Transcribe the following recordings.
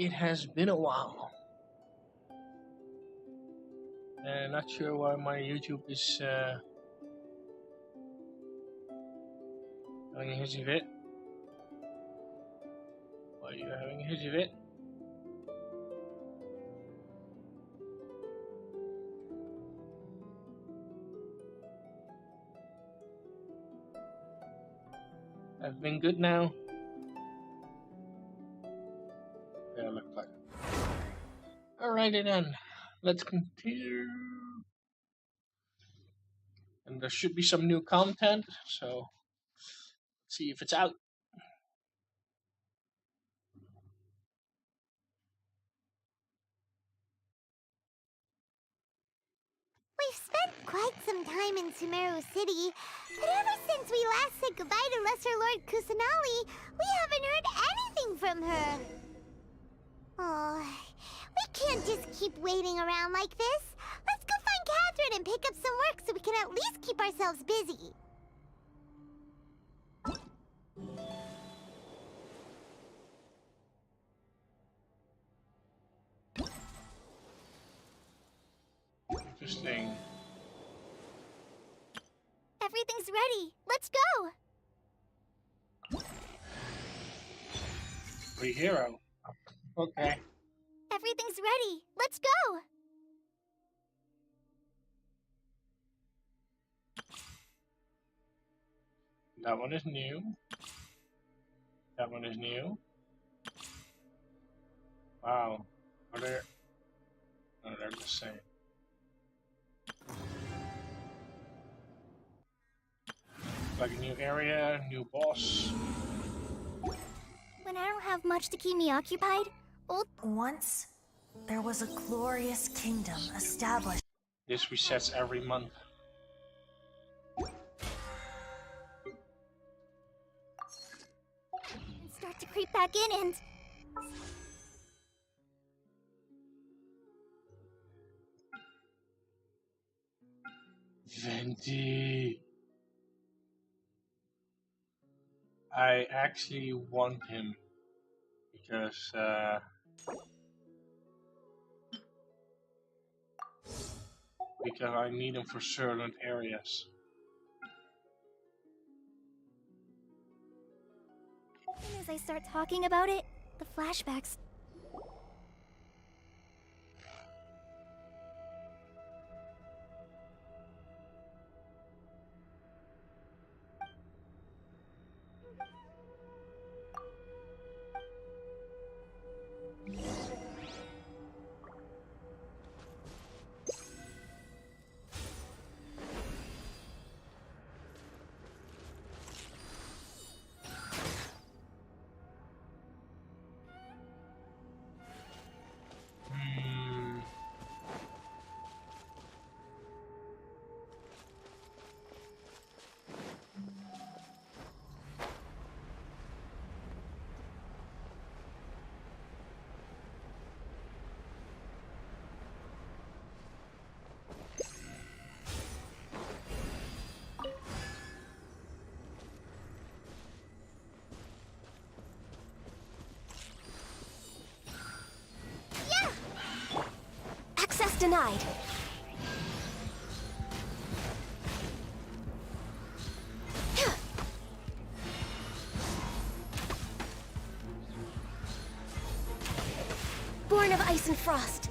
It has been a while. Not sure why my YouTube is having a hitch of it. Why are you having a hitch of it? I've been good now. Yeah, looks like. Alrighty then, let's continue. And there should be some new content, so let's see if it's out. We've spent quite some time in Sumeru City, but ever since we last said goodbye to Lesser Lord Kusanali, we haven't heard anything from her. Oh, we can't just keep waiting around like this. Let's go find Catherine and pick up some work so we can at least keep ourselves busy. Interesting. Everything's ready. Let's go. Free hero. Okay. Everything's ready. Let's go. That one is new. That one is new. Wow. Are they? No, they're the same. Like a new area, new boss. When I don't have much to keep me occupied, Once, there was a glorious kingdom established. This resets every month. and start to creep back in and... Venti. I actually want him because I need him for certain areas. And as I start talking about it, the flashbacks... Access denied. Born of ice and frost.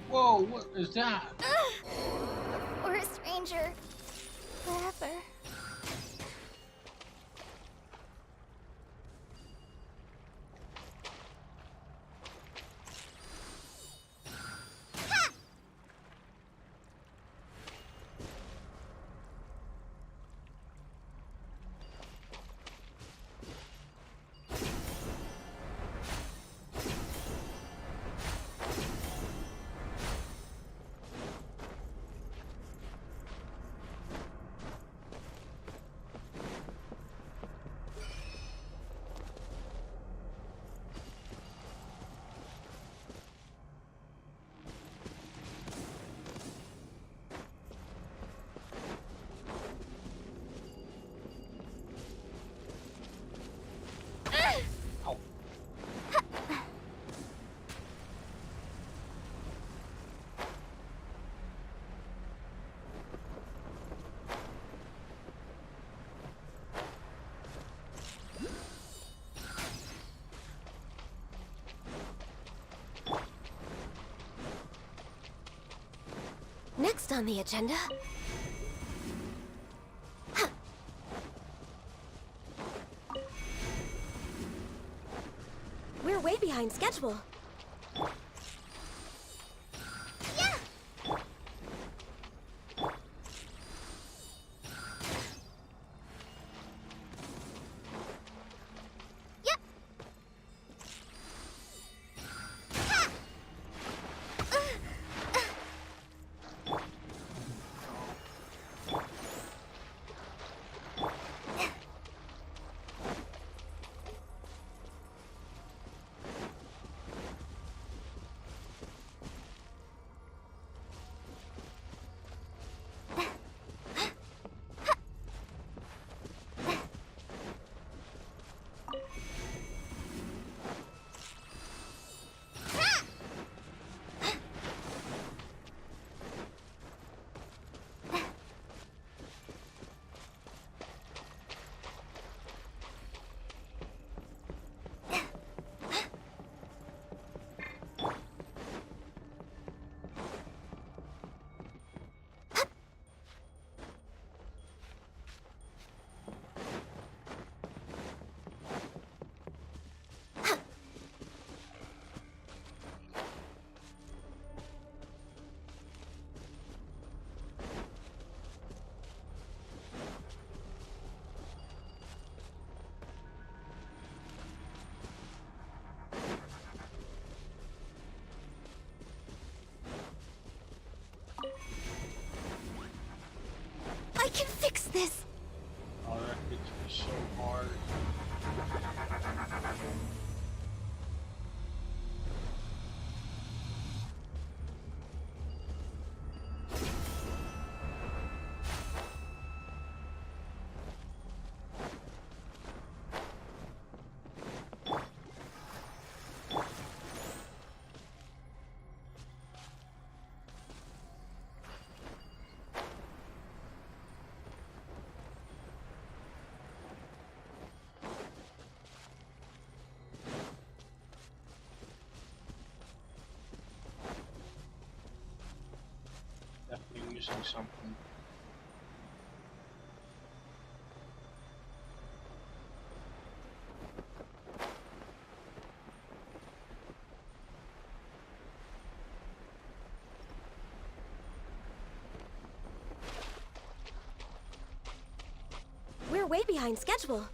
Whoa, what is that? Or a stranger. Forever. Next on the agenda... We're way behind schedule. Yeah! Yep! Ha! I can fix this! Oh, that hits me so hard. Definitely missing something. We're way behind schedule.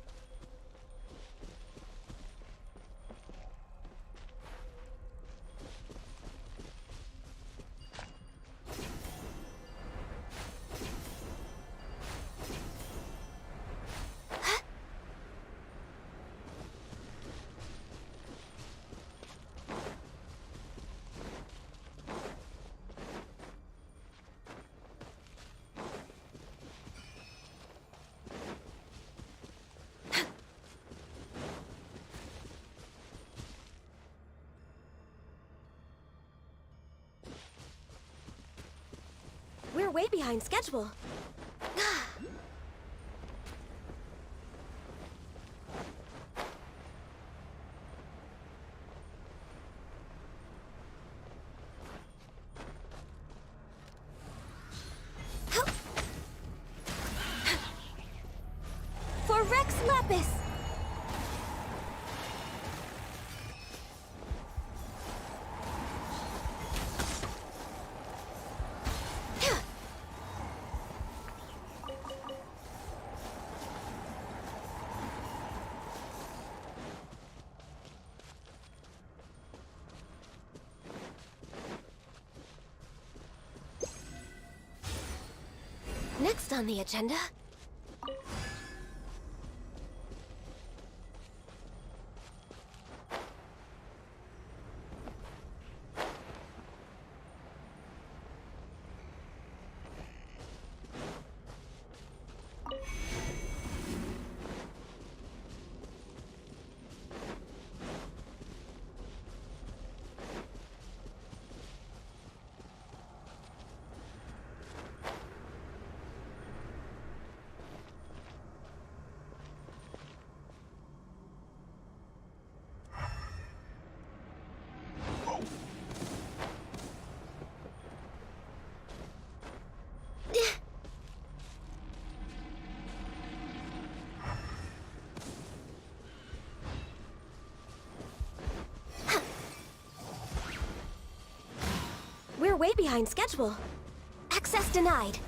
We're way behind schedule. For Rex Lapis! Next on the agenda... way behind schedule. Access denied.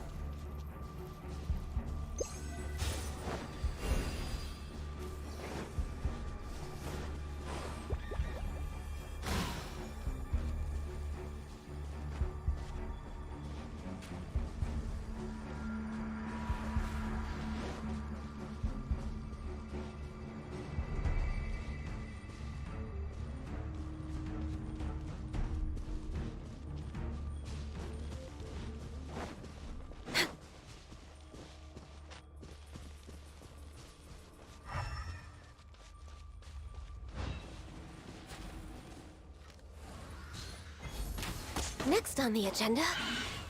Next on the agenda,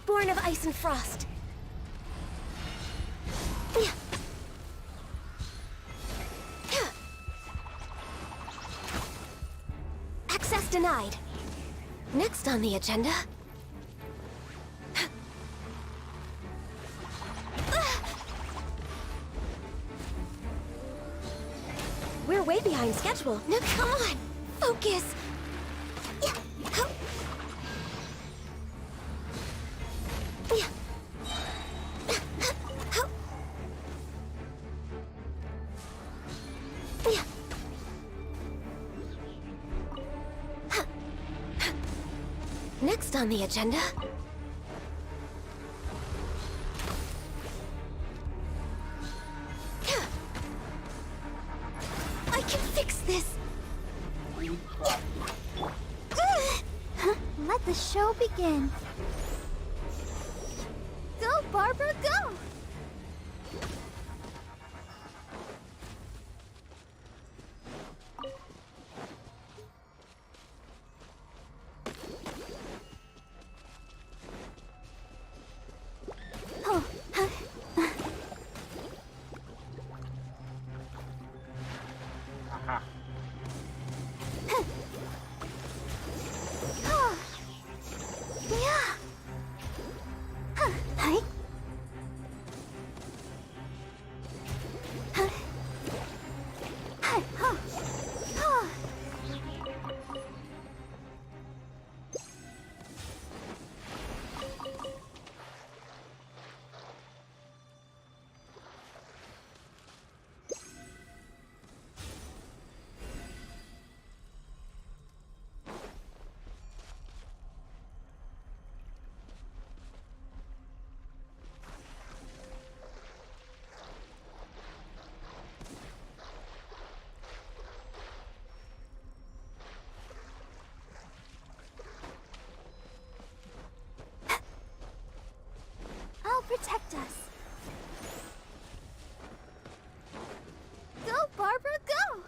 Born of Ice and Frost. Access denied. Next on the agenda... We're way behind schedule. No, come on! Focus! Next on the agenda... I can fix this! Let the show begin. Go, Barbara, go! Protect us. Go, Barbara, go!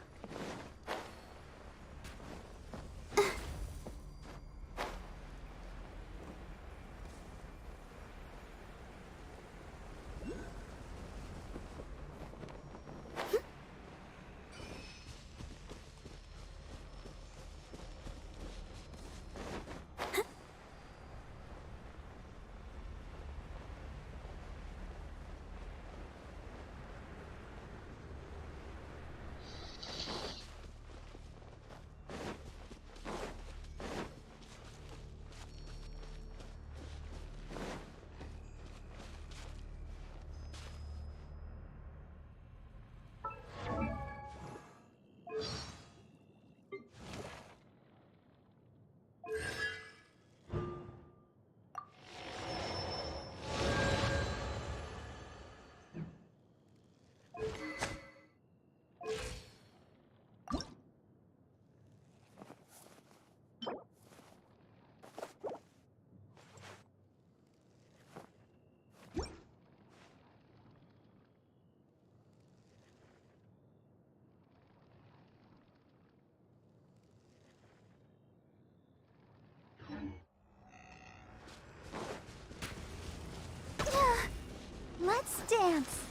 Let's dance.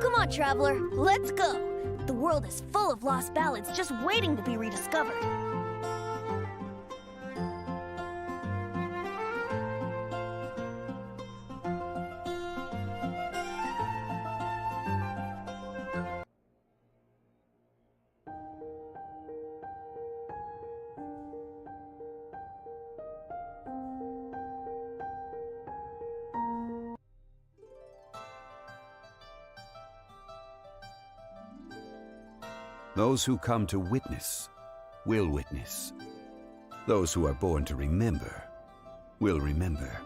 Come on, traveler, let's go! The world is full of lost ballads just waiting to be rediscovered. Those who come to witness will witness. Those who are born to remember will remember.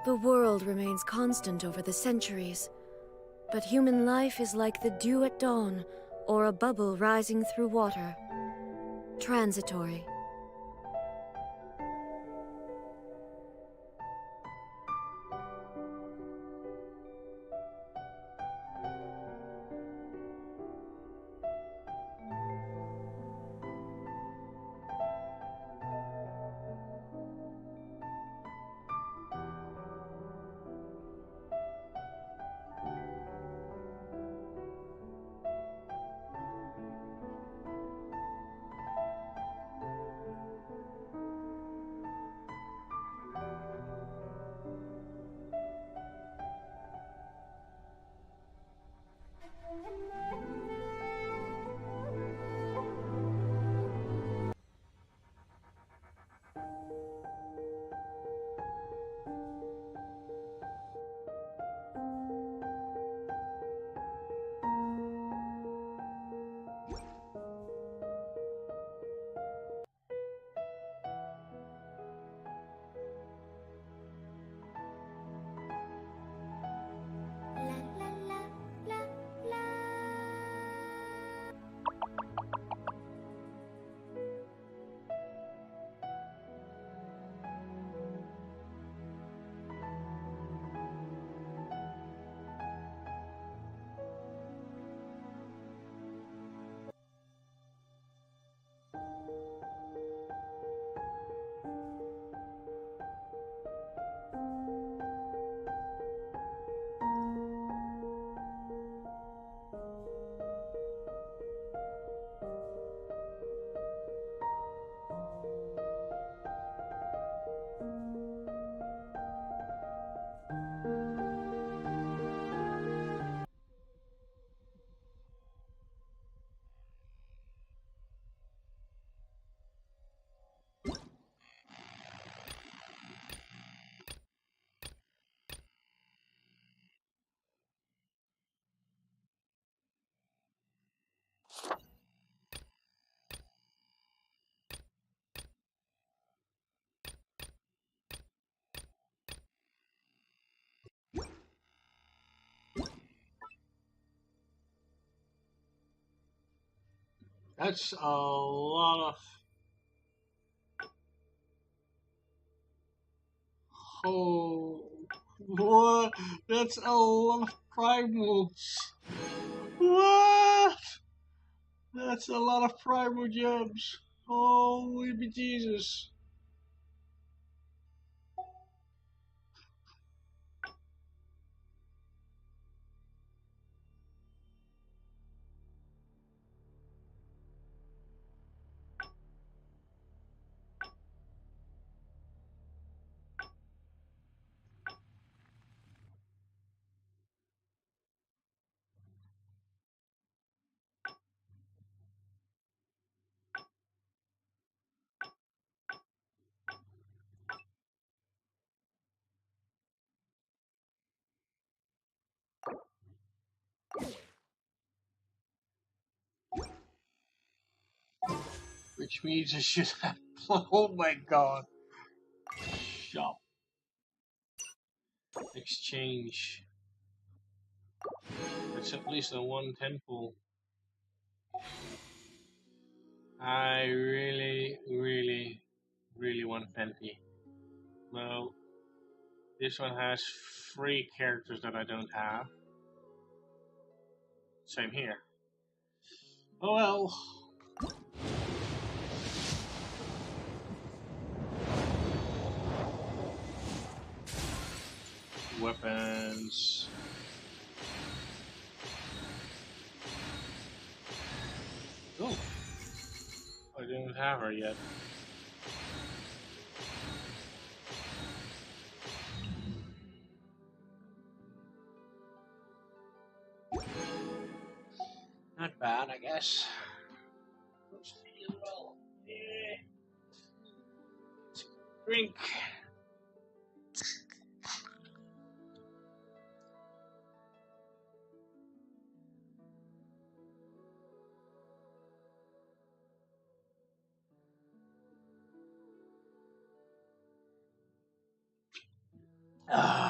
The world remains constant over the centuries, but human life is like the dew at dawn, or a bubble rising through water. Transitory. That's a lot of. Oh, what? That's a lot of primals. What? That's a lot of primal gems. Holy bejesus. Which means I should have. Oh my god. Shop. Exchange. That's at least a one temple. I really want Fenty. Well, this one has 3 characters that I don't have. Same here. Oh well. Weapons. Oh, I don't have her yet. Not bad, I guess. Drink. Ah.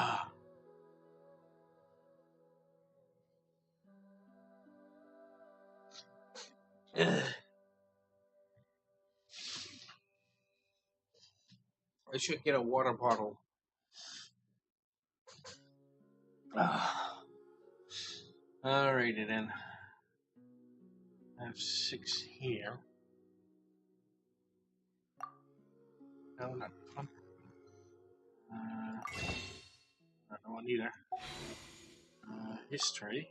Ugh. I should get a water bottle. Alrighty then. I have 6 here. No, not this one. Not that one either. History.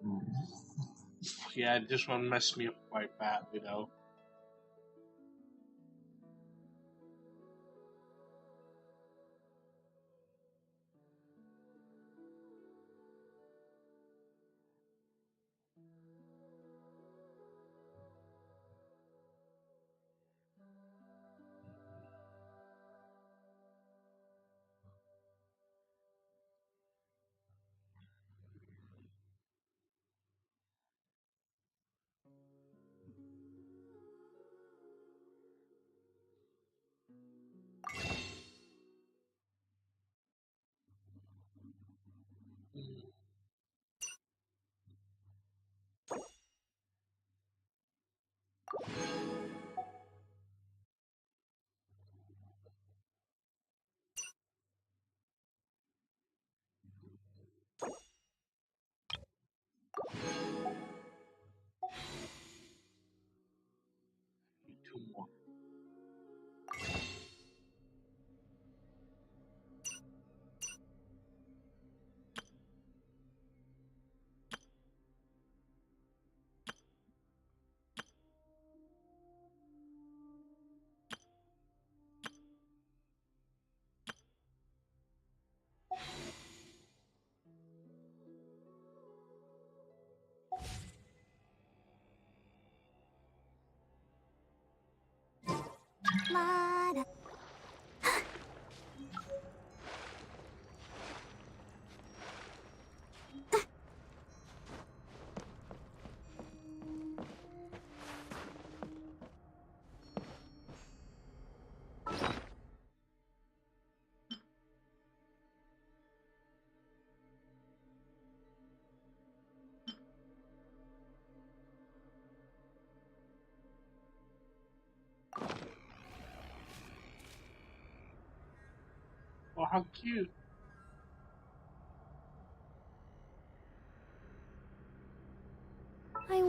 Oh. Yeah, this one messed me up quite badly though. Need 2 more. La da. Oh, how cute. I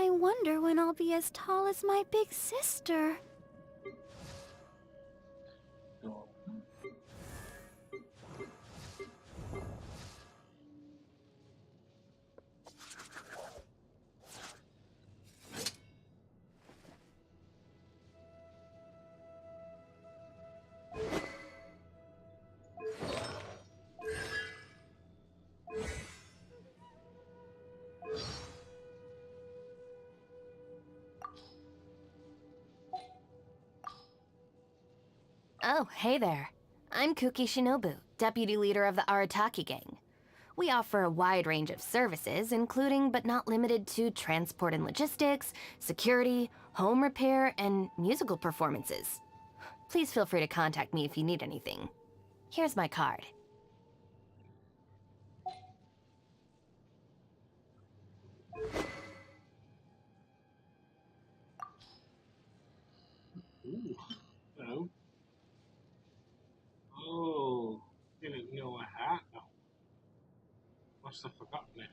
wonder when I'll be as tall as my big sister. Oh. Oh, hey there. I'm Kuki Shinobu, deputy leader of the Arataki gang. We offer a wide range of services, including but not limited to transport and logistics, security, home repair, and musical performances. Please feel free to contact me if you need anything. Here's my card. Ooh. Hello. Oh, didn't know I had that. Must have forgotten it.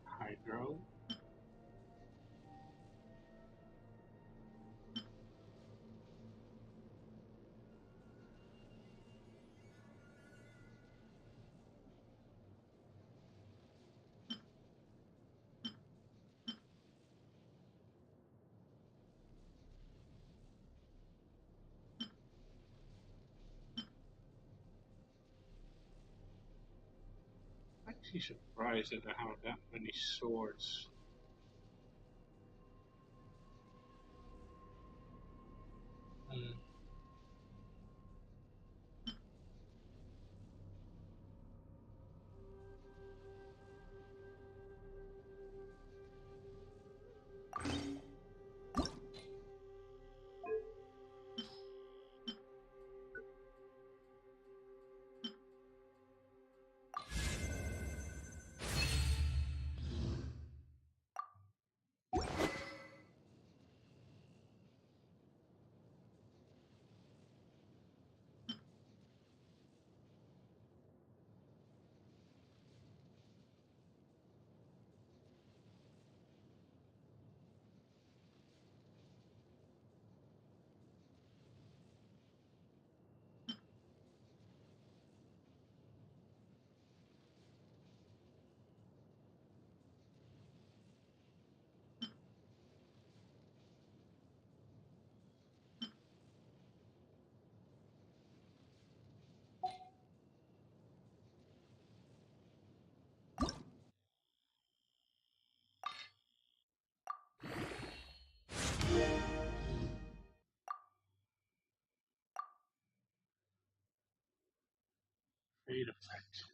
Hydro. Actually surprised that I have that many swords. Hmm. Fade effect.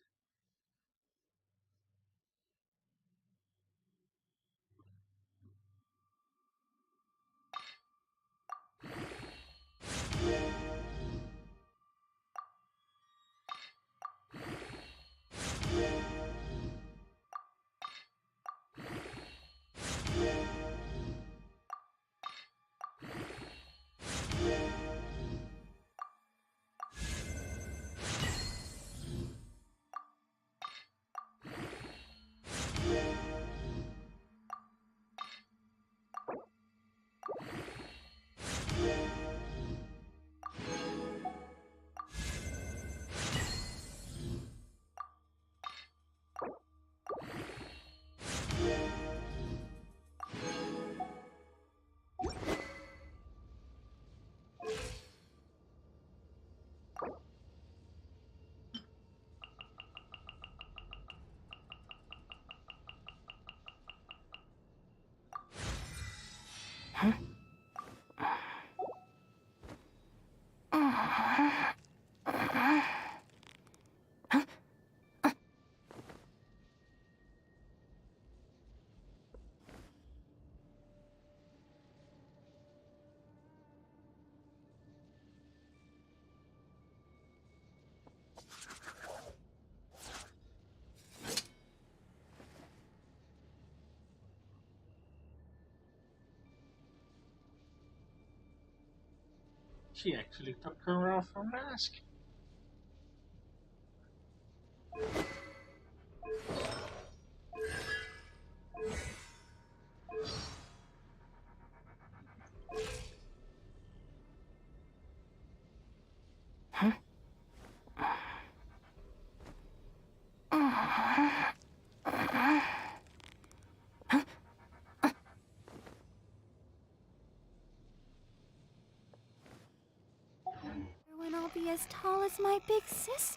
She actually took her off her mask. When I'll be as tall as my big sis.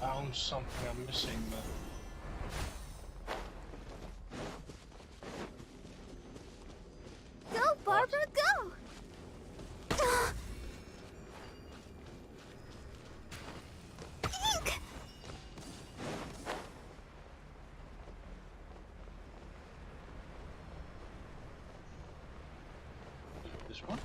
Found something I'm missing, but Go, Barbara, go! This one?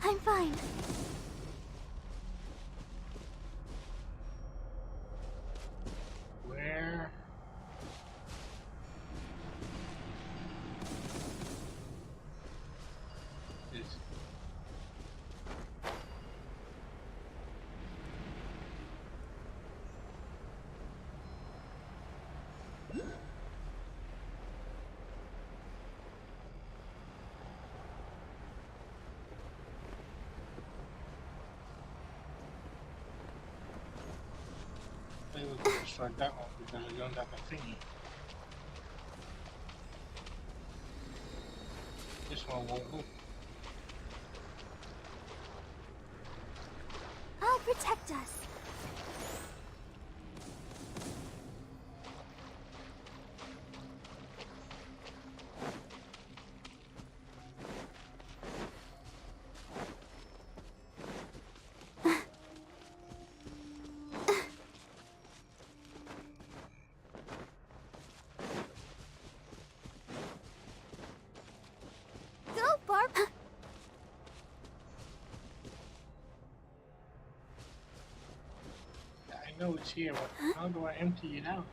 I'm fine. Where? Is maybe we can just start that one because we don't have a thingy. This one won't move. I'll protect us. Go, Barb. I know it's here, but how do I empty it out?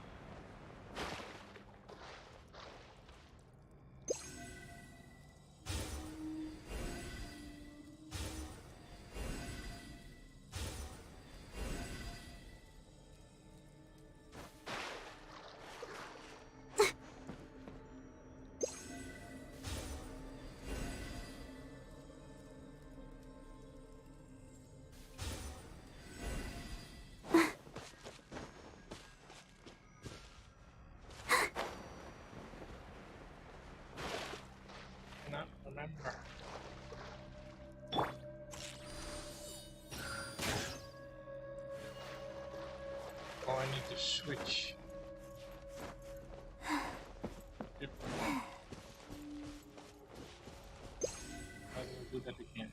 Cannot remember. Oh, I need to switch. Yep. I will do that again.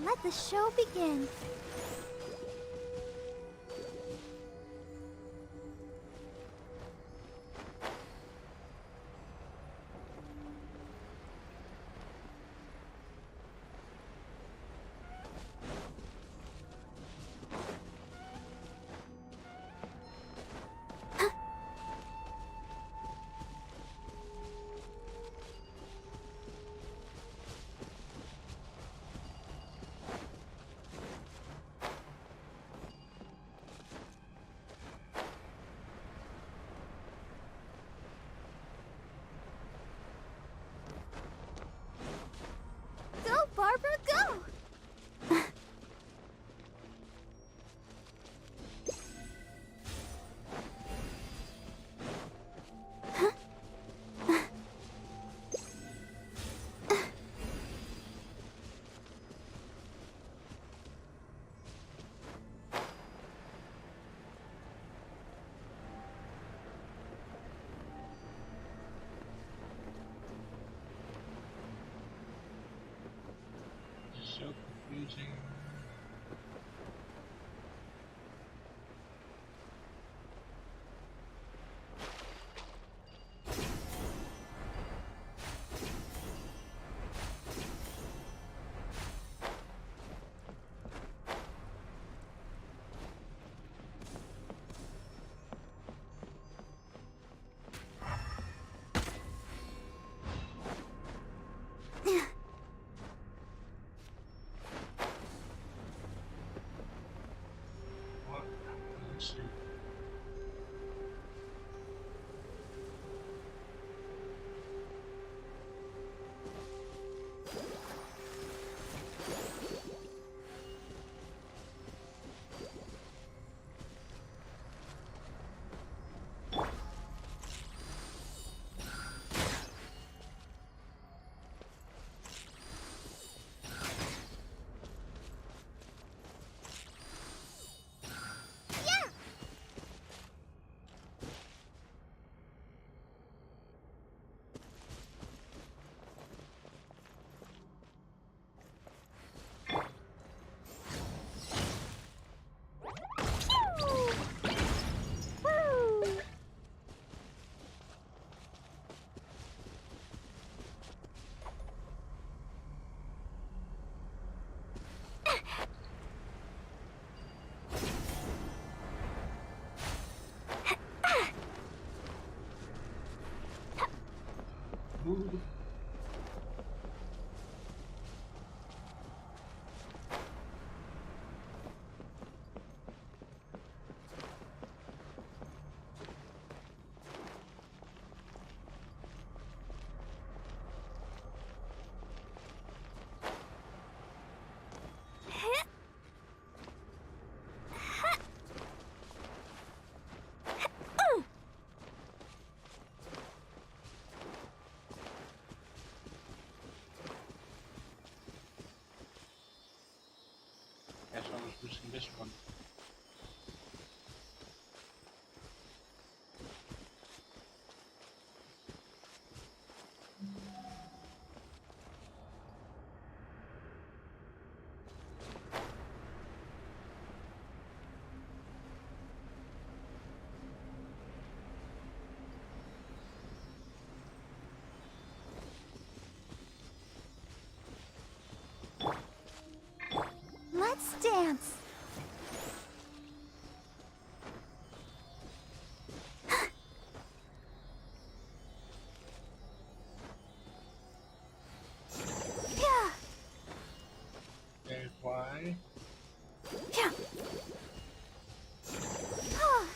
Let the show begin. Go, Barbara, go! It's so confusing. What? Let's see. this one. Let's dance. Yeah. And why? Yeah. Oh.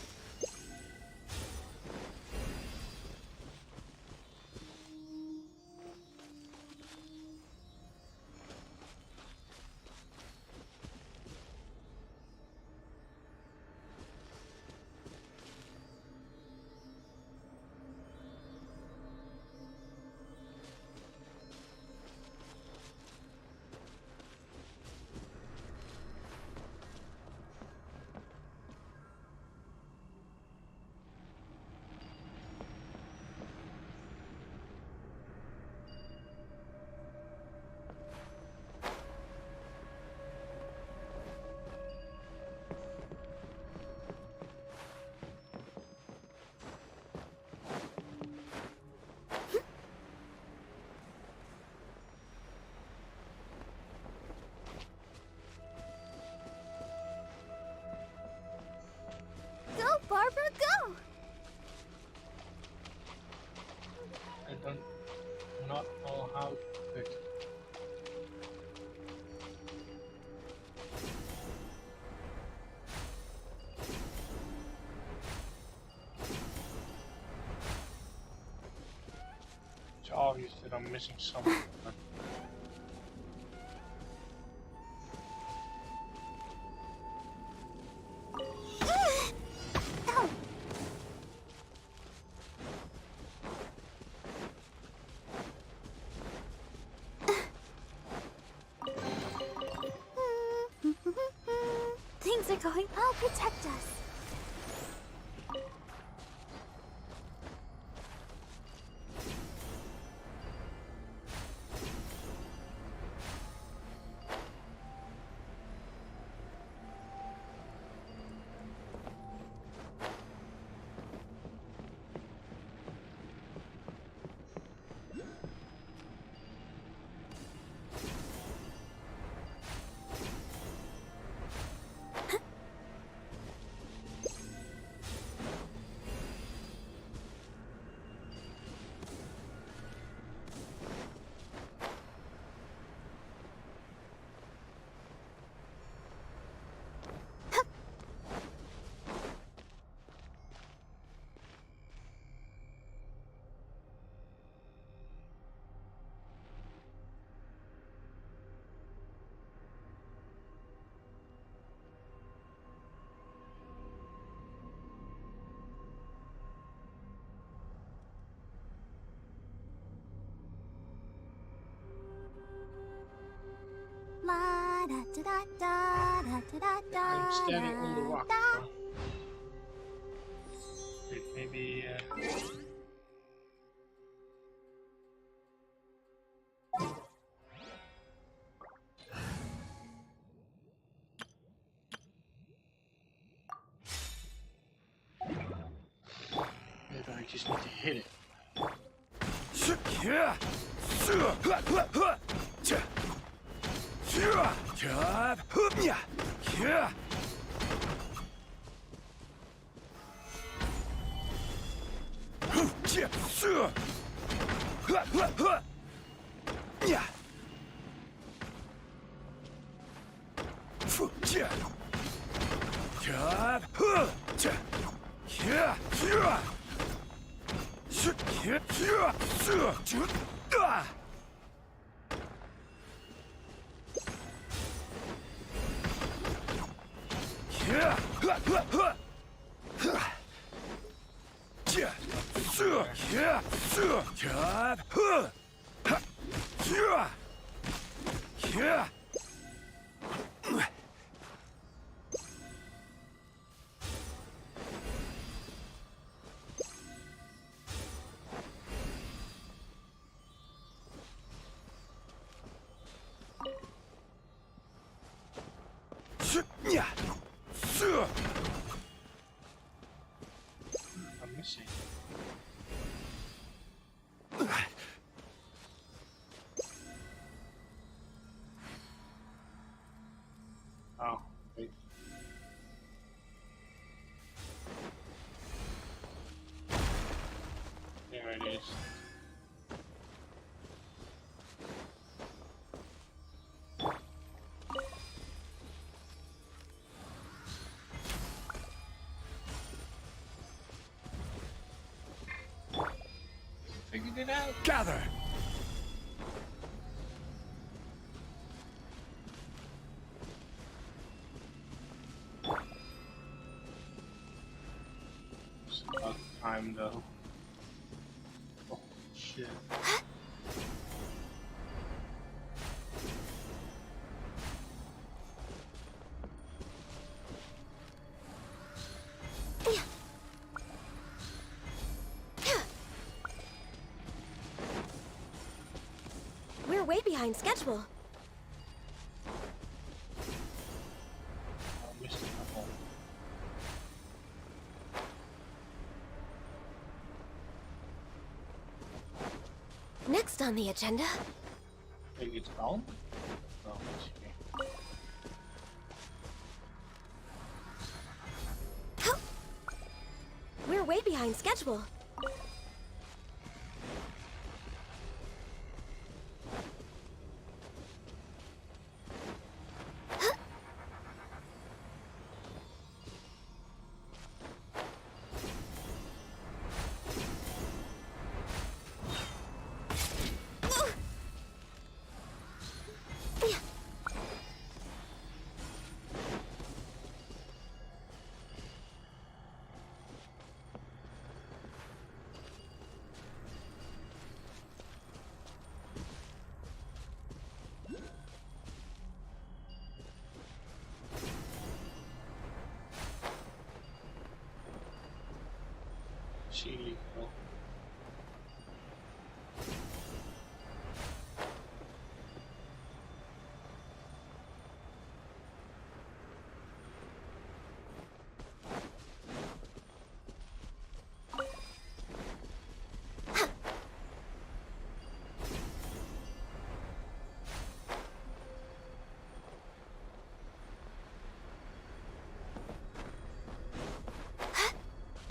Go, Barbara, go! I don't not know how to fix it. It's obvious that I'm missing something. But Oh. Things are going. I'll protect us. La da da da da da da da. I'm standing on the rock. da. Wait, maybe. Maybe I just need to hit it. I'm missing. Oh, wait. There it is. Figured it out. Gather! It's about time though. Oh shit. We're way behind schedule. I missed a couple. Next on the agenda, Think it's gone? Oh, it's okay. we're way behind schedule. Chili. Oh.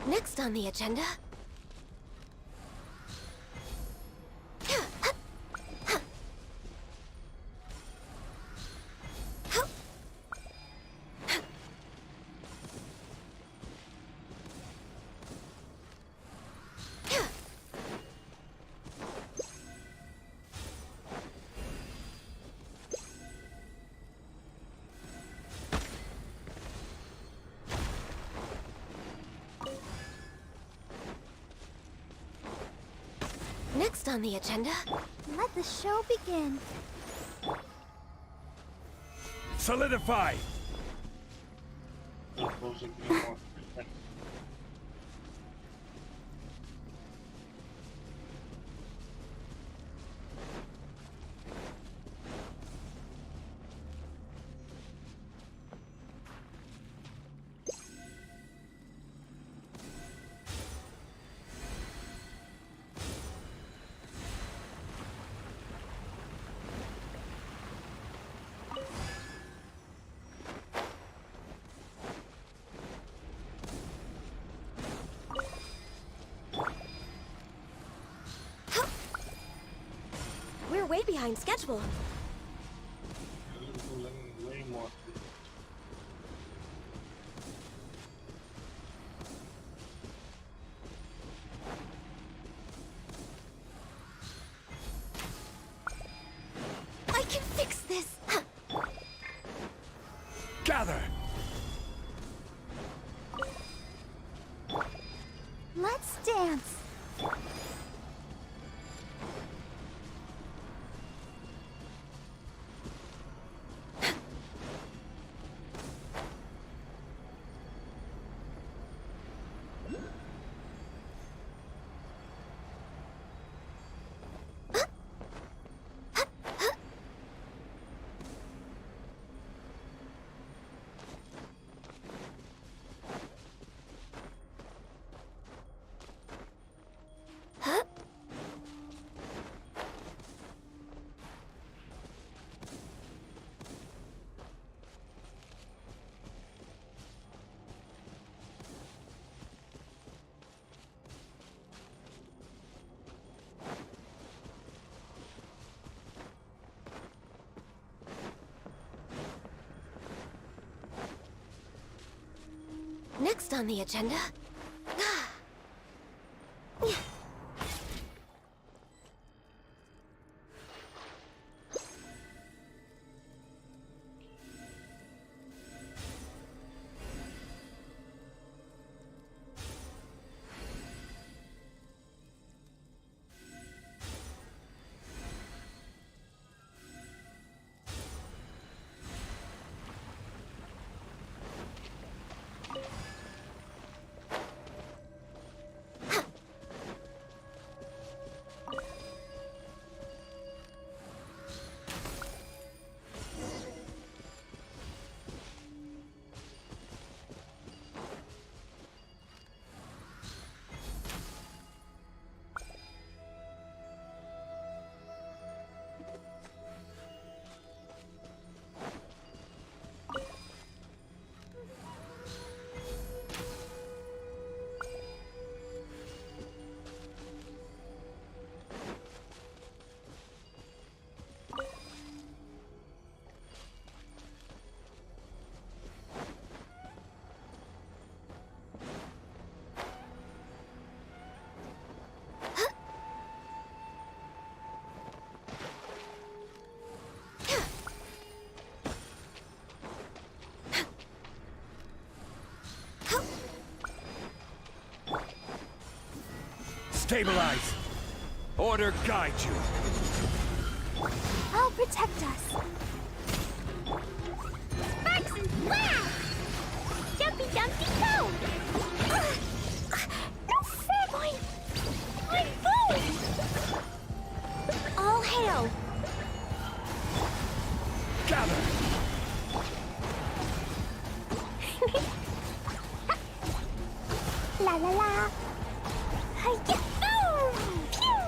Next on the agenda, next on the agenda, Let the show begin. Solidify! Those closing more. we're way behind schedule. Way more. I can fix this. Gather! Let's dance. Next on the agenda... Stabilize! Order guide you! I'll protect us. Sparks and flash! Jumpy dumpy go! No fair! My phone! All hail! Gather! La la la! Hi-ya! Boom! Pew!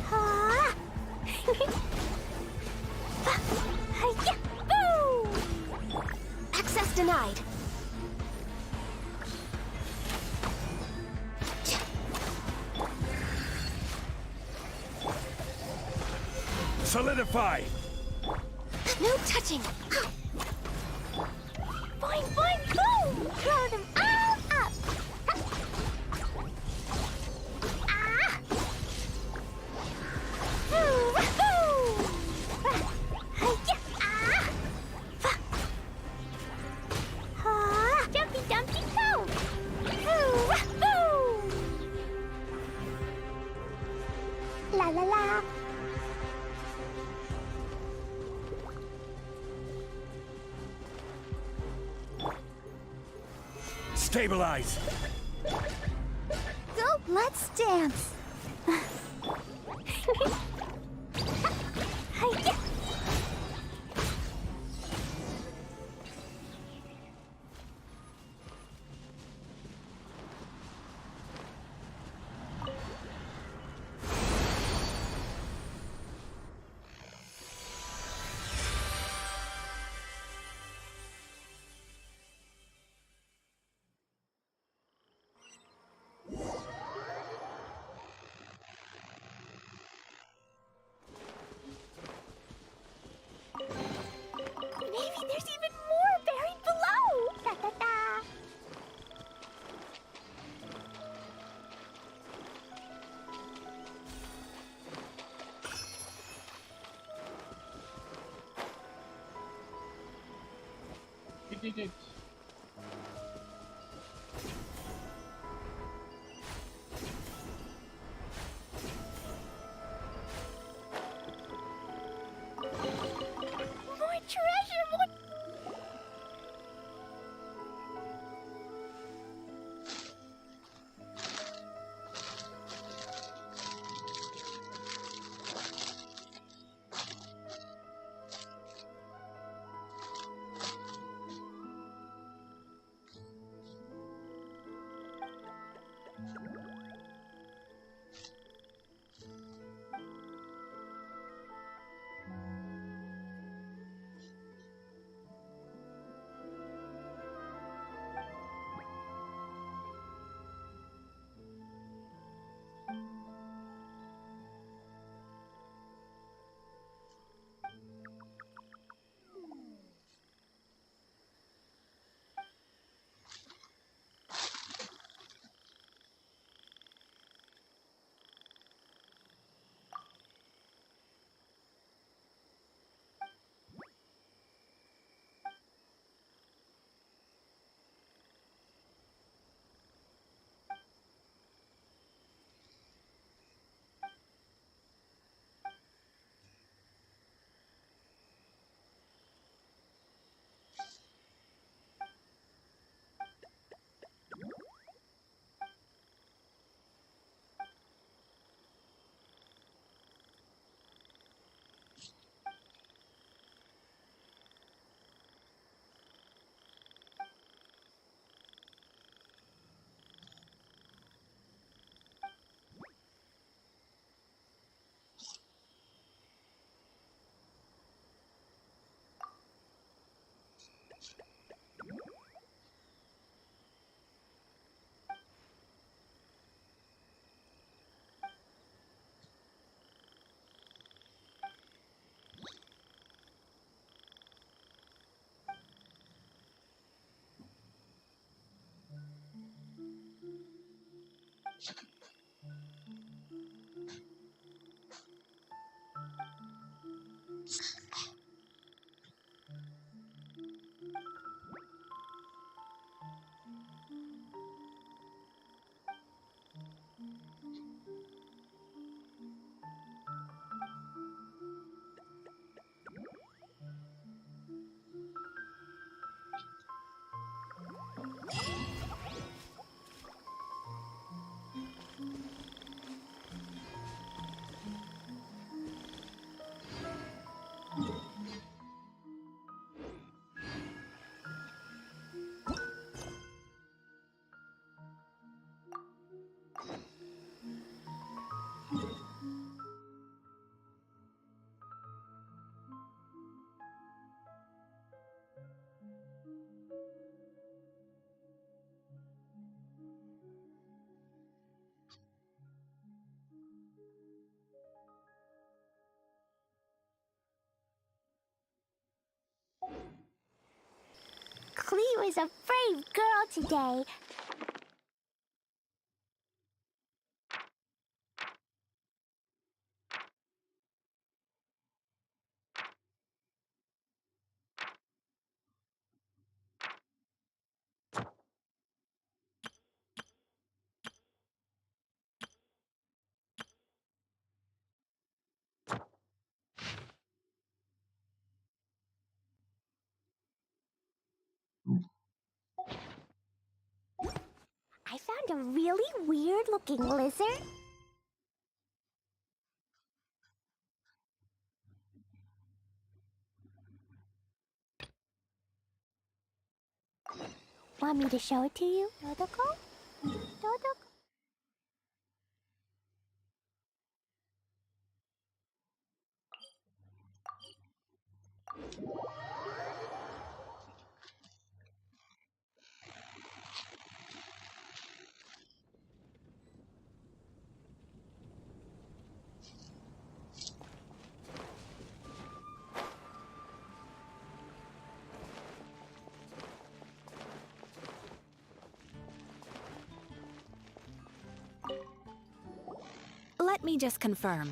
Ha! Hi-ya! Boom! Access denied. Solidify! No touching. Boing, boing, boom! Throw them all up! Ah! Woo-hoo! Hi-ya! Ah! Ha! Jumpy, dumpy, go! Woo-hoo! La la la! Stabilize! Go, let's dance. Hi-ya! Maybe there's even more buried below! Da da da! We did it. More treasure! More... Clee was a brave girl today. I found a really weird-looking lizard. Want me to show it to you, Dodoko? Dodoko? Let me just confirm.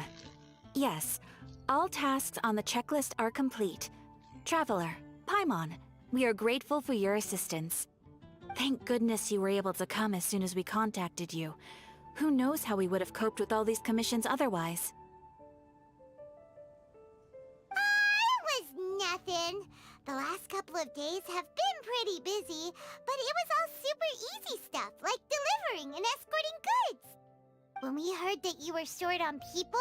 Yes, all tasks on the checklist are complete. Traveler, Paimon, we are grateful for your assistance. Thank goodness you were able to come as soon as we contacted you. Who knows how we would have coped with all these commissions otherwise? It was nothing. The last couple of days have been pretty busy, but it was all super easy stuff, like delivering and escorting goods. When we heard that you were short on people,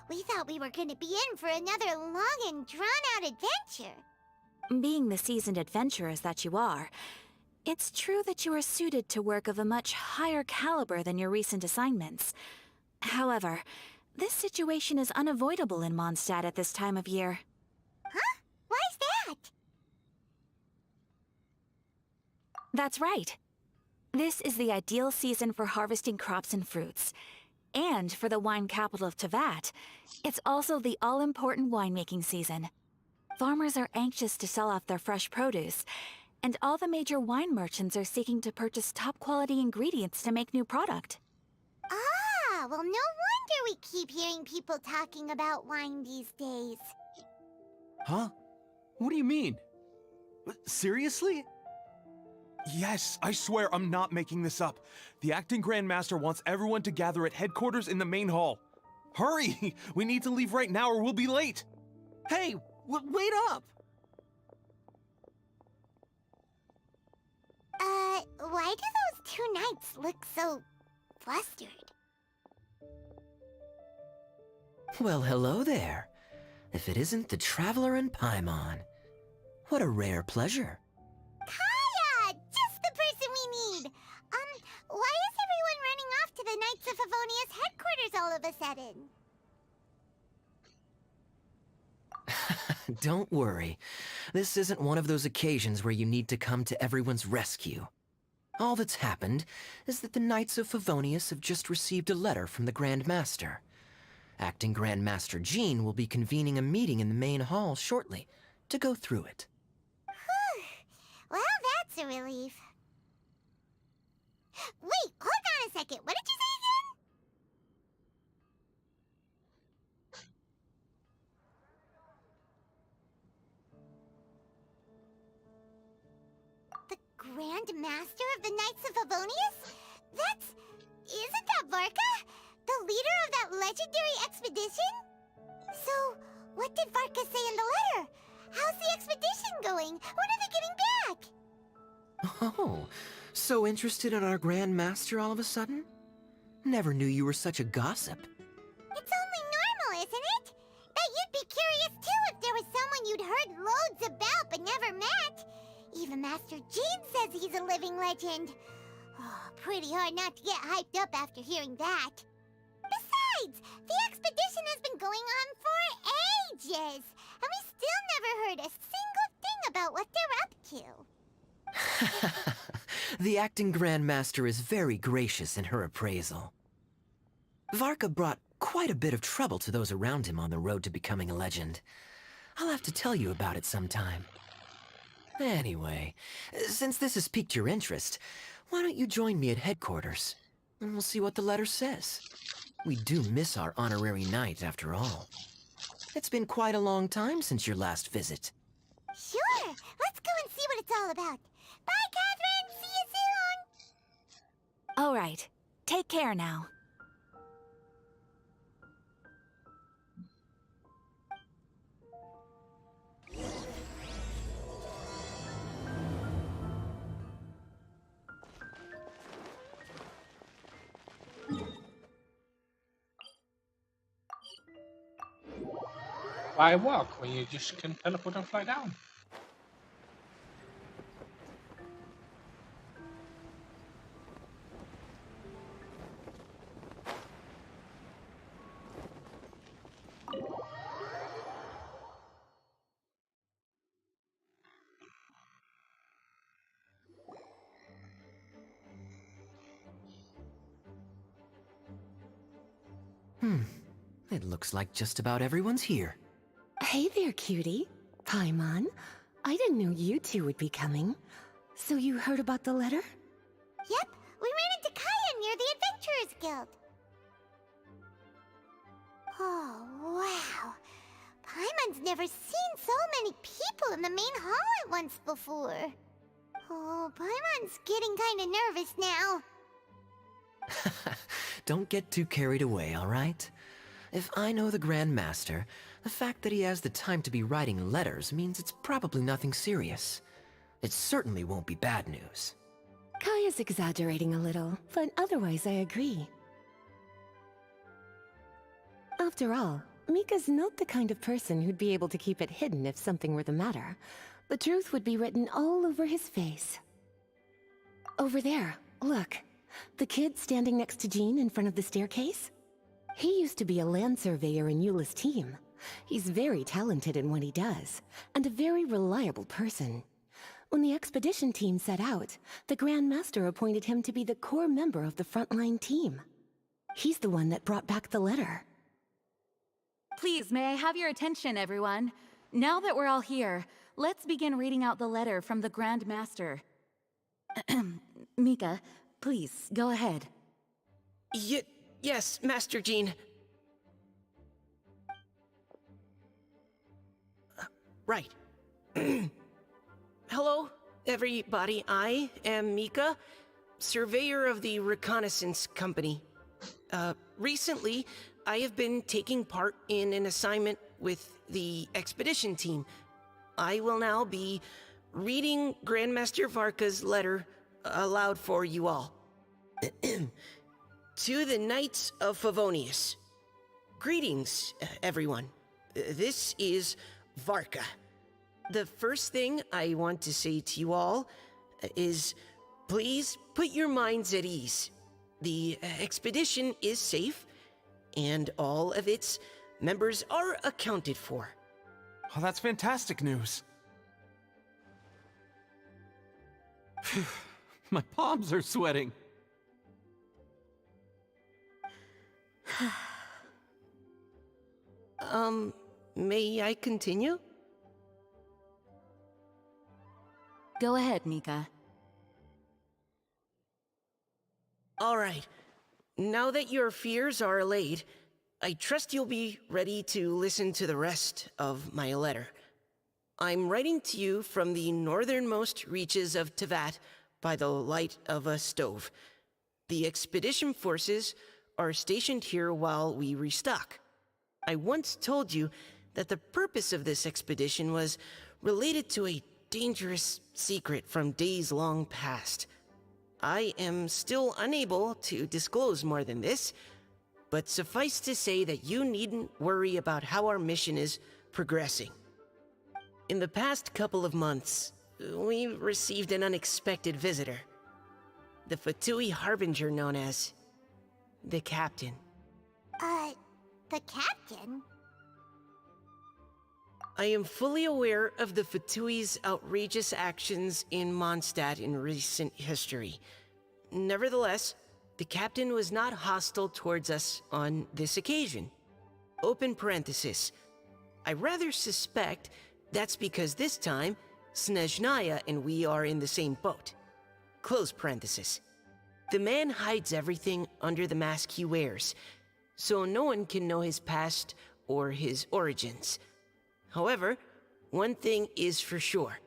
we thought we were going to be in for another long and drawn-out adventure. Being the seasoned adventurers that you are, it's true that you are suited to work of a much higher caliber than your recent assignments. However, this situation is unavoidable in Mondstadt at this time of year. Huh? Why's that? That's right. This is the ideal season for harvesting crops and fruits. And for the wine capital of Teyvat, it's also the all-important winemaking season. Farmers are anxious to sell off their fresh produce, and all the major wine merchants are seeking to purchase top-quality ingredients to make new product. Ah, well, no wonder we keep hearing people talking about wine these days. Huh? What do you mean? Seriously? Yes, I swear I'm not making this up. The acting Grand Master wants everyone to gather at headquarters in the main hall. Hurry! We need to leave right now or we'll be late! Hey, wait up! Why do those two knights look so flustered? Well, hello there. If it isn't the Traveler and Paimon. What a rare pleasure. Kaya! Just the person we need! Why is everyone running off to the Knights of Favonia's headquarters all of a sudden? Don't worry. This isn't one of those occasions where you need to come to everyone's rescue. All that's happened is that the Knights of Favonius have just received a letter from the Grand Master. Acting Grand Master Jean will be convening a meeting in the main hall shortly to go through it. Well, that's a relief. Wait, hold on a second. What did you say again? expedition? So, what did Varka say in the letter? How's the expedition going? When are they getting back? Oh, so interested in our Grand Master all of a sudden? Never knew you were such a gossip. It's only normal, isn't it? That you'd be curious too if there was someone you'd heard loads about but never met. Even Master Jean says he's a living legend. Oh, pretty hard not to get hyped up after hearing that. Besides, the expedition has been going on for ages, and we still never heard a single thing about what they're up to. The acting Grandmaster is very gracious in her appraisal. Varka brought quite a bit of trouble to those around him on the road to becoming a legend. I'll have to tell you about it sometime. Anyway, since this has piqued your interest, why don't you join me at headquarters, and we'll see what the letter says. We do miss our honorary knight, after all. It's been quite a long time since your last visit. Sure, let's go and see what it's all about. Bye, Catherine! See you soon! All right. Take care now. Why walk when you just can teleport and fly down? It looks like just about everyone's here. Hey there, cutie. Paimon. I didn't know you two would be coming. So you heard about the letter? Yep, we ran into Kaya near the Adventurers Guild. Oh, wow. Paimon's never seen so many people in the main hall at once before. Oh, Paimon's getting kinda nervous now. Don't get too carried away, all right? If I know the Grand Master, the fact that he has the time to be writing letters means it's probably nothing serious. It certainly won't be bad news. Kaya's exaggerating a little, but otherwise I agree. After all, Mika's not the kind of person who'd be able to keep it hidden if something were the matter. The truth would be written all over his face. Over there, look. The kid standing next to Jean in front of the staircase? He used to be a land surveyor in Eula's team. He's very talented in what he does, and a very reliable person. When the expedition team set out, the Grand Master appointed him to be the core member of the frontline team. He's the one that brought back the letter. Please, may I have your attention, everyone? Now that we're all here, let's begin reading out the letter from the Grand Master. Mika, please, go ahead. Yes, Master Jean. Right. Hello, everybody. I am Mika, surveyor of the Reconnaissance Company. Recently, I have been taking part in an assignment with the expedition team. I will now be reading Grandmaster Varka's letter aloud for you all. To the Knights of Favonius. Greetings, everyone. This is Varka. The first thing I want to say to you all is please put your minds at ease. The expedition is safe, and all of its members are accounted for. Oh, that's fantastic news. My palms are sweating. May I continue? Go ahead, Mika. All right. Now that your fears are allayed, I trust you'll be ready to listen to the rest of my letter. I'm writing to you from the northernmost reaches of Tevat by the light of a stove. The expedition forces are stationed here while we restock. I once told you that the purpose of this expedition was related to a dangerous secret from days long past. I am still unable to disclose more than this, but suffice to say that you needn't worry about how our mission is progressing. In the past couple of months, we received an unexpected visitor. The Fatui Harbinger known as the Captain. The Captain? I am fully aware of the Fatui's outrageous actions in Mondstadt in recent history. Nevertheless, the Captain was not hostile towards us on this occasion. Open parenthesis. I rather suspect that's because this time, Snezhnaya and we are in the same boat. Close parenthesis. The man hides everything under the mask he wears, so no one can know his past or his origins. However, one thing is for sure.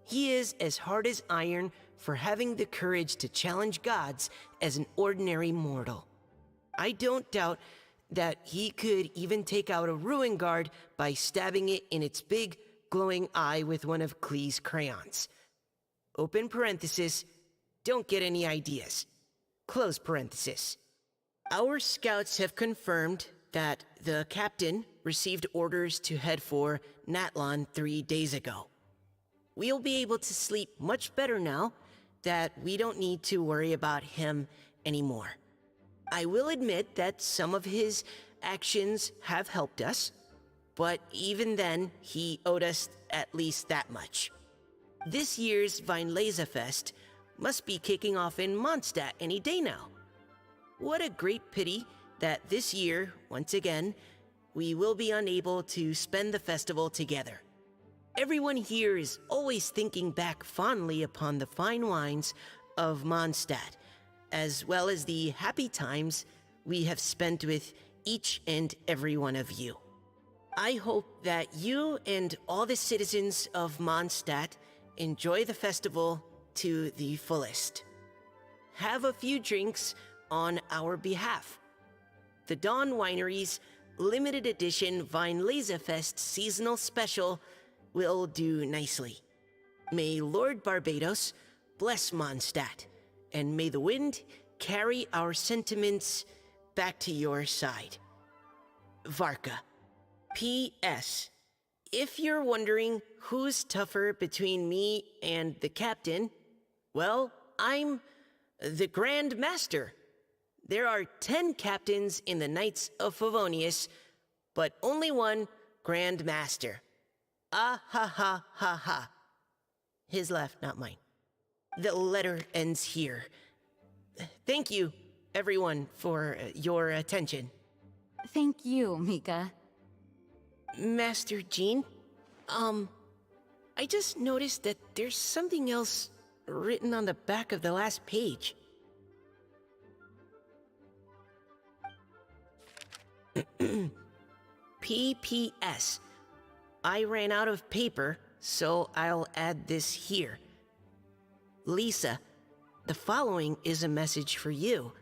He is as hard as iron for having the courage to challenge gods as an ordinary mortal. I don't doubt that he could even take out a ruin guard by stabbing it in its big, glowing eye with one of Klee's crayons. Open parenthesis, don't get any ideas. Close parenthesis. Our scouts have confirmed that the Captain received orders to head for Natlan 3 days ago. We'll be able to sleep much better now that we don't need to worry about him anymore. I will admit that some of his actions have helped us, but even then, he owed us at least that much. This year's Weinlese Fest must be kicking off in Mondstadt any day now. What a great pity that this year, once again, we will be unable to spend the festival together. Everyone here is always thinking back fondly upon the fine wines of Mondstadt, as well as the happy times we have spent with each and every one of you. I hope that you and all the citizens of Mondstadt enjoy the festival to the fullest. Have a few drinks on our behalf. The Dawn Winery's limited edition Weinlese Fest seasonal special will do nicely. May Lord Barbados bless Mondstadt, and may the wind carry our sentiments back to your side. Varka. P.S. If you're wondering who's tougher between me and the Captain, well, I'm the Grand Master. There are 10 captains in the Knights of Favonius, but only one Grand Master. Ah ha ha ha ha. His laugh, not mine. The letter ends here. Thank you, everyone, for your attention. Thank you, Mika. Master Jean, I just noticed that there's something else written on the back of the last page. P.P.S. I ran out of paper, so I'll add this here. Lisa, the following is a message for you.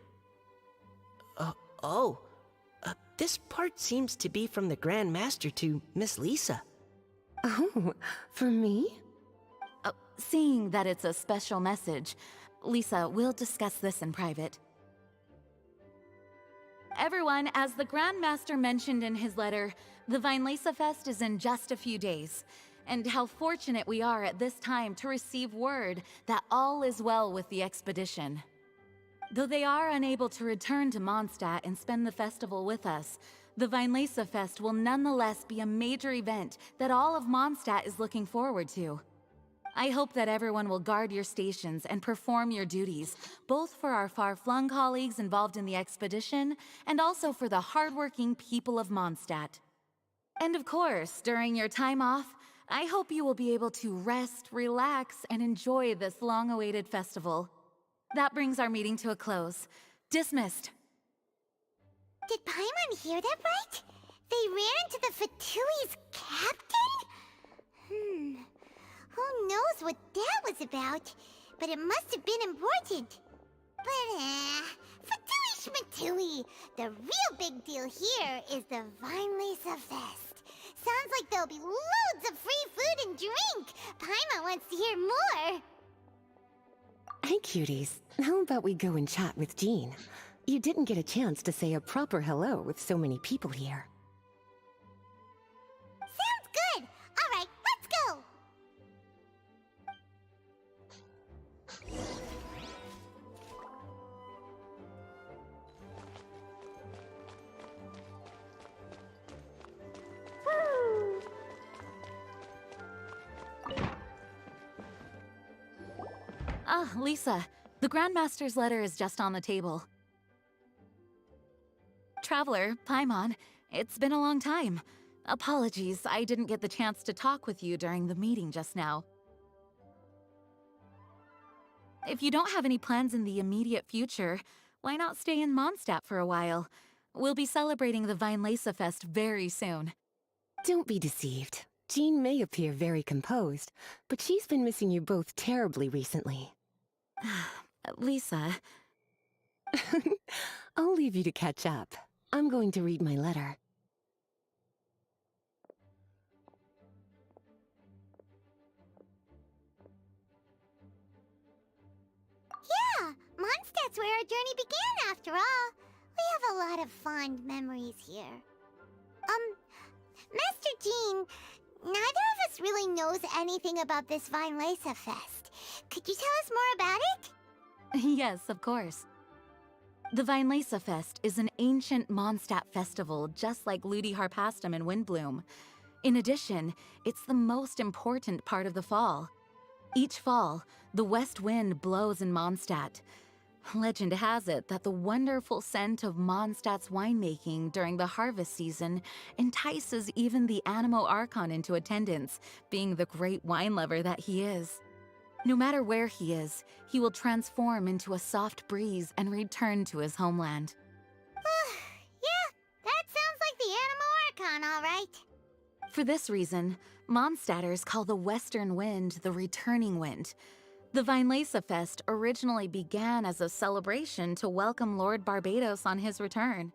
This part seems to be from the Grand Master to Miss Lisa. Oh, for me? Seeing that it's a special message, Lisa, we'll discuss this in private. Everyone, as the Grand Master mentioned in his letter, the Weinlese Fest is in just a few days. And how fortunate we are at this time to receive word that all is well with the expedition. Though they are unable to return to Mondstadt and spend the festival with us, the Weinlese Fest will nonetheless be a major event that all of Mondstadt is looking forward to. I hope that everyone will guard your stations and perform your duties, both for our far-flung colleagues involved in the expedition and also for the hardworking people of Mondstadt. And of course, during your time off, I hope you will be able to rest, relax, and enjoy this long-awaited festival. That brings our meeting to a close. Dismissed. Did Paimon hear that right? They ran into the Fatui's captain? Who knows what that was about? But it must have been important. But, Fatui Matui! The real big deal here is the Vinelesa Fest. Sounds like there'll be loads of free food and drink. Paimon wants to hear more. Hey, cuties. How about we go and chat with Jean? You didn't get a chance to say a proper hello with so many people here. Sounds good. All right, let's go. Ah, Lisa. The Grandmaster's letter is just on the table. Traveler, Paimon, it's been a long time. Apologies, I didn't get the chance to talk with you during the meeting just now. If you don't have any plans in the immediate future, why not stay in Mondstadt for a while? We'll be celebrating the Vinelesa Fest very soon. Don't be deceived. Jean may appear very composed, but she's been missing you both terribly recently. Lisa... I'll leave you to catch up. I'm going to read my letter. Yeah, Mondstadt's where our journey began after all. We have a lot of fond memories here. Master Jean, neither of us really knows anything about this Vinelesa Fest. Could you tell us more about it? Yes, of course. The Vinelesa Fest is an ancient Mondstadt festival just like Ludi Harpastum and Windbloom. In addition, it's the most important part of the fall. Each fall, the west wind blows in Mondstadt. Legend has it that the wonderful scent of Mondstadt's winemaking during the harvest season entices even the Animo Archon into attendance, being the great wine lover that he is. No matter where he is, he will transform into a soft breeze and return to his homeland. Yeah, that sounds like the Animo Archon, all right. For this reason, Mondstadters call the western wind the returning wind. The Vinelesa Fest originally began as a celebration to welcome Lord Barbados on his return.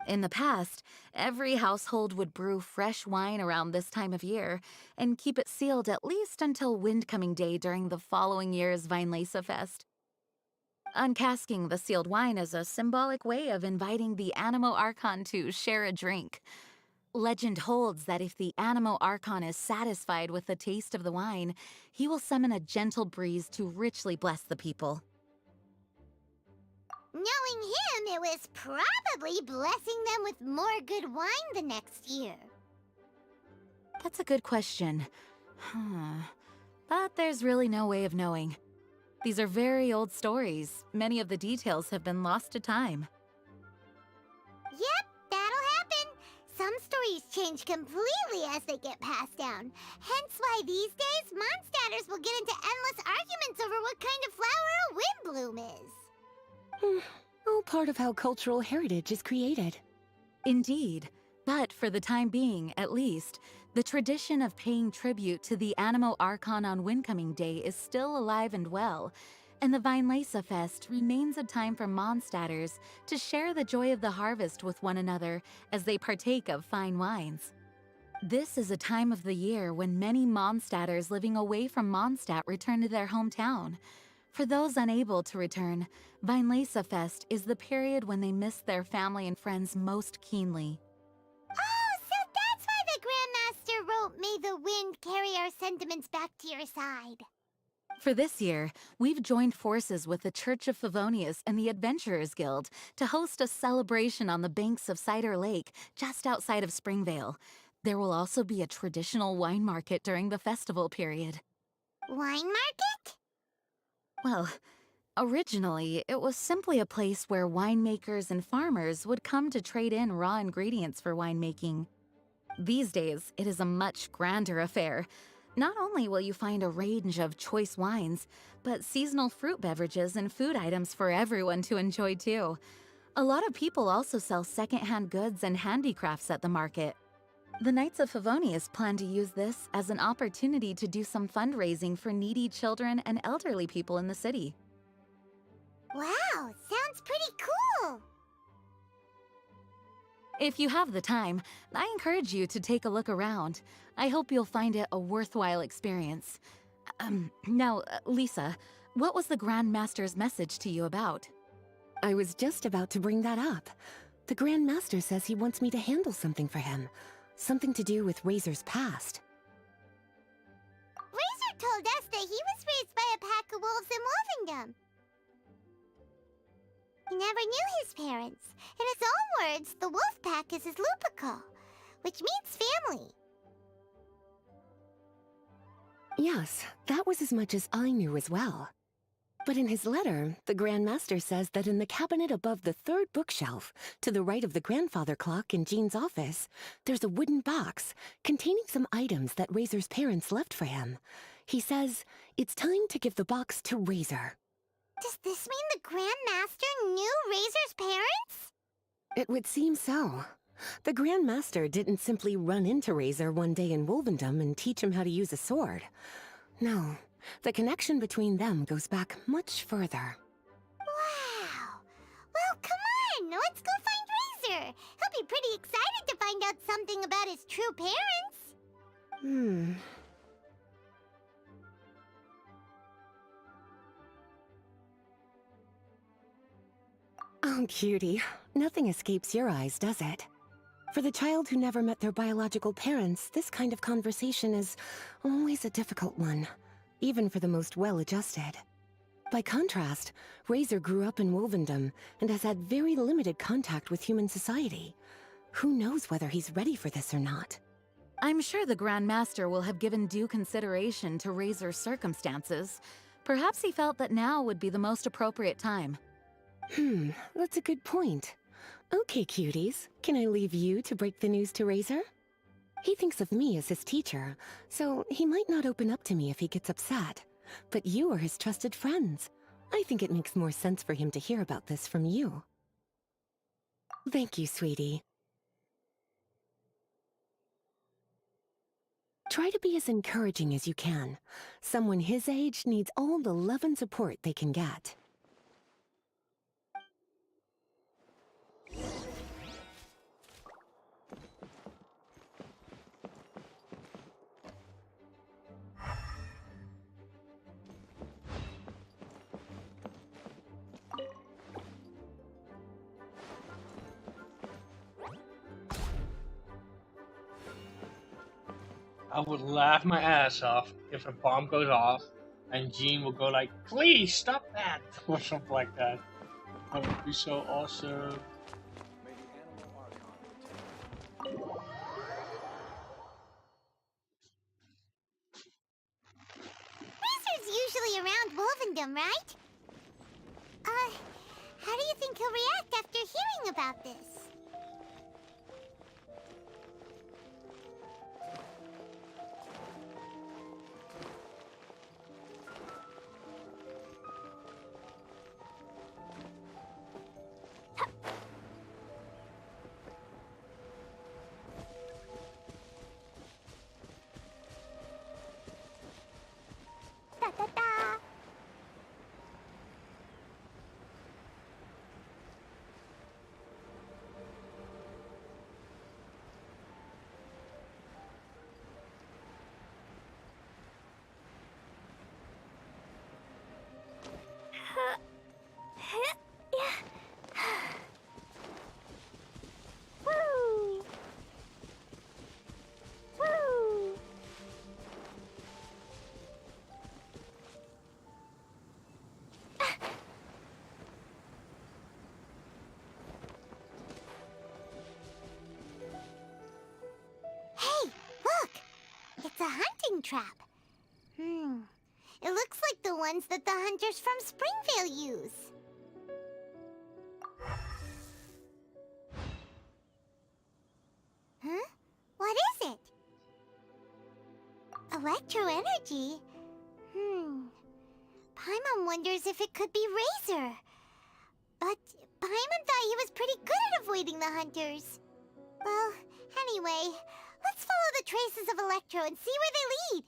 In the past, every household would brew fresh wine around this time of year and keep it sealed at least until Windcoming Day during the following year's Vinelesa Fest. Uncasking the sealed wine is a symbolic way of inviting the Animo Archon to share a drink. Legend holds that if the Animo Archon is satisfied with the taste of the wine, he will summon a gentle breeze to richly bless the people. Knowing him, it was probably blessing them with more good wine the next year. That's a good question. But there's really no way of knowing. These are very old stories. Many of the details have been lost to time. Yep, that'll happen. Some stories change completely as they get passed down. Hence why these days, Mondstadters will get into endless arguments over what kind of flower a Windbloom is. All part of how cultural heritage is created. Indeed. But for the time being, at least, the tradition of paying tribute to the Animo Archon on Windcoming Day is still alive and well, and the Vinelesa Fest remains a time for Mondstadters to share the joy of the harvest with one another as they partake of fine wines. This is a time of the year when many Mondstadters living away from Mondstadt return to their hometown. For those unable to return, Vinelesa Fest is the period when they miss their family and friends most keenly. Oh, so that's why the Grandmaster wrote, "May the wind carry our sentiments back to your side." For this year, we've joined forces with the Church of Favonius and the Adventurers Guild to host a celebration on the banks of Cider Lake, just outside of Springvale. There will also be a traditional wine market during the festival period. Wine market? Well, originally, it was simply a place where winemakers and farmers would come to trade in raw ingredients for winemaking. These days, it is a much grander affair. Not only will you find a range of choice wines, but seasonal fruit beverages and food items for everyone to enjoy too. A lot of people also sell secondhand goods and handicrafts at the market. The Knights of Favonius plan to use this as an opportunity to do some fundraising for needy children and elderly people in the city. Wow, sounds pretty cool. If you have the time, I encourage you to take a look around. I hope you'll find it a worthwhile experience. Now, Lisa, what was the Grand Master's message to you about? I was just about to bring that up. The Grand Master says he wants me to handle something for him. Something to do with Razor's past. Razor told us that he was raised by a pack of wolves in Wolvendom. He never knew his parents. In his own words, the wolf pack is his lupical, which means family. Yes, that was as much as I knew as well. But in his letter, the Grand Master says that in the cabinet above the third bookshelf, to the right of the grandfather clock in Jean's office, there's a wooden box containing some items that Razor's parents left for him. He says it's time to give the box to Razor. Does this mean the Grand Master knew Razor's parents? It would seem so. The Grand Master didn't simply run into Razor one day in Wolvendom and teach him how to use a sword. No, the connection between them goes back much further. Wow! Well, come on! Let's go find Razor! He'll be pretty excited to find out something about his true parents! Oh, cutie. Nothing escapes your eyes, does it? For the child who never met their biological parents, this kind of conversation is always a difficult one, even for the most well-adjusted. By contrast, Razor grew up in Wolvendom and has had very limited contact with human society. Who knows whether he's ready for this or not? I'm sure the Grand Master will have given due consideration to Razor's circumstances. Perhaps he felt that now would be the most appropriate time. That's a good point. Okay, cuties, can I leave you to break the news to Razor? He thinks of me as his teacher, so he might not open up to me if he gets upset. But you are his trusted friends. I think it makes more sense for him to hear about this from you. Thank you, sweetie. Try to be as encouraging as you can. Someone his age needs all the love and support they can get. I would laugh my ass off if a bomb goes off and Jean will go like, "Please stop that," or something like that. That would be so awesome. Razor's usually around Wolvendom, right? How do you think he'll react after hearing about this? A hunting trap. It looks like the ones that the hunters from Springvale use. Huh? What is it? Electro-energy? Paimon wonders if it could be Razor. But Paimon thought he was pretty good at avoiding the hunters. Well, anyway, let's follow the traces of Electro and see where they lead.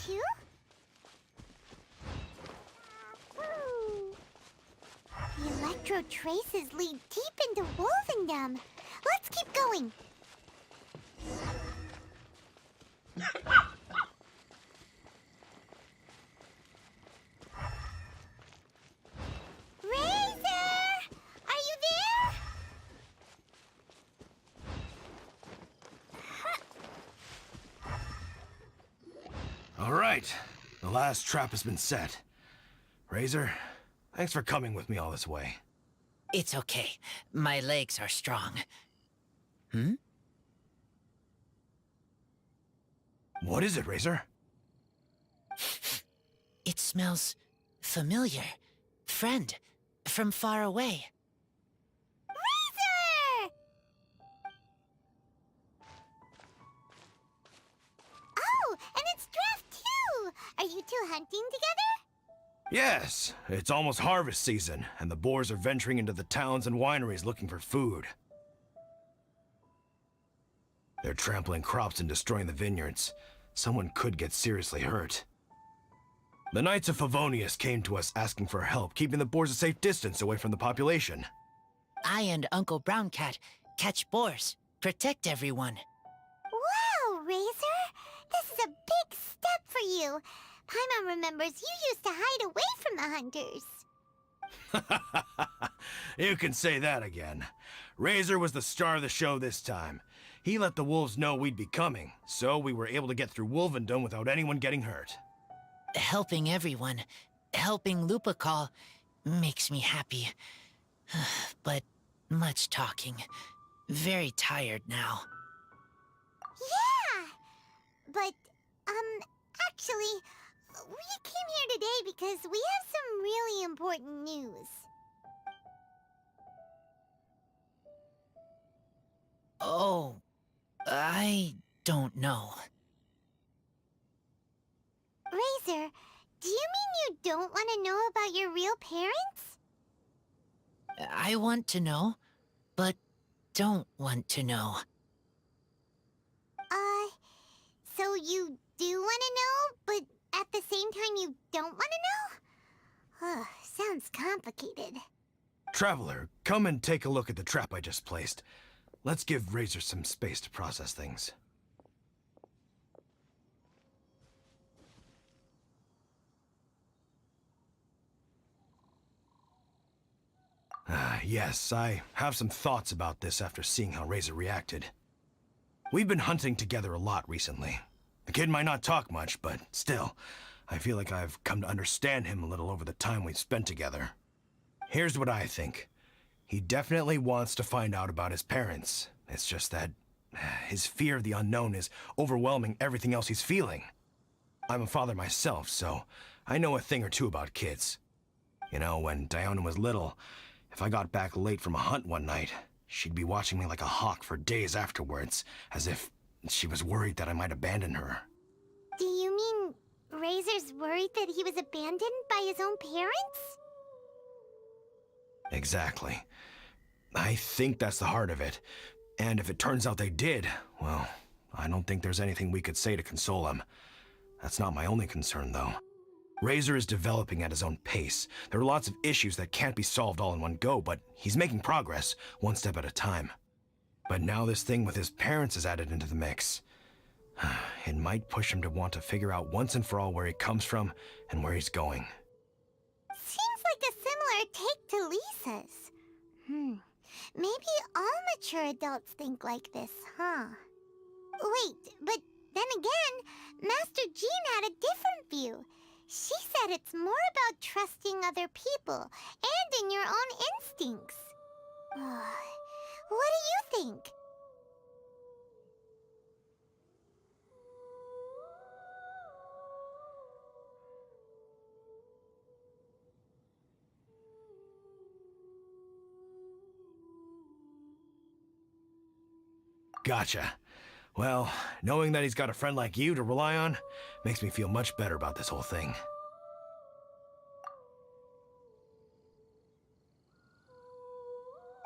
too? The electro traces lead deep into Wolvendom. Let's keep going. Razor! Are you there? All right. The last trap has been set. Razor, thanks for coming with me all this way. It's okay. My legs are strong. What is it, Razor? It smells familiar. Friend, from far away. Razor! Oh, and it's Draft too! Are you two hunting together? Yes, it's almost harvest season, and the boars are venturing into the towns and wineries looking for food. They're trampling crops and destroying the vineyards. Someone could get seriously hurt. The Knights of Favonius came to us asking for help, keeping the boars a safe distance away from the population. I and Uncle Brown Cat catch boars, protect everyone. Wow, Razor! This is a big step for you. Paimon remembers you used to hide away from the hunters. You can say that again. Razor was the star of the show this time. He let the wolves know we'd be coming, so we were able to get through Wolvendom without anyone getting hurt. Helping everyone, helping Lupercal, makes me happy. But much talking. Very tired now. Yeah! But, actually, we came here today because we have some really important news. Oh, I don't know. Razor, do you mean you don't want to know about your real parents? I want to know, but don't want to know. So you do want to know, but at the same time you don't want to know? Sounds complicated. Traveler, come and take a look at the trap I just placed. Let's give Razor some space to process things. Yes, I have some thoughts about this after seeing how Razor reacted. We've been hunting together a lot recently. The kid might not talk much, but still, I feel like I've come to understand him a little over the time we've spent together. Here's what I think. He definitely wants to find out about his parents. It's just that his fear of the unknown is overwhelming everything else he's feeling. I'm a father myself, so I know a thing or two about kids. You know, when Diona was little, if I got back late from a hunt one night, she'd be watching me like a hawk for days afterwards, as if she was worried that I might abandon her. Do you mean Razor's worried that he was abandoned by his own parents? Exactly. I think that's the heart of it. And if it turns out they did, well, I don't think there's anything we could say to console him. That's not my only concern, though. Razor is developing at his own pace. There are lots of issues that can't be solved all in one go, but he's making progress, one step at a time. But now this thing with his parents is added into the mix. It might push him to want to figure out once and for all where he comes from and where he's going. Seems like a similar take to Lisa's. Maybe all mature adults think like this, huh? Wait, but then again, Master Jean had a different view. She said it's more about trusting other people and in your own instincts. What do you think? Gotcha. Well, knowing that he's got a friend like you to rely on makes me feel much better about this whole thing.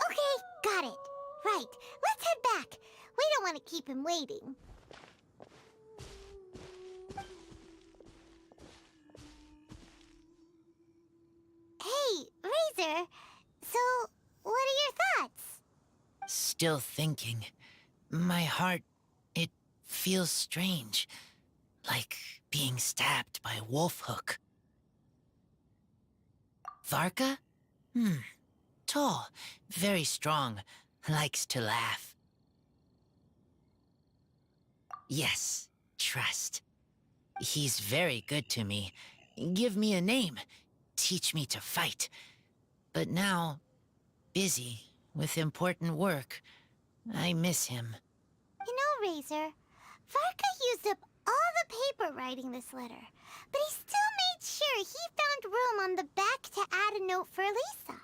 Okay, got it. Right, let's head back. We don't want to keep him waiting. still thinking. My heart, it feels strange. Like being stabbed by a wolf hook. Varka? Tall, very strong, likes to laugh. Yes, trust. He's very good to me. Give me a name. Teach me to fight. But now, busy with important work. I miss him. You know, Razor, Varka used up all the paper writing this letter, but he still made sure he found room on the back to add a note for Lisa.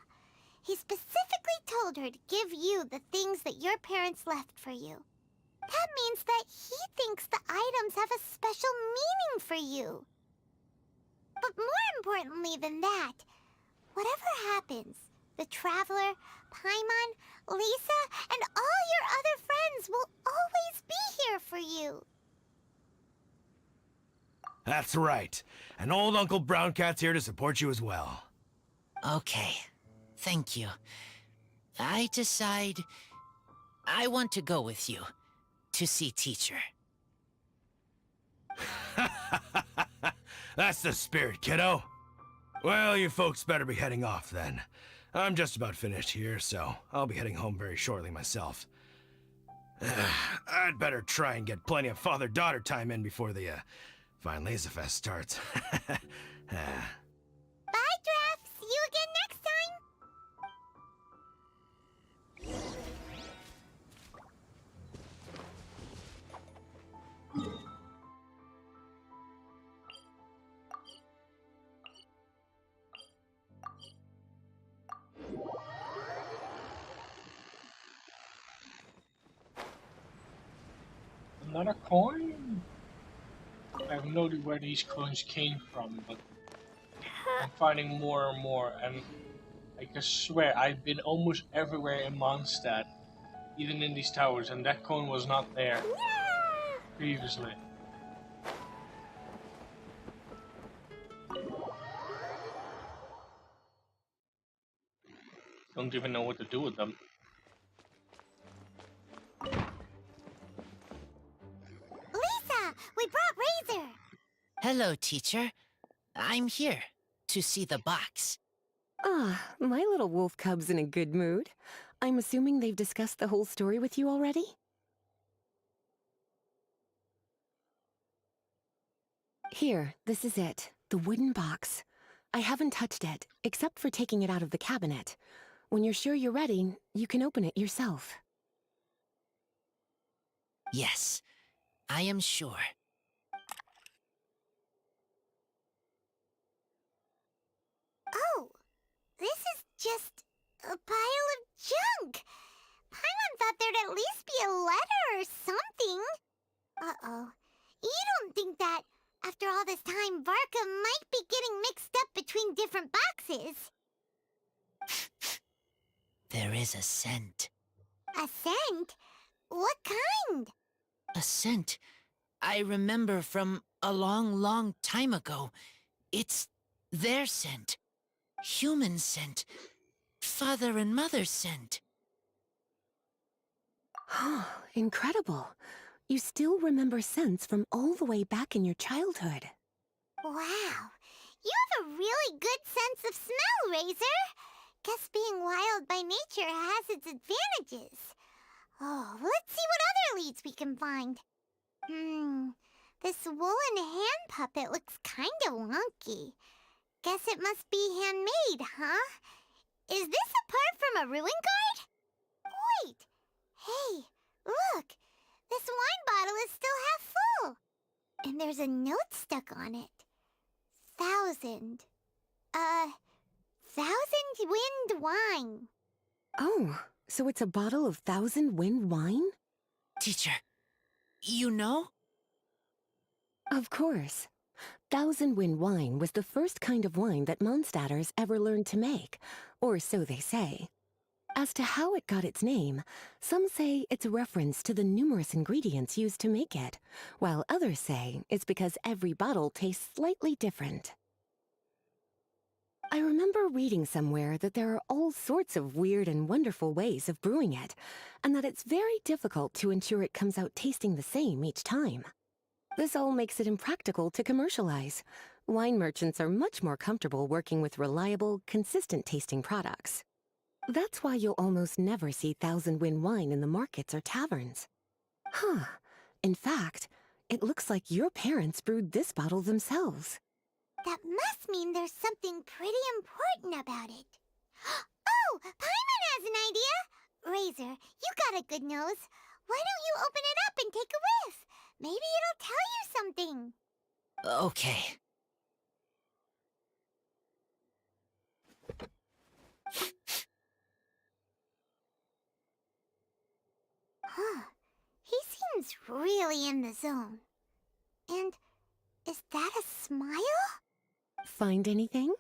He specifically told her to give you the things that your parents left for you. That means that he thinks the items have a special meaning for you. But more importantly than that, whatever happens, the Traveler, Paimon, Lisa, and all your other friends will always be here for you. That's right. And old Uncle Brown Cat's here to support you as well. Okay, thank you. I decide I want to go with you to see teacher. That's the spirit, kiddo. Well, you folks better be heading off then. I'm just about finished here, so I'll be heading home very shortly myself. I'd better try and get plenty of father-daughter time in before the fine Laser Fest starts. Bye, Draf. See you again next time. Another coin? I have no idea where these coins came from, but I'm finding more and more, and I can swear I've been almost everywhere in Mondstadt, even in these towers, and that coin was not there previously. Don't even know what to do with them. We brought Razor! Hello, teacher. I'm here to see the box. Ah, my little wolf cub's in a good mood. I'm assuming they've discussed the whole story with you already? Here, this is it. The wooden box. I haven't touched it, except for taking it out of the cabinet. When you're sure you're ready, you can open it yourself. Yes, I am sure. Oh, this is just a pile of junk. Paimon thought there'd at least be a letter or something. Uh-oh. You don't think that, after all this time, Varka might be getting mixed up between different boxes? There is a scent. A scent? What kind? A scent I remember from a long, long time ago. It's their scent. Human scent. Father and mother scent. Incredible. You still remember scents from all the way back in your childhood. Wow. You have a really good sense of smell, Razor. Guess being wild by nature has its advantages. Oh, let's see what other leads we can find. This woolen hand puppet looks kinda wonky. Guess it must be handmade, huh? Is this a part from a ruin guard? Wait! Hey, look! This wine bottle is still half full! And there's a note stuck on it. 1,000 wind wine. Oh, so it's a bottle of 1,000 wind wine? Teacher, you know? Of course. 1,000 wind wine was the first kind of wine that Mondstadters ever learned to make, or so they say. As to how it got its name, some say it's a reference to the numerous ingredients used to make it, while others say it's because every bottle tastes slightly different. I remember reading somewhere that there are all sorts of weird and wonderful ways of brewing it, and that it's very difficult to ensure it comes out tasting the same each time. This all makes it impractical to commercialize. Wine merchants are much more comfortable working with reliable, consistent-tasting products. That's why you'll almost never see Thousand Wind wine in the markets or taverns. Huh. In fact, it looks like your parents brewed this bottle themselves. That must mean there's something pretty important about it. Oh, Paimon has an idea! Razor, you got a good nose. Why don't you open it up and take a whiff? Maybe it'll tell you something. Okay. Huh. He seems really in the zone. And is that a smile? Find anything?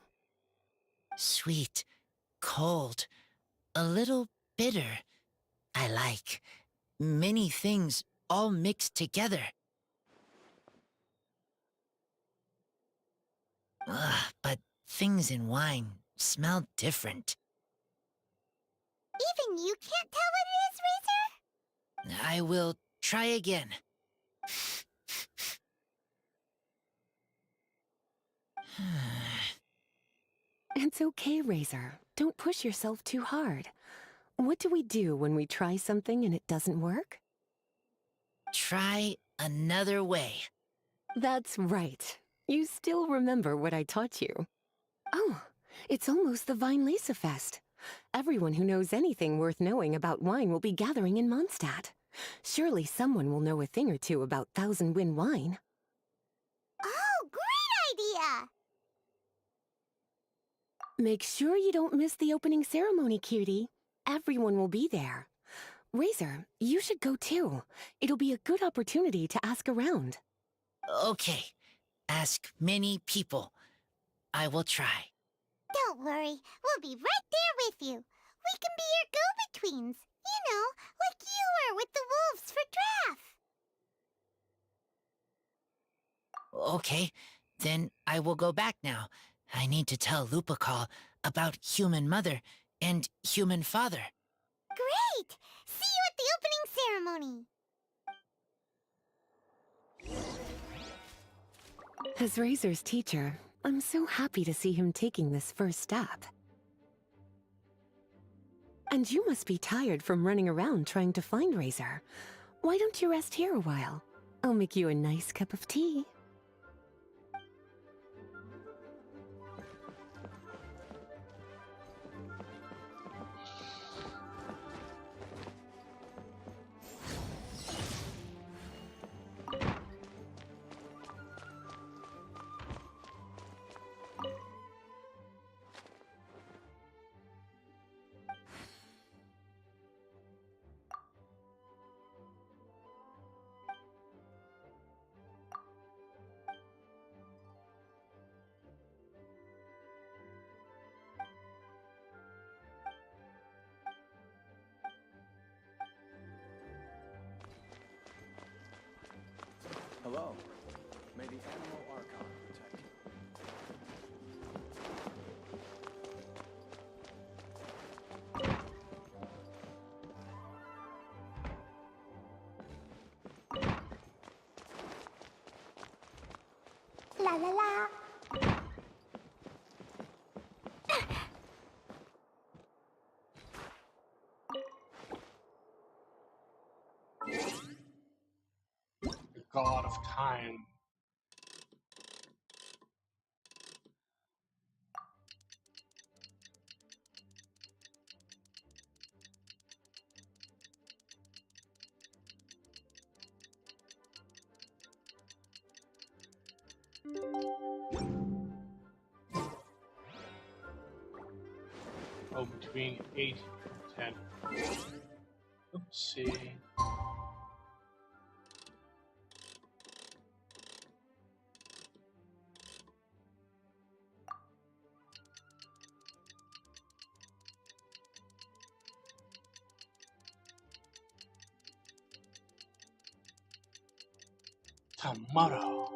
Sweet, cold, a little bitter. I like many things all mixed together. Ugh, but things in wine smell different. Even you can't tell what it is, Razor? I will try again. It's okay, Razor. Don't push yourself too hard. What do we do when we try something and it doesn't work? Try another way. That's right. You still remember what I taught you. Oh, it's almost the Vine Lesa Fest. Everyone who knows anything worth knowing about wine will be gathering in Mondstadt. Surely someone will know a thing or two about Thousand Wind wine. Oh, great idea! Make sure you don't miss the opening ceremony, cutie. Everyone will be there. Razor, you should go too. It'll be a good opportunity to ask around. Okay. Ask many people. I will try. Don't worry, we'll be right there with you. We can be your go-betweens. You know, like you were with the wolves for Draff. Okay, then I will go back now. I need to tell Lupacall about Human Mother and Human Father. Great! See you at the opening ceremony. As Razor's teacher, I'm so happy to see him taking this first step. And you must be tired from running around trying to find Razor. Why don't you rest here a while? I'll make you a nice cup of tea. Hello. May the Animal Archon protect you. La la la. The god of time. Oh, between 8 and 10. Let's see. Tomorrow.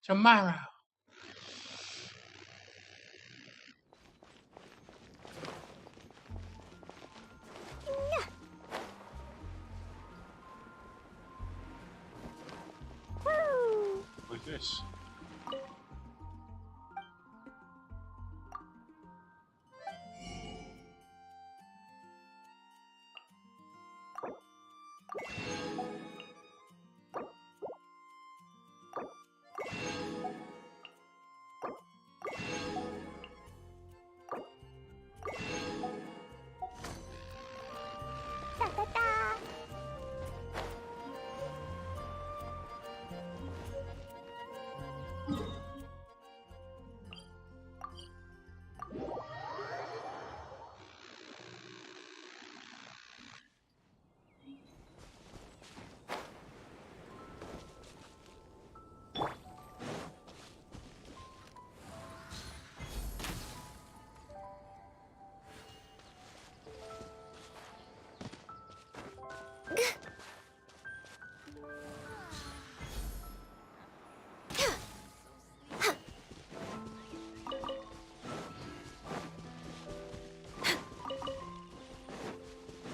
Tomorrow. What's this?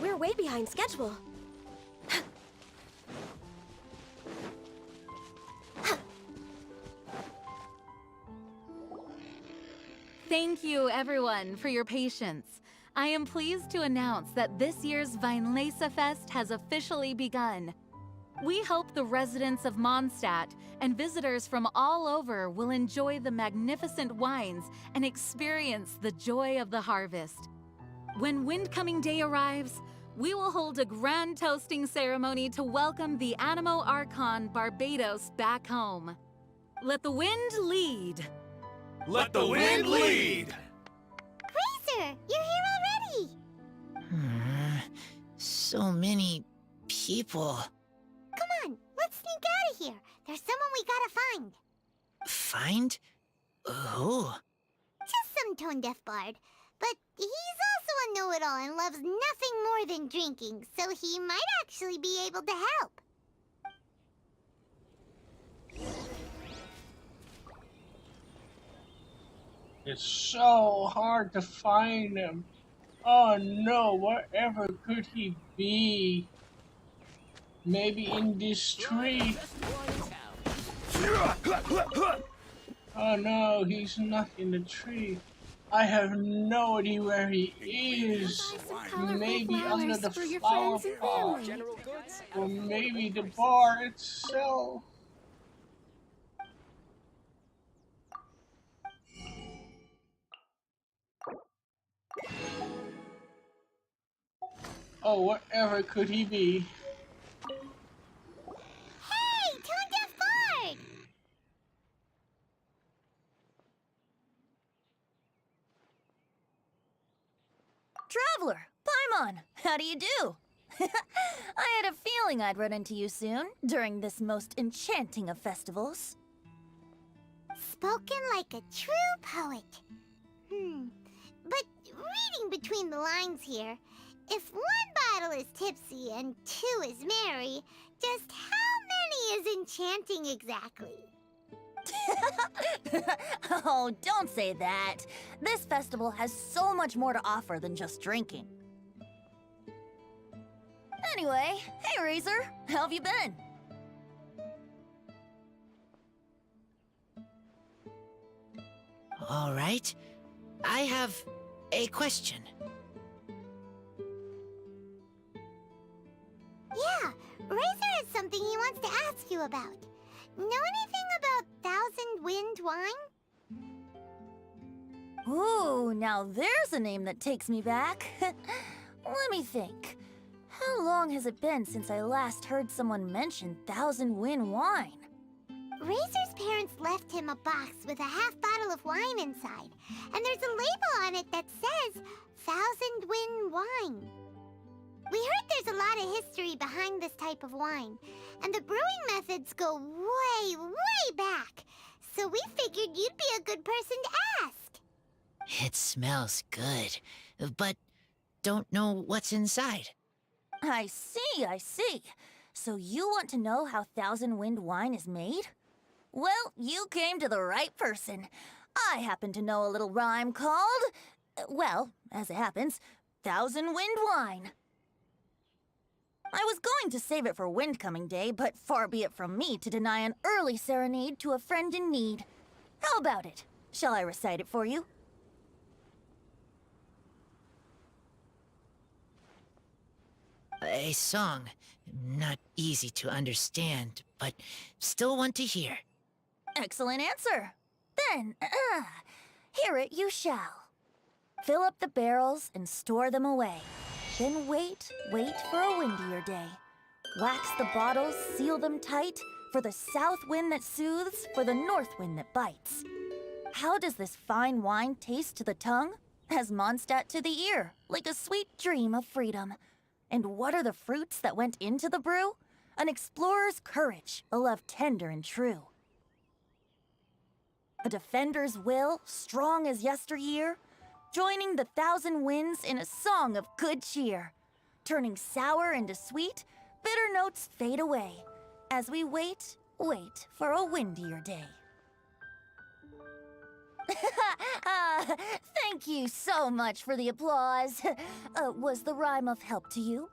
We're way behind schedule. Thank you, everyone, for your patience. I am pleased to announce that this year's Weinlese Fest has officially begun. We hope the residents of Mondstadt and visitors from all over will enjoy the magnificent wines and experience the joy of the harvest. When Windcoming Day arrives, we will hold a grand toasting ceremony to welcome the Animo Archon Barbados back home. Let the wind lead. Let the wind lead! Razor, you're here already! So many people. Come on, let's sneak out of here. There's someone we gotta find. Find? Who? Just some tone-deaf bard. But he's also a know-it-all and loves nothing more than drinking, so he might actually be able to help. It's so hard to find him. Oh no, wherever could he be? Maybe in this tree. Oh no, he's not in the tree. I have no idea where he is. Maybe under the flower pot. Or maybe the bar itself. Oh, wherever could he be? Hey, tone-deaf bard! Traveler, Paimon, how do you do? I had a feeling I'd run into you soon, during this most enchanting of festivals. Spoken like a true poet. But reading between the lines here, if one bottle is tipsy and two is merry, just how many is enchanting exactly? Oh, don't say that. This festival has so much more to offer than just drinking. Anyway, hey Razor, how have you been? All right. I have a question. Yeah, Razor has something he wants to ask you about. Know anything about Thousand Wind wine? Ooh, now there's a name that takes me back. Let me think. How long has it been since I last heard someone mention Thousand Wind wine? Razor's parents left him a box with a half bottle of wine inside, and there's a label on it that says Thousand Wind wine. We heard there's a lot of history behind this type of wine, and the brewing methods go way, way back. So we figured you'd be a good person to ask. It smells good, but don't know what's inside. I see, I see. So you want to know how Thousand Wind wine is made? Well, you came to the right person. I happen to know a little rhyme called, well, as it happens, Thousand Wind Wine. I was going to save it for Windcoming Day, but far be it from me to deny an early serenade to a friend in need. How about it? Shall I recite it for you? A song. Not easy to understand, but still one to hear. Excellent answer. Then, hear it you shall. Fill up the barrels and store them away. Then wait for a windier day. Wax the bottles, seal them tight, for the south wind that soothes, for the north wind that bites. How does this fine wine taste to the tongue? As Mondstadt to the ear, like a sweet dream of freedom. And what are the fruits that went into the brew? An explorer's courage, a love tender and true. A defender's will, strong as yesteryear, joining the thousand winds in a song of good cheer. Turning sour into sweet, bitter notes fade away, as we wait for a windier day. Thank you so much for the applause. Was the rhyme of help to you?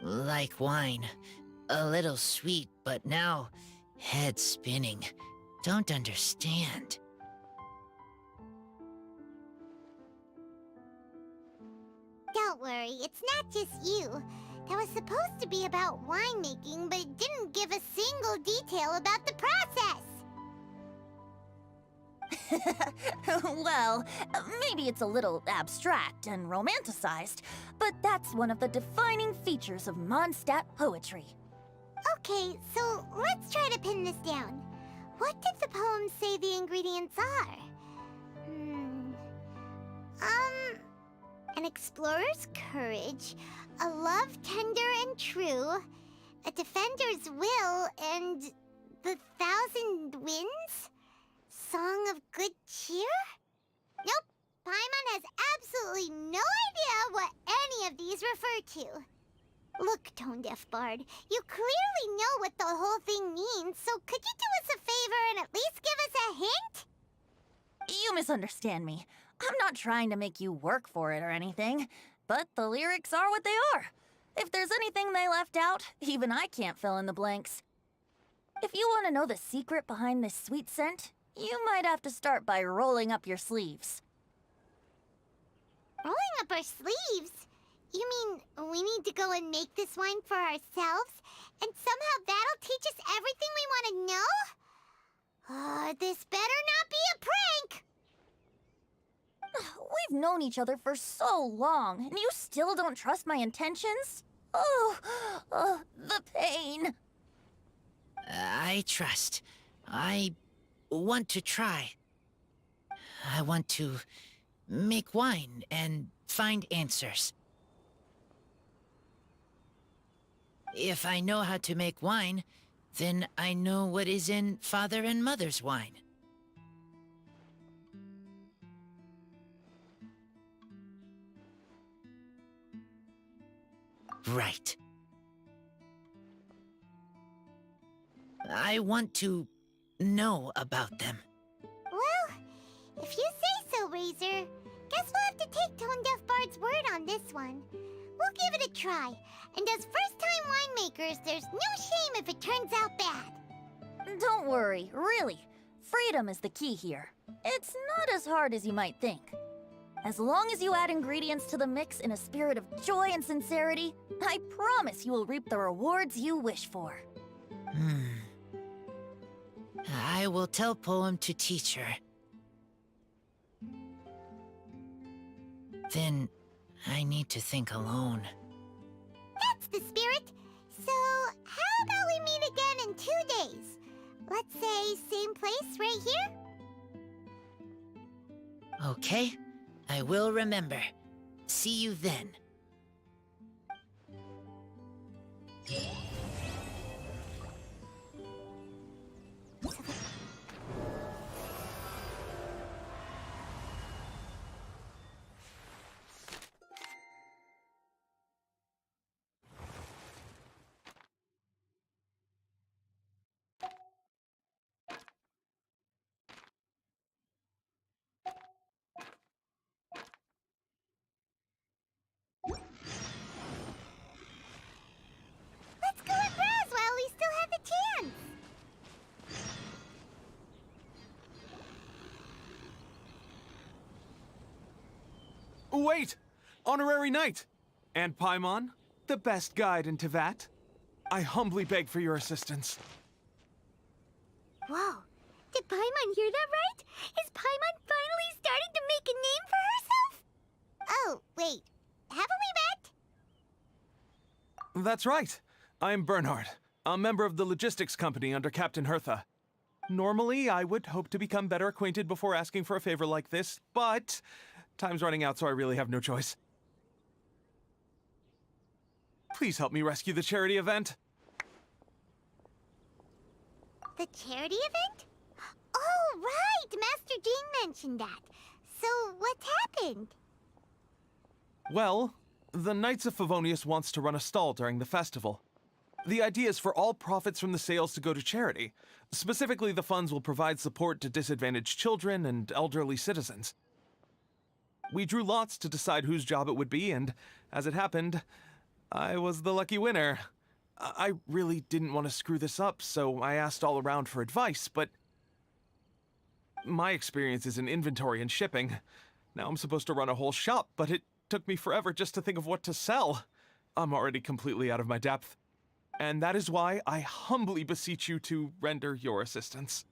Like wine. A little sweet, but now head spinning. Don't understand. Don't worry, it's not just you. That was supposed to be about winemaking, but it didn't give a single detail about the process. Well, maybe it's a little abstract and romanticized, but that's one of the defining features of Mondstadt poetry. Okay, so let's try to pin this down. What did the poem say the ingredients are? An explorer's courage, a love tender and true, a defender's will, and the thousand winds? Song of good cheer? Nope, Paimon has absolutely no idea what any of these refer to. Look, Tone-Deaf Bard, you clearly know what the whole thing means, so could you do us a favor and at least give us a hint? You misunderstand me. I'm not trying to make you work for it or anything, but the lyrics are what they are. If there's anything they left out, even I can't fill in the blanks. If you want to know the secret behind this sweet scent, you might have to start by rolling up your sleeves. Rolling up our sleeves? You mean we need to go and make this wine for ourselves, and somehow that'll teach us everything we want to know? This better not be a prank! We've known each other for so long, and you still don't trust my intentions? Oh, the pain. I trust. I want to try. I want to make wine and find answers. If I know how to make wine, then I know what is in Father and Mother's wine. Right. I want to know about them. Well, if you say so, Razor, guess we'll have to take Tone-Deaf Bard's word on this one. We'll give it a try, and as first-time winemakers, there's no shame if it turns out bad. Don't worry, really. Freedom is the key here. It's not as hard as you might think. As long as you add ingredients to the mix in a spirit of joy and sincerity, I promise you will reap the rewards you wish for. I will tell Poem to teach her. Then I need to think alone. That's the spirit. So, how about we meet again in 2 days? Let's say same place right here? Okay, I will remember. See you then. Wait! Honorary Knight! And Paimon, the best guide in Tevat. I humbly beg for your assistance. Whoa. Did Paimon hear that right? Is Paimon finally starting to make a name for herself? Oh, wait. Haven't we met? That's right. I'm Bernhard, a member of the logistics company under Captain Hertha. Normally, I would hope to become better acquainted before asking for a favor like this, but time's running out, so I really have no choice. Please help me rescue the charity event. The charity event? Oh, right! Master Jean mentioned that. So, what's happened? Well, the Knights of Favonius wants to run a stall during the festival. The idea is for all profits from the sales to go to charity. Specifically, the funds will provide support to disadvantaged children and elderly citizens. We drew lots to decide whose job it would be, and as it happened, I was the lucky winner. I really didn't want to screw this up, so I asked all around for advice, but my experience is in inventory and shipping. Now I'm supposed to run a whole shop, but it took me forever just to think of what to sell. I'm already completely out of my depth. And that is why I humbly beseech you to render your assistance.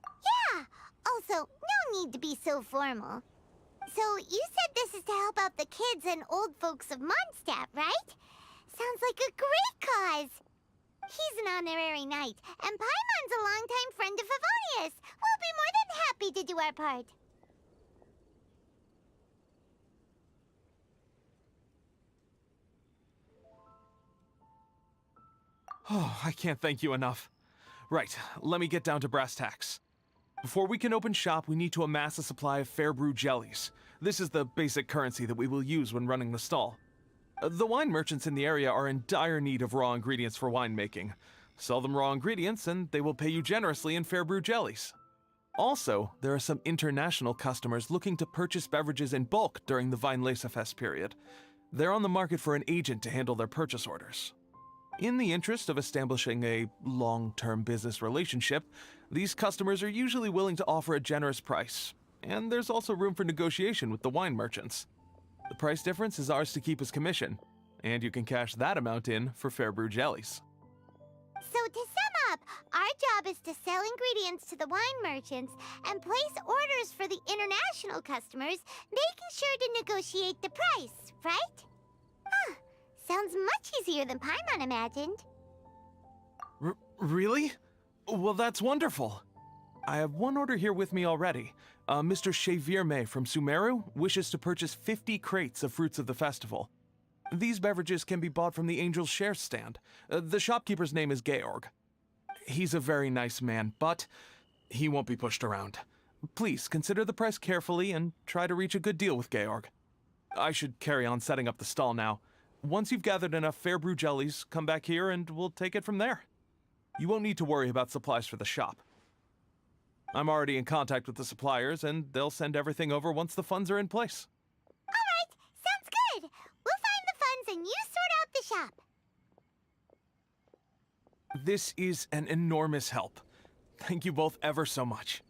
Yeah! Also, no need to be so formal. So, you said this is to help out the kids and old folks of Mondstadt, right? Sounds like a great cause! He's an honorary knight, and Paimon's a longtime friend of Favonius. We'll be more than happy to do our part. Oh, I can't thank you enough. Right, let me get down to brass tacks. Before we can open shop, we need to amass a supply of fair brew jellies. This is the basic currency that we will use when running the stall. The wine merchants in the area are in dire need of raw ingredients for winemaking. Sell them raw ingredients and they will pay you generously in fair brew jellies. Also, there are some international customers looking to purchase beverages in bulk during the Weinlesefest period. They're on the market for an agent to handle their purchase orders. In the interest of establishing a long-term business relationship, these customers are usually willing to offer a generous price, and there's also room for negotiation with the wine merchants. The price difference is ours to keep as commission, and you can cash that amount in for fair brew jellies. So to sum up, our job is to sell ingredients to the wine merchants and place orders for the international customers, making sure to negotiate the price, right? Huh. Sounds much easier than Paimon imagined. Really? Well, that's wonderful. I have one order here with me already. Mr. Chevirme from Sumeru wishes to purchase 50 crates of fruits of the festival. These beverages can be bought from the Angel's Share stand. The shopkeeper's name is Georg. He's a very nice man, but he won't be pushed around. Please consider the price carefully and try to reach a good deal with Georg. I should carry on setting up the stall now. Once you've gathered enough fair brew jellies, come back here and we'll take it from there. You won't need to worry about supplies for the shop. I'm already in contact with the suppliers, and they'll send everything over once the funds are in place. All right, sounds good. We'll find the funds and you sort out the shop. This is an enormous help. Thank you both ever so much.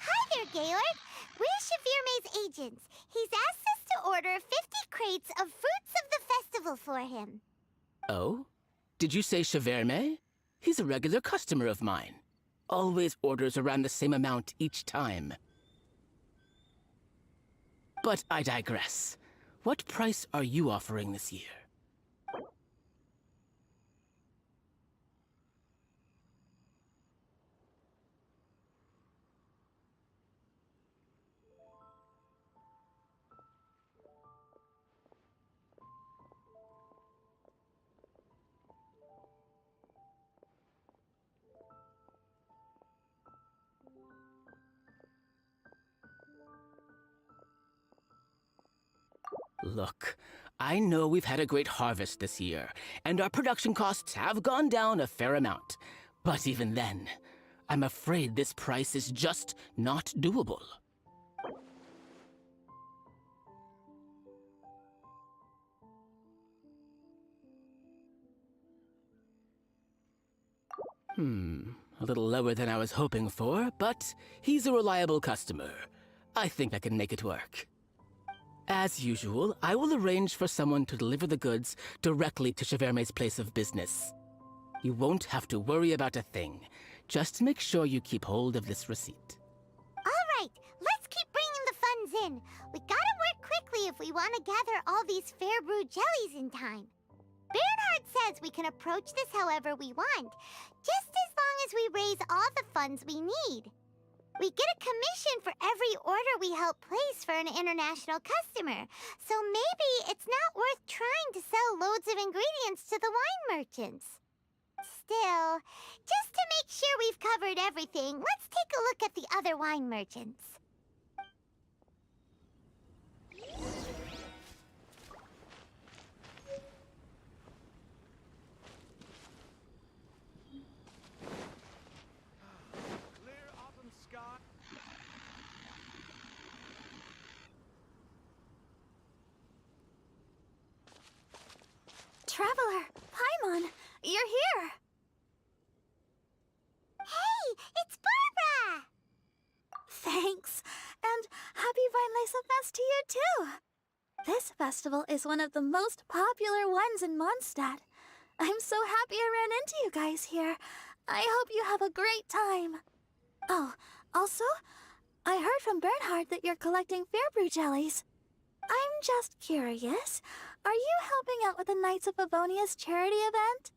Hi there, Georg. We're Chevirme's agents. He's asked us to order 50 crates of fruits of the festival for him. Oh? Did you say Chevirme? He's a regular customer of mine. Always orders around the same amount each time. But I digress. What price are you offering this year? Look, I know we've had a great harvest this year, and our production costs have gone down a fair amount. But even then, I'm afraid this price is just not doable. A little lower than I was hoping for, but he's a reliable customer. I think I can make it work. As usual, I will arrange for someone to deliver the goods directly to Cheverme's place of business. You won't have to worry about a thing. Just make sure you keep hold of this receipt. All right, let's keep bringing the funds in. We gotta work quickly if we want to gather all these fair brew jellies in time. Bernhard says we can approach this however we want, just as long as we raise all the funds we need. We get a commission for every order we help place for an international customer, so maybe it's not worth trying to sell loads of ingredients to the wine merchants. Still, just to make sure we've covered everything, let's take a look at the other wine merchants. Traveler, Paimon, you're here! Hey, it's Barbara! Thanks, and happy Weinlese Fest to you too! This festival is one of the most popular ones in Mondstadt. I'm so happy I ran into you guys here. I hope you have a great time. Oh, also, I heard from Bernhard that you're collecting Fairbrew jellies. I'm just curious, are you helping out with the Knights of Favonia's charity event?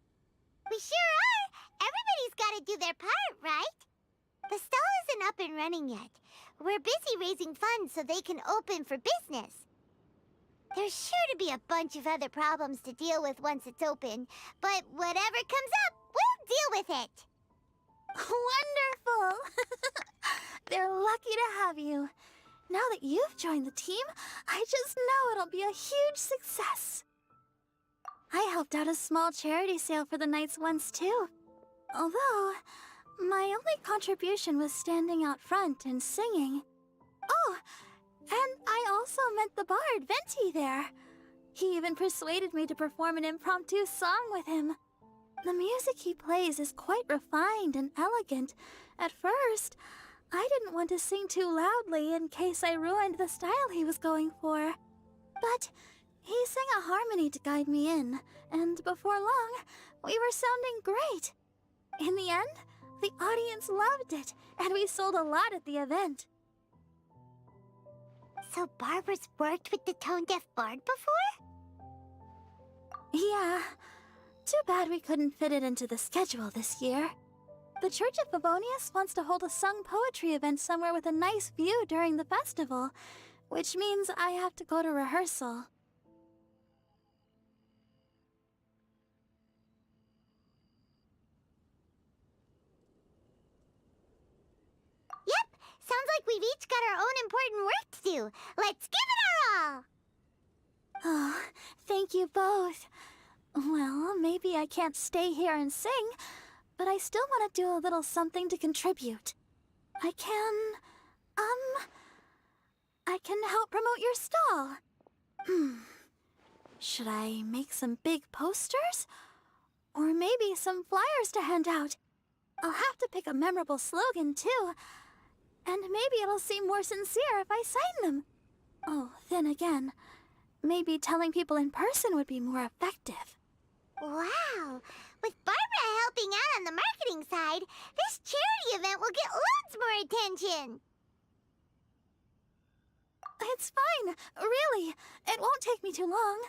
We sure are! Everybody's gotta do their part, right? The stall isn't up and running yet. We're busy raising funds so they can open for business. There's sure to be a bunch of other problems to deal with once it's open, but whatever comes up, we'll deal with it. Wonderful! They're lucky to have you. Now that you've joined the team, I just know it'll be a huge success. I helped out a small charity sale for the Knights once too. Although, my only contribution was standing out front and singing. Oh, and I also met the bard, Venti, there. He even persuaded me to perform an impromptu song with him. The music he plays is quite refined and elegant. At first, I didn't want to sing too loudly in case I ruined the style he was going for. But he sang a harmony to guide me in, and before long, we were sounding great. In the end, the audience loved it, and we sold a lot at the event. So Barbara's worked with the tone-deaf bard before? Yeah. Too bad we couldn't fit it into the schedule this year. The Church of Favonius wants to hold a sung poetry event somewhere with a nice view during the festival, which means I have to go to rehearsal. Yep, sounds like we've each got our own important work to do. Let's give it our all! Oh, thank you both. Well, maybe I can't stay here and sing, but I still want to do a little something to contribute. I can help promote your stall. Should I make some big posters? Or maybe some flyers to hand out? I'll have to pick a memorable slogan, too. And maybe it'll seem more sincere if I sign them. Oh, then again, maybe telling people in person would be more effective. Wow! With Barbara helping out on the marketing side, this charity event will get loads more attention! It's fine, really. It won't take me too long.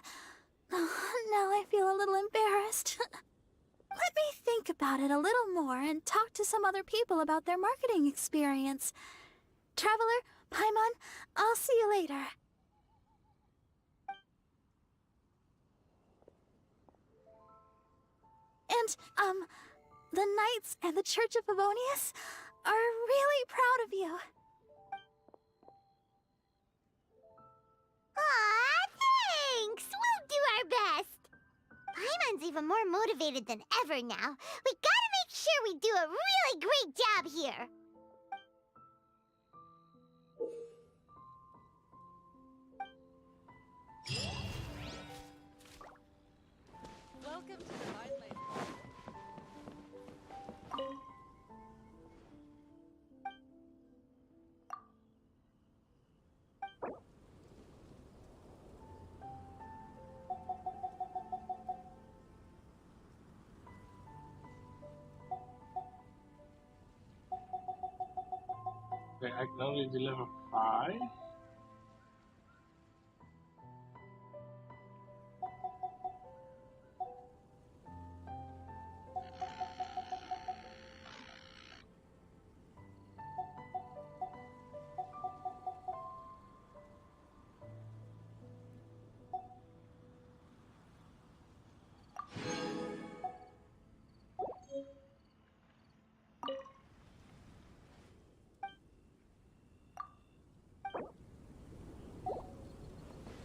Oh, now I feel a little embarrassed. Let me think about it a little more and talk to some other people about their marketing experience. Traveler, Paimon, I'll see you later. And, the Knights and the Church of Favonius are really proud of you. Aw, thanks! We'll do our best! Paimon's even more motivated than ever now. We gotta make sure we do a really great job here! Welcome to the Wine Lane. Okay, I can only deliver 5.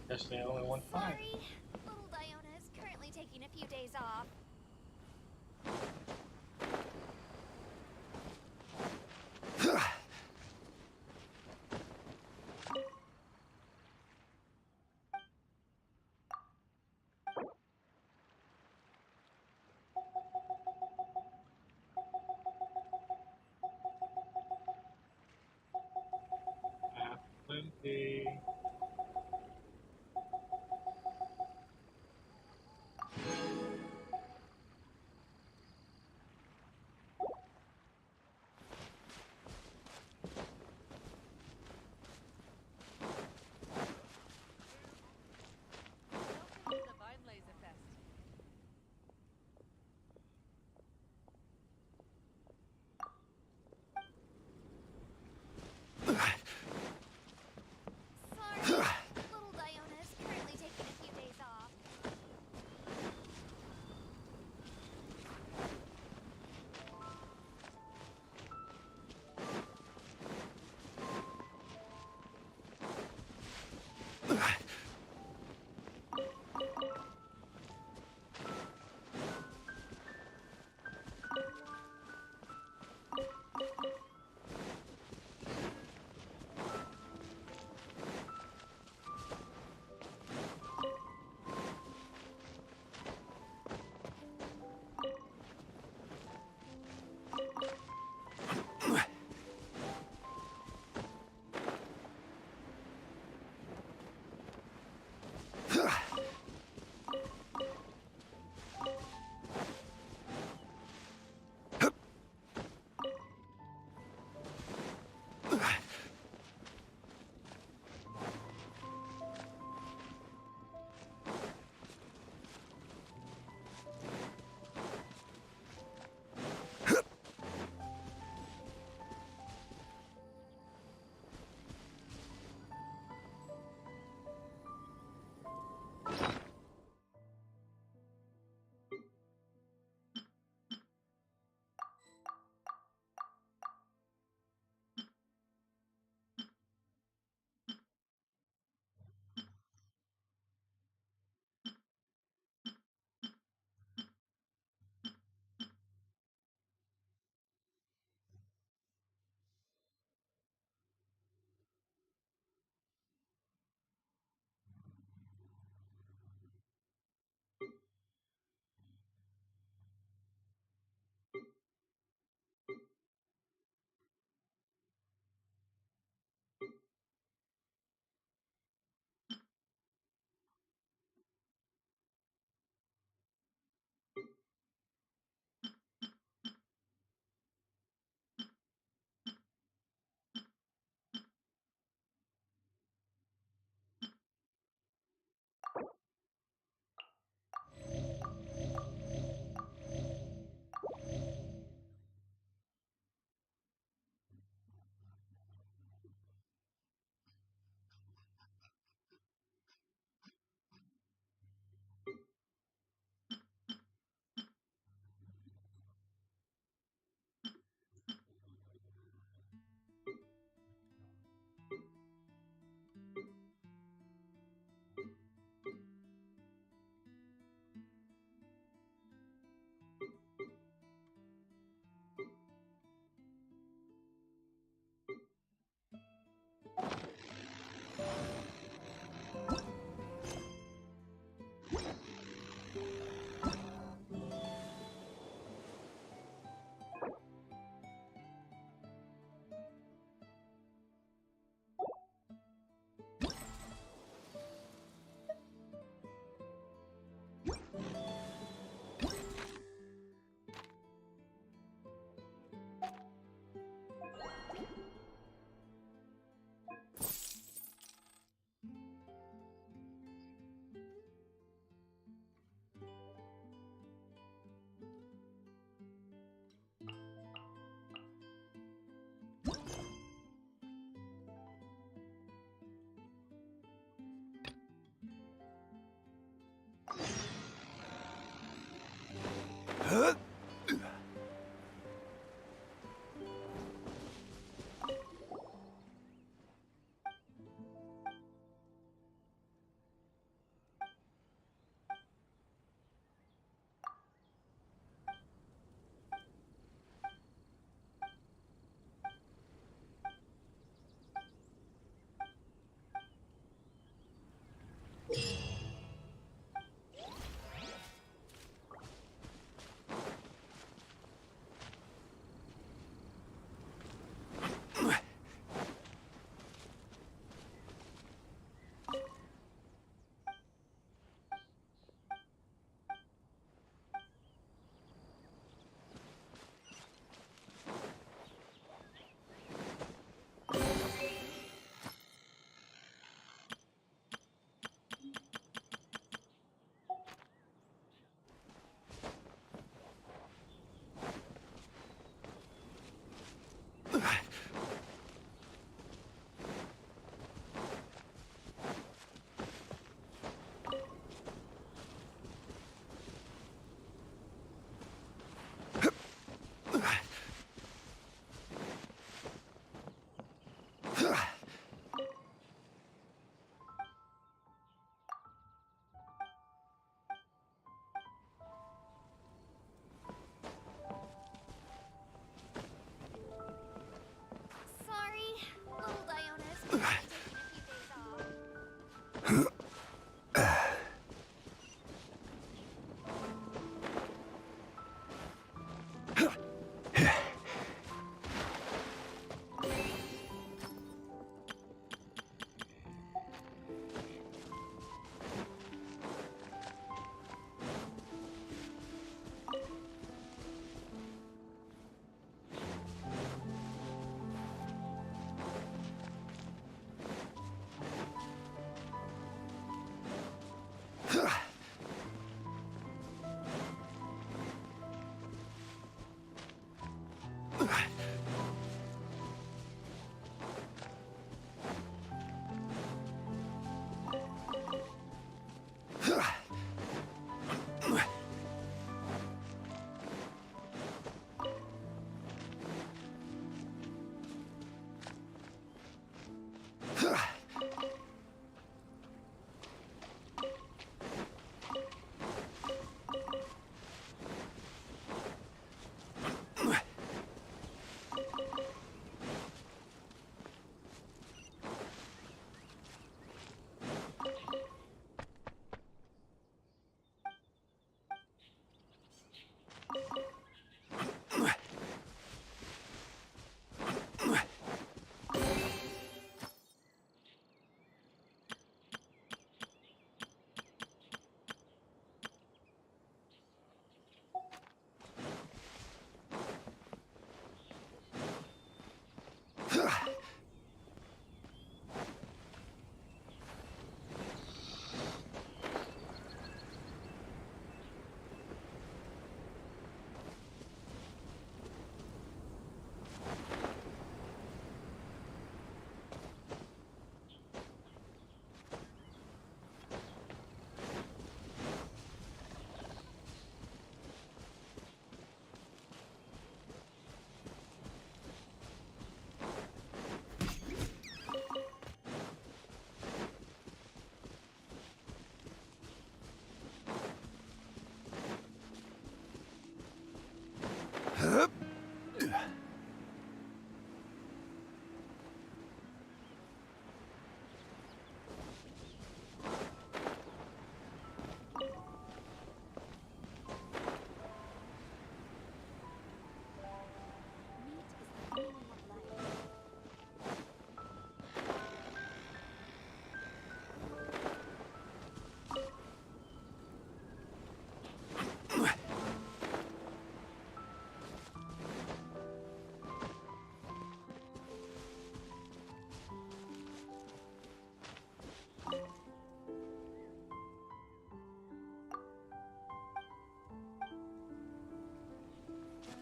Guess they only want 5. Sorry, little Diona is currently taking a few days off. I have plenty. Sorry,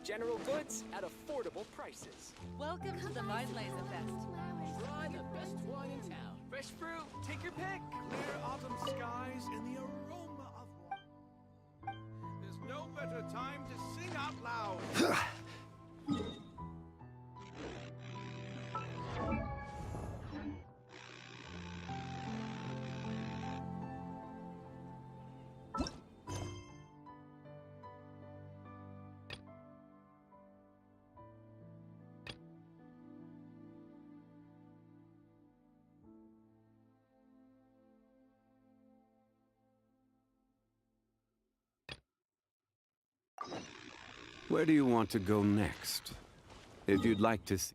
General goods at affordable prices. Welcome to the Wine Laser Fest. Try the best wine in town. Fresh fruit, take your pick. Clear autumn skies and the aroma of wine. There's no better time to sing out loud. Where do you want to go next? If you'd like to see...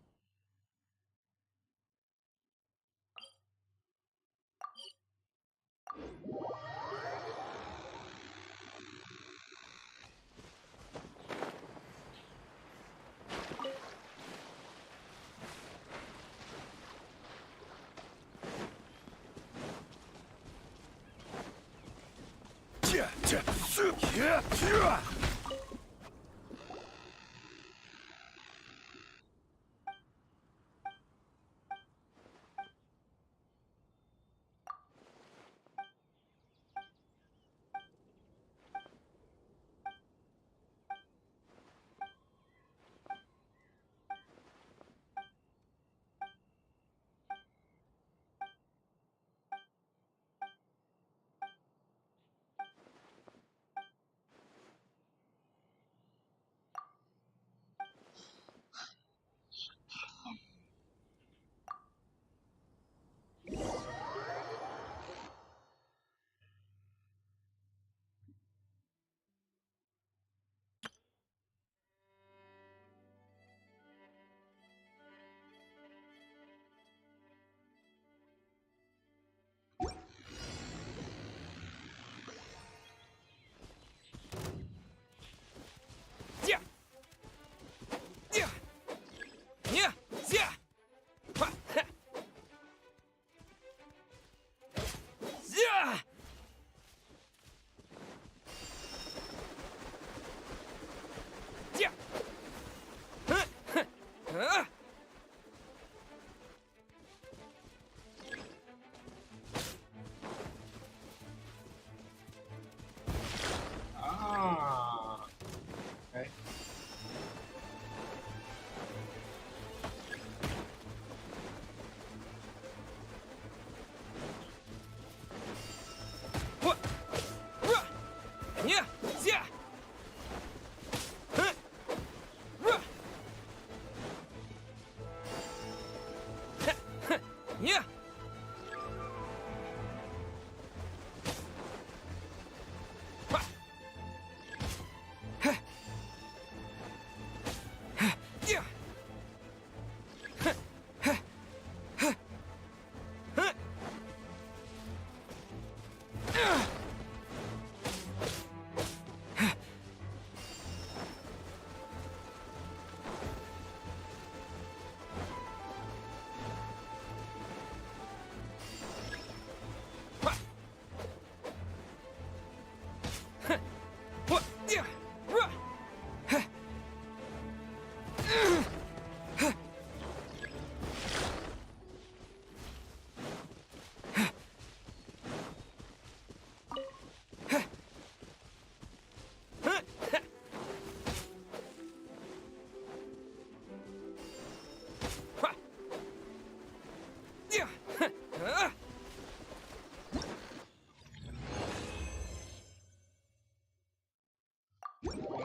Yeah.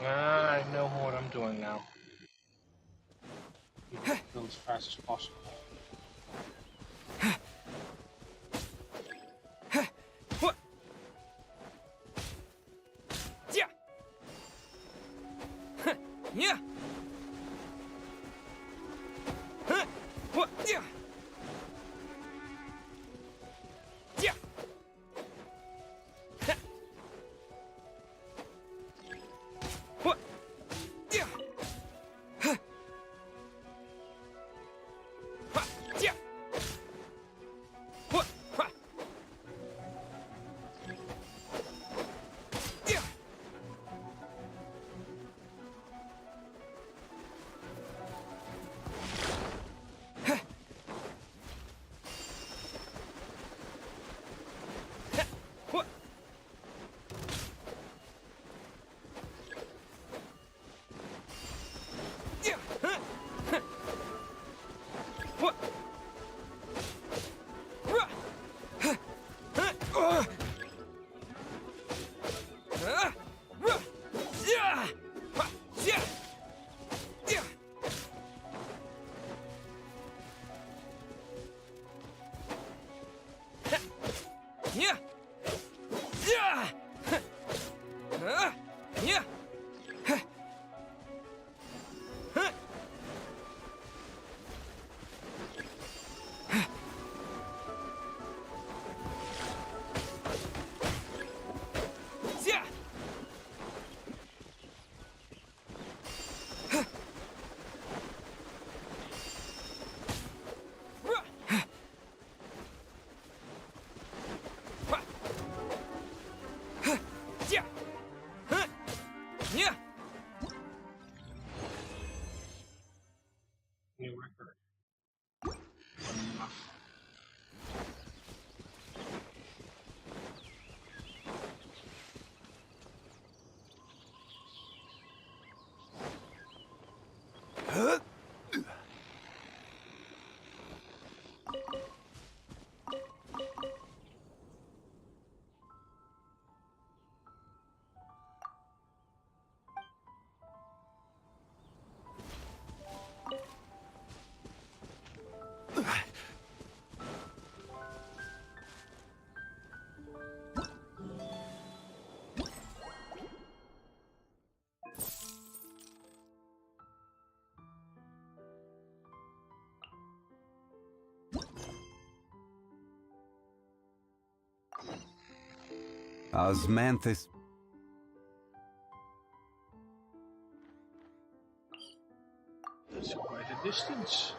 I know what I'm doing now. Go as fast as possible. Yeah. New record. Osmanthus. That's quite a distance.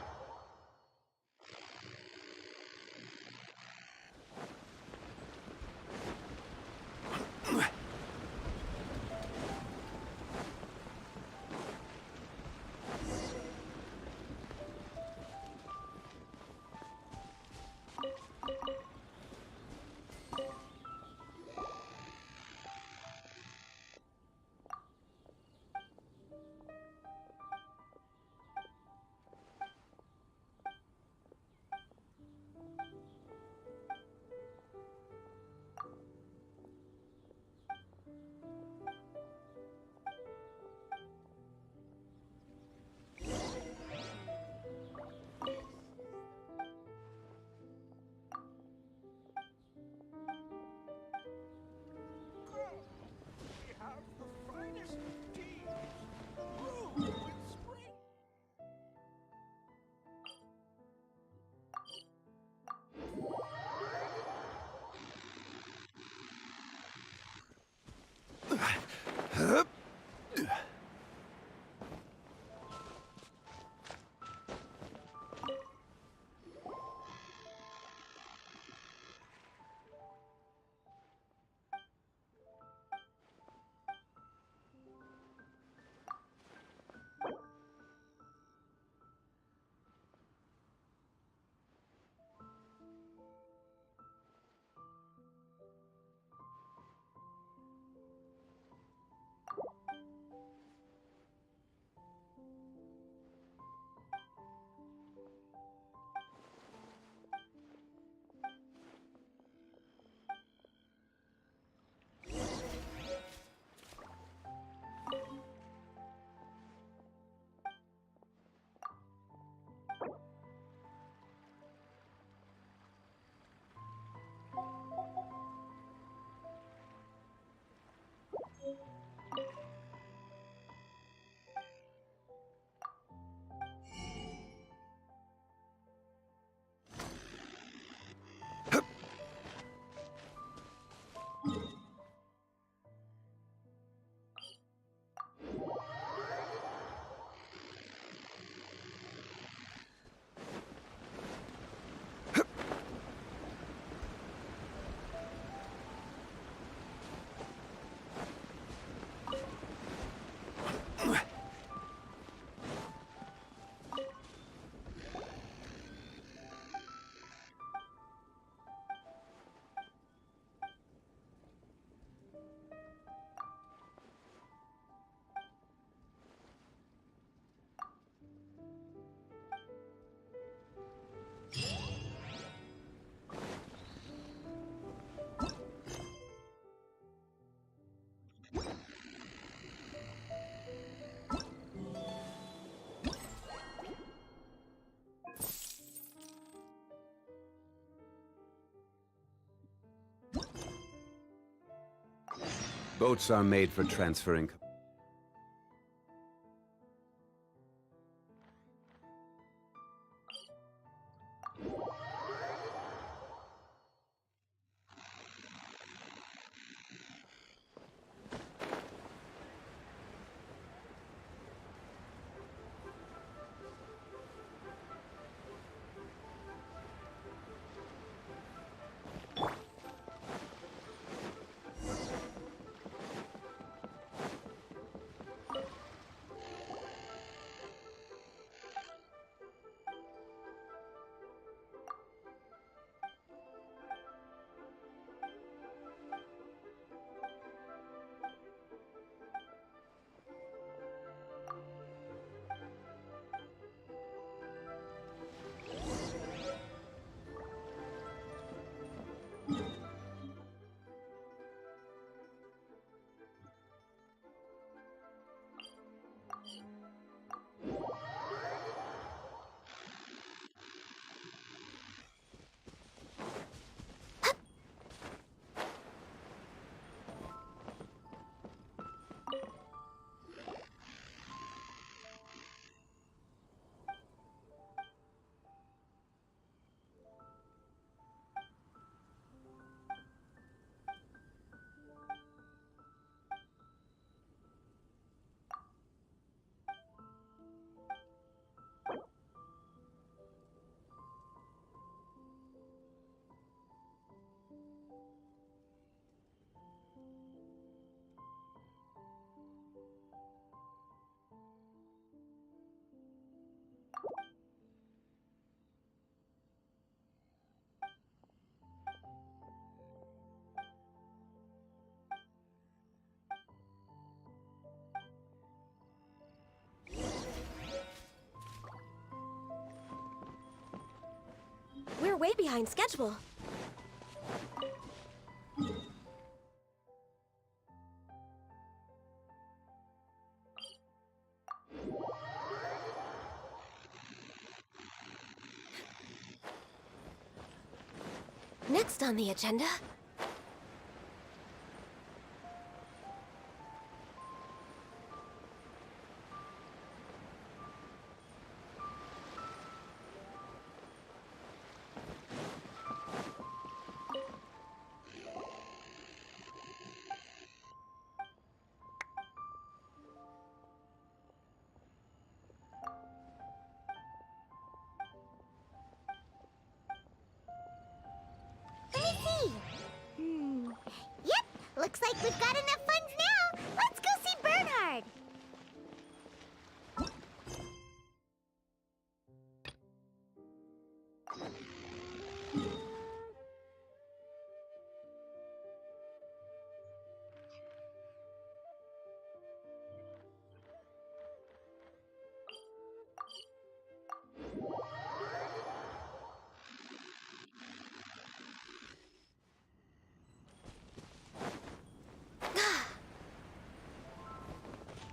Boats are made for transferring. We're way behind schedule. Next on the agenda... Let me see. Yep, looks like we've got enough funds now. Let's go see Bernhard.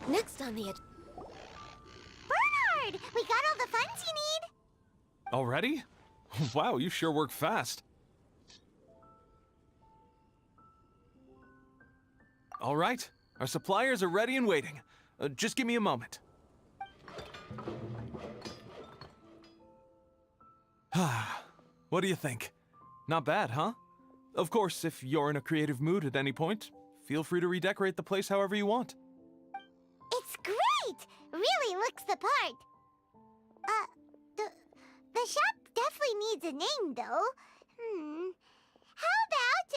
Next on the agenda... Bernhard, we got all the funds you need. Already? Wow, you sure work fast. All right, our suppliers are ready and waiting. Just give me a moment. What do you think? Not bad, huh? Of course, if you're in a creative mood at any point, feel free to redecorate the place however you want. It's great! Really looks the part. The shop definitely needs a name, though. How about,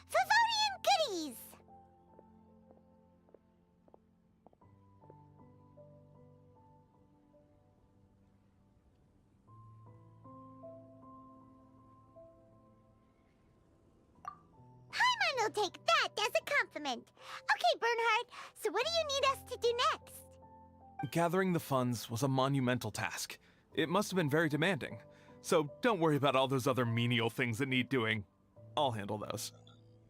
Favonian Goodies? Paimon will take that as a compliment. Okay, Bernhard, so what do you need us to do next? Gathering the funds was a monumental task. It must have been very demanding. So don't worry about all those other menial things that need doing. I'll handle those.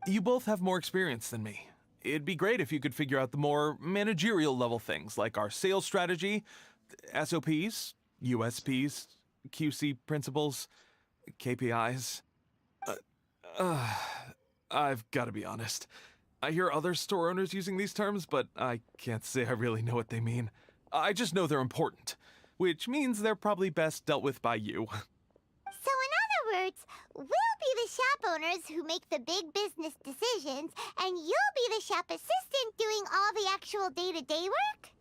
You both have more experience than me. It'd be great if you could figure out the more managerial level things like our sales strategy, SOPs, USPs, QC principles, KPIs. I've got to be honest. I hear other store owners using these terms, but I can't say I really know what they mean. I just know they're important, which means they're probably best dealt with by you. So in other words, we'll be the shop owners who make the big business decisions, and you'll be the shop assistant doing all the actual day-to-day work?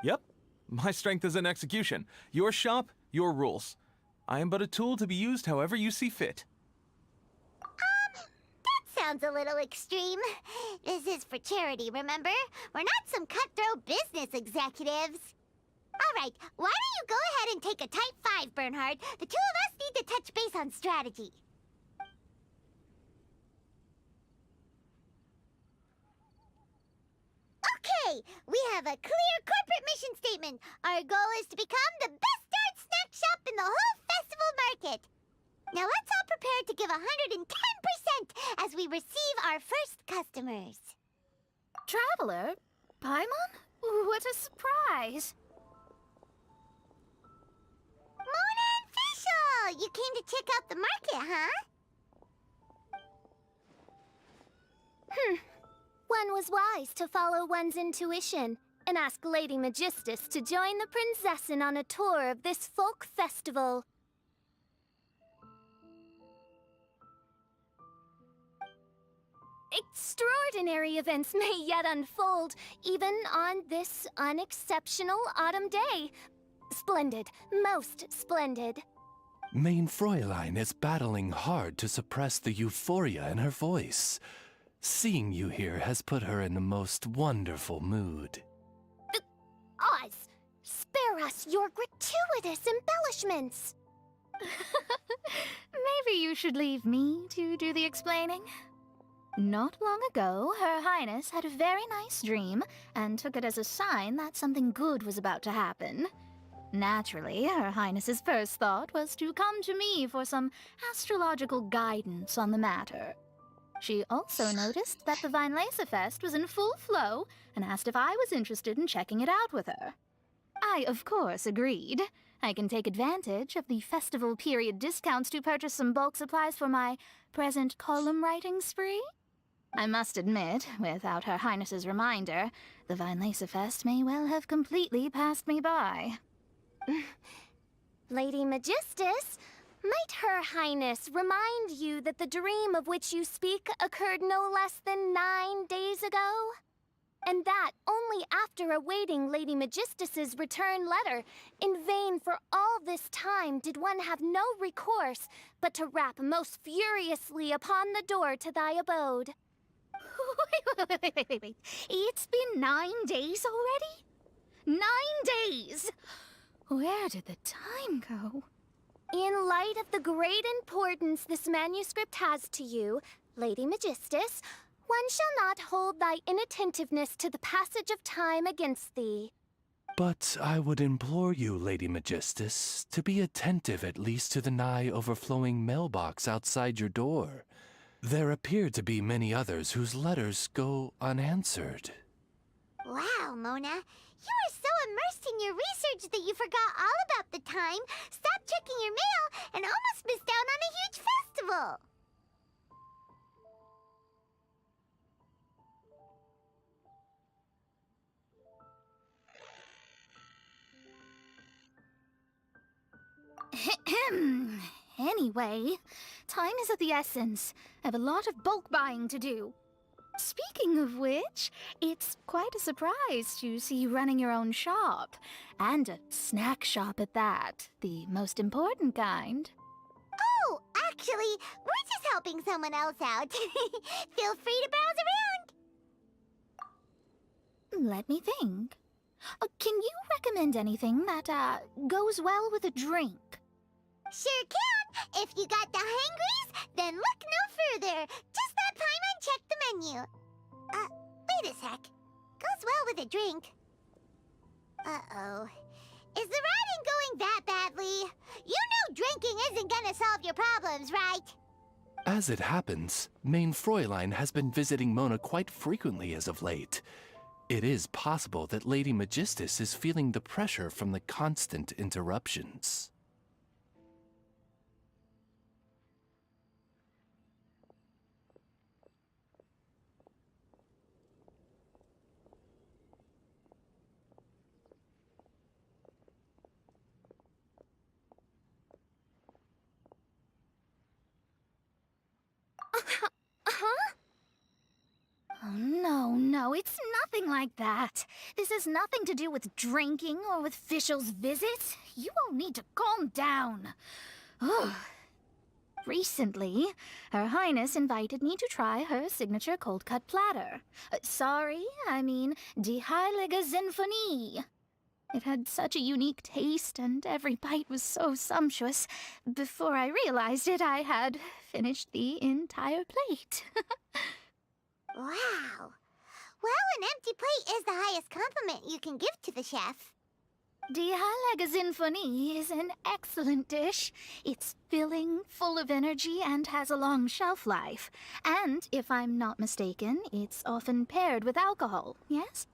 Yep. My strength is in execution. Your shop, your rules. I am but a tool to be used however you see fit. That sounds a little extreme. This is for charity, remember? We're not some cutthroat business executives. All right, why don't you go ahead and take a type 5, Bernhard? The two of us need to touch base on strategy. Okay, we have a clear corporate mission statement. Our goal is to become the best darn snack shop in the whole festival market. Now let's all prepare to give 110% as we receive our first customers. Traveler? Paimon? What a surprise! Mona and Fischl! You came to check out the market, huh? One was wise to follow one's intuition and ask Lady Magistus to join the Prinzessin on a tour of this folk festival. Extraordinary events may yet unfold, even on this unexceptional autumn day. Splendid, most splendid. Mein Fräulein is battling hard to suppress the euphoria in her voice. Seeing you here has put her in the most wonderful mood. Oz, spare us your gratuitous embellishments. Maybe you should leave me to do the explaining. Not long ago, Her Highness had a very nice dream and took it as a sign that something good was about to happen. Naturally, Her Highness's first thought was to come to me for some astrological guidance on the matter. She also noticed that the Weinlesefest was in full flow and asked if I was interested in checking it out with her. I, of course, agreed. I can take advantage of the festival period discounts to purchase some bulk supplies for my present column writing spree. I must admit, without Her Highness's reminder, the Weinlesefest may well have completely passed me by. Lady Magistus, might Her Highness remind you that the dream of which you speak occurred no less than 9 days ago? And that only after awaiting Lady Magistus's return letter, in vain for all this time did one have no recourse but to rap most furiously upon the door to thy abode. Wait. It's been 9 days already? 9 days! Where did the time go? In light of the great importance this manuscript has to you, Lady Magistus, one shall not hold thy inattentiveness to the passage of time against thee. But I would implore you, Lady Magistus, to be attentive at least to the nigh overflowing mailbox outside your door. There appear to be many others whose letters go unanswered. Wow, Mona. You were so immersed in your research that you forgot all about the time, stopped checking your mail, and almost missed out on a huge festival. Anyway, time is of the essence. I have a lot of bulk buying to do. Speaking of which, it's quite a surprise to see you running your own shop. And a snack shop at that. The most important kind. Oh, actually, we're just helping someone else out. Feel free to browse around. Let me think. Can you recommend anything that, goes well with a drink? Sure can. If you got the hangries, then look no further. Just let Paimon check the menu. Wait a sec. Goes well with a drink. Uh-oh. Is the writing going that badly? You know drinking isn't gonna solve your problems, right? As it happens, Mein Fräulein has been visiting Mona quite frequently as of late. It is possible that Lady Magistus is feeling the pressure from the constant interruptions. Huh? Oh, no, it's nothing like that. This has nothing to do with drinking or with officials' visits. You all need to calm down. Ugh. Recently, Her Highness invited me to try her signature cold-cut platter. Sorry, I mean Die Heilige Sinfonie. It had such a unique taste, and every bite was so sumptuous. Before I realized it, I had finished the entire plate. Wow. Well, an empty plate is the highest compliment you can give to the chef. Die Heilige Sinfonie is an excellent dish. It's filling, full of energy, and has a long shelf life. And, if I'm not mistaken, it's often paired with alcohol, yes?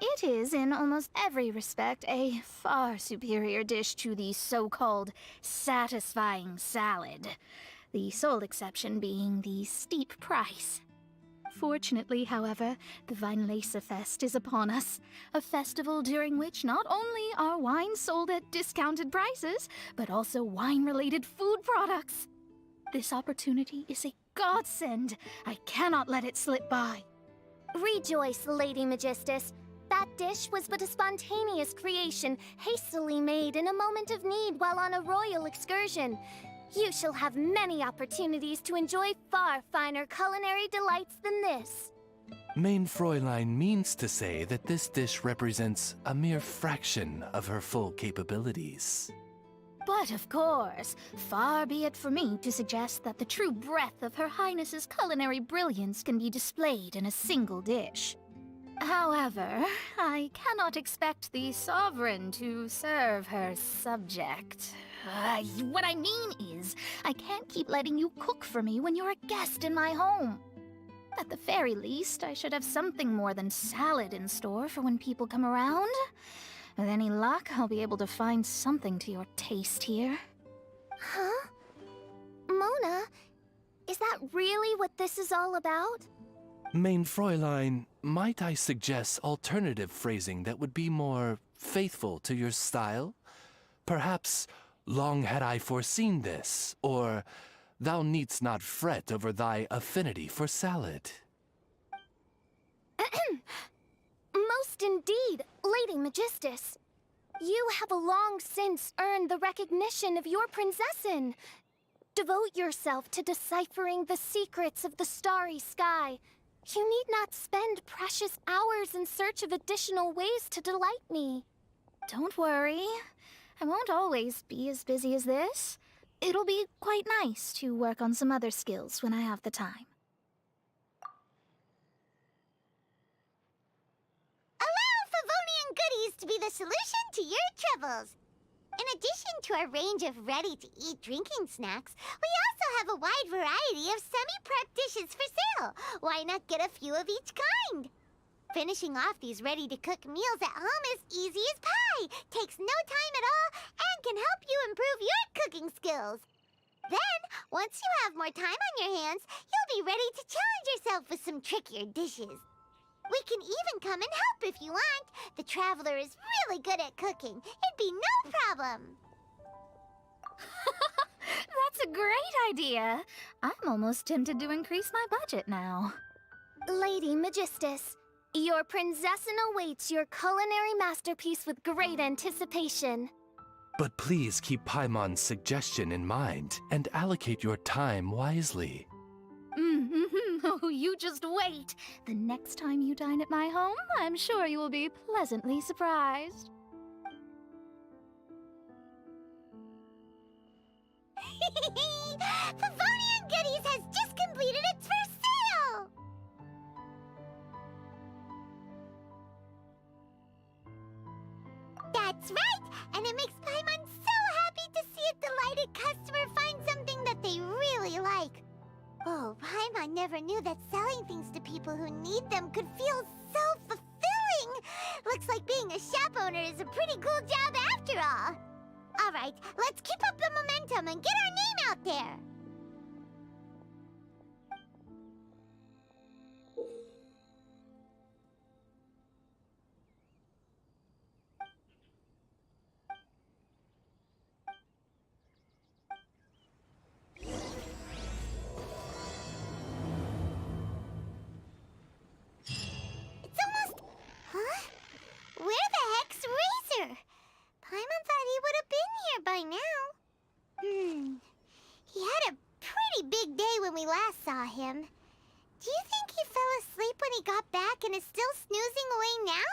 It is, in almost every respect, a far superior dish to the so-called satisfying salad. The sole exception being the steep price. Fortunately, however, the Weinlese-Fest is upon us, a festival during which not only are wines sold at discounted prices, but also wine-related food products. This opportunity is a godsend. I cannot let it slip by. Rejoice, Lady Magistus. That dish was but a spontaneous creation, hastily made in a moment of need while on a royal excursion. You shall have many opportunities to enjoy far finer culinary delights than this. Mein Fräulein means to say that this dish represents a mere fraction of her full capabilities. But of course, far be it for me to suggest that the true breadth of Her Highness's culinary brilliance can be displayed in a single dish. However, I cannot expect the sovereign to serve her subject. What I mean is, I can't keep letting you cook for me when you're a guest in my home. At the very least, I should have something more than salad in store for when people come around. With any luck, I'll be able to find something to your taste here. Huh? Mona, is that really what this is all about? Mein Fräulein, might I suggest alternative phrasing that would be more faithful to your style? Perhaps, long had I foreseen this, or thou needst not fret over thy affinity for salad. Most indeed, Lady Magistus. You have long since earned the recognition of your prinzessin. Devote yourself to deciphering the secrets of the starry sky. You need not spend precious hours in search of additional ways to delight me. Don't worry. I won't always be as busy as this. It'll be quite nice to work on some other skills when I have the time. Allow Favonian goodies to be the solution to your troubles. In addition to our range of ready-to-eat drinking snacks, we also have a wide variety of semi-prep dishes for sale. Why not get a few of each kind? Finishing off these ready-to-cook meals at home is easy as pie, takes no time at all, and can help you improve your cooking skills. Then, once you have more time on your hands, you'll be ready to challenge yourself with some trickier dishes. We can even come and help if you want. The Traveler is really good at cooking. It'd be no problem. That's a great idea. I'm almost tempted to increase my budget now. Lady Magistus, your prinzessin awaits your culinary masterpiece with great anticipation. But please keep Paimon's suggestion in mind and allocate your time wisely. Oh, you just wait. The next time you dine at my home, I'm sure you will be pleasantly surprised. Favonian Goodies has just completed its first sale! That's right! And it makes Paimon so happy to see a delighted customer find something that they really like. Oh, Paimon never knew that selling things to people who need them could feel so fulfilling! Looks like being a shop owner is a pretty cool job after all. All right, let's keep up the momentum and get our name out there. last saw him. Do you think he fell asleep when he got back and is still snoozing away now?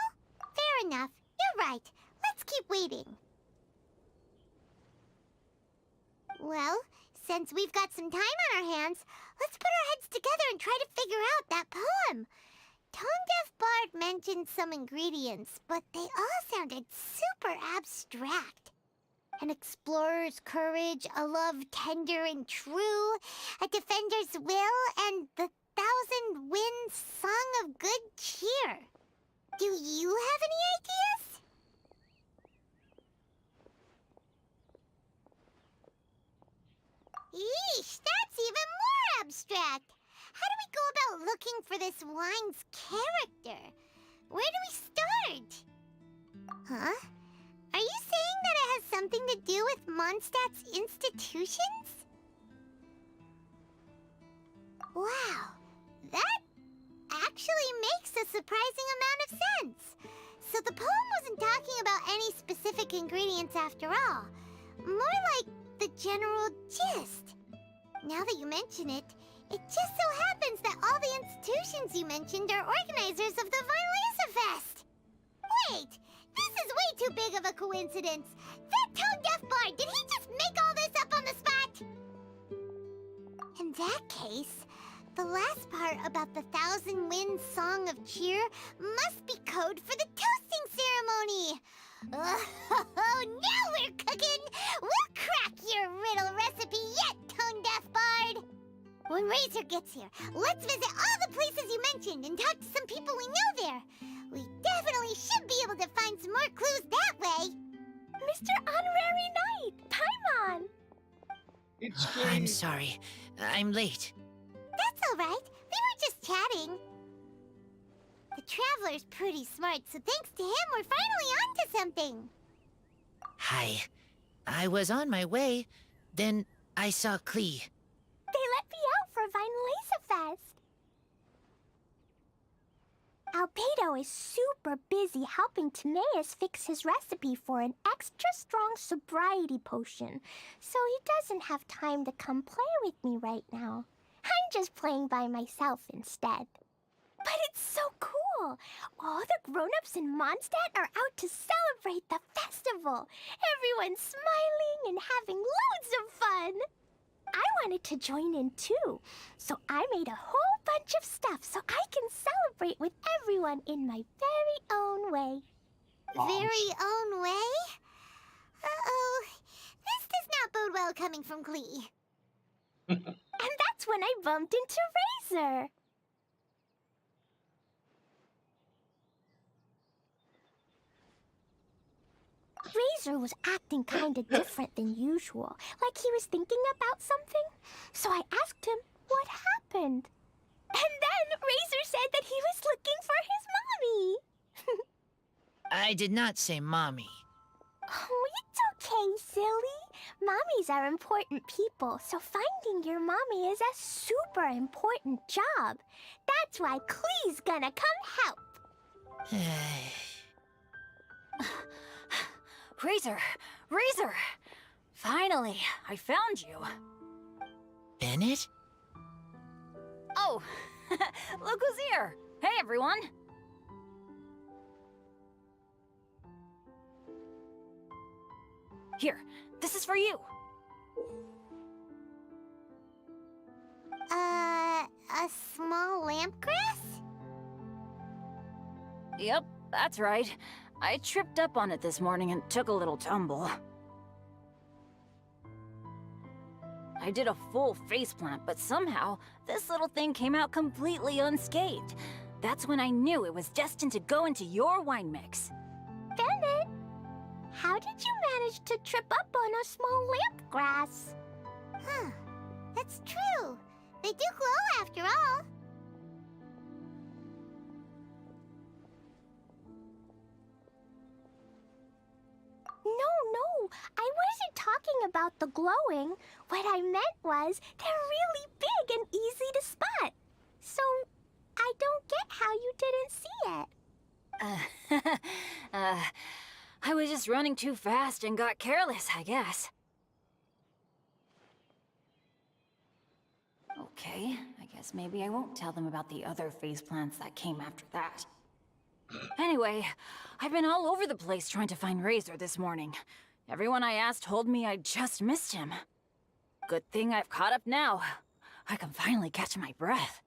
Fair enough. You're right. Let's keep waiting. Well, since we've got some time on our hands, let's put our heads together and try to figure out that poem. Tone-Deaf Bard mentioned some ingredients, but they all sounded super abstract. An explorer's courage, a love tender and true, a defender's will, and the 1,000 winds song of good cheer. Do you have any ideas? Yeesh, that's even more abstract. How do we go about looking for this wine's character? Where do we start? Huh? Are you saying that it has something to do with Mondstadt's institutions? Wow, that actually makes a surprising amount of sense. So the poem wasn't talking about any specific ingredients after all. More like the general gist. Now that you mention it, it just so happens that all the institutions you mentioned are organizers of the Vine Laser Fest. Wait, this is way too big of a coincidence. That tone-deaf bard, did he just make all this up on the spot? In that case, the last part about the 1,000 Winds Song of Cheer must be code for the toasting ceremony. Oh, now we're cooking! We'll crack your riddle recipe yet, tone-deaf bard! When Razor gets here, let's visit all the places you mentioned and talk to some people we know there. We definitely should be able to find some more clues that way. Mr. Honorary Knight, Paimon! I'm sorry. I'm late. That's all right. We were just chatting. The Traveler's pretty smart, so thanks to him, we're finally onto something. Hi. I was on my way. Then I saw Klee. They let me out for Vine Laser Fest. Albedo is super busy helping Timaeus fix his recipe for an extra strong sobriety potion, so he doesn't have time to come play with me right now. I'm just playing by myself instead. But it's so cool! All the grown-ups in Mondstadt are out to celebrate the festival. Everyone's smiling and having loads of fun. I wanted to join in too, so I made a whole bunch of stuff so I can celebrate with everyone in my very own way. Very own way? Uh-oh. This does not bode well coming from Klee. And that's when I bumped into Razor. Razor was acting kinda different than usual, like he was thinking about something. So I asked him what happened. And then Razor said that he was looking for his mommy. I did not say mommy. Oh, it's okay, silly. Mommies are important people, so finding your mommy is a super important job. That's why Klee's gonna come help. Razor! Razor! Finally, I found you. Bennett? Oh, look who's here! Hey, everyone! Here, this is for you. A small lampgrass? Yep, that's right. I tripped up on it this morning and took a little tumble. I did a full faceplant, but somehow, this little thing came out completely unscathed. That's when I knew it was destined to go into your wine mix. Bennett, how did you manage to trip up on a small lamp grass? Huh, that's true. They do glow after all. No, I wasn't talking about the glowing. What I meant was they're really big and easy to spot. So, I don't get how you didn't see it. I was just running too fast and got careless, I guess. Okay, I guess maybe I won't tell them about the other phase plants that came after that. Anyway, I've been all over the place trying to find Razor this morning. Everyone I asked told me I just missed him. Good thing I've caught up now. I can finally catch my breath.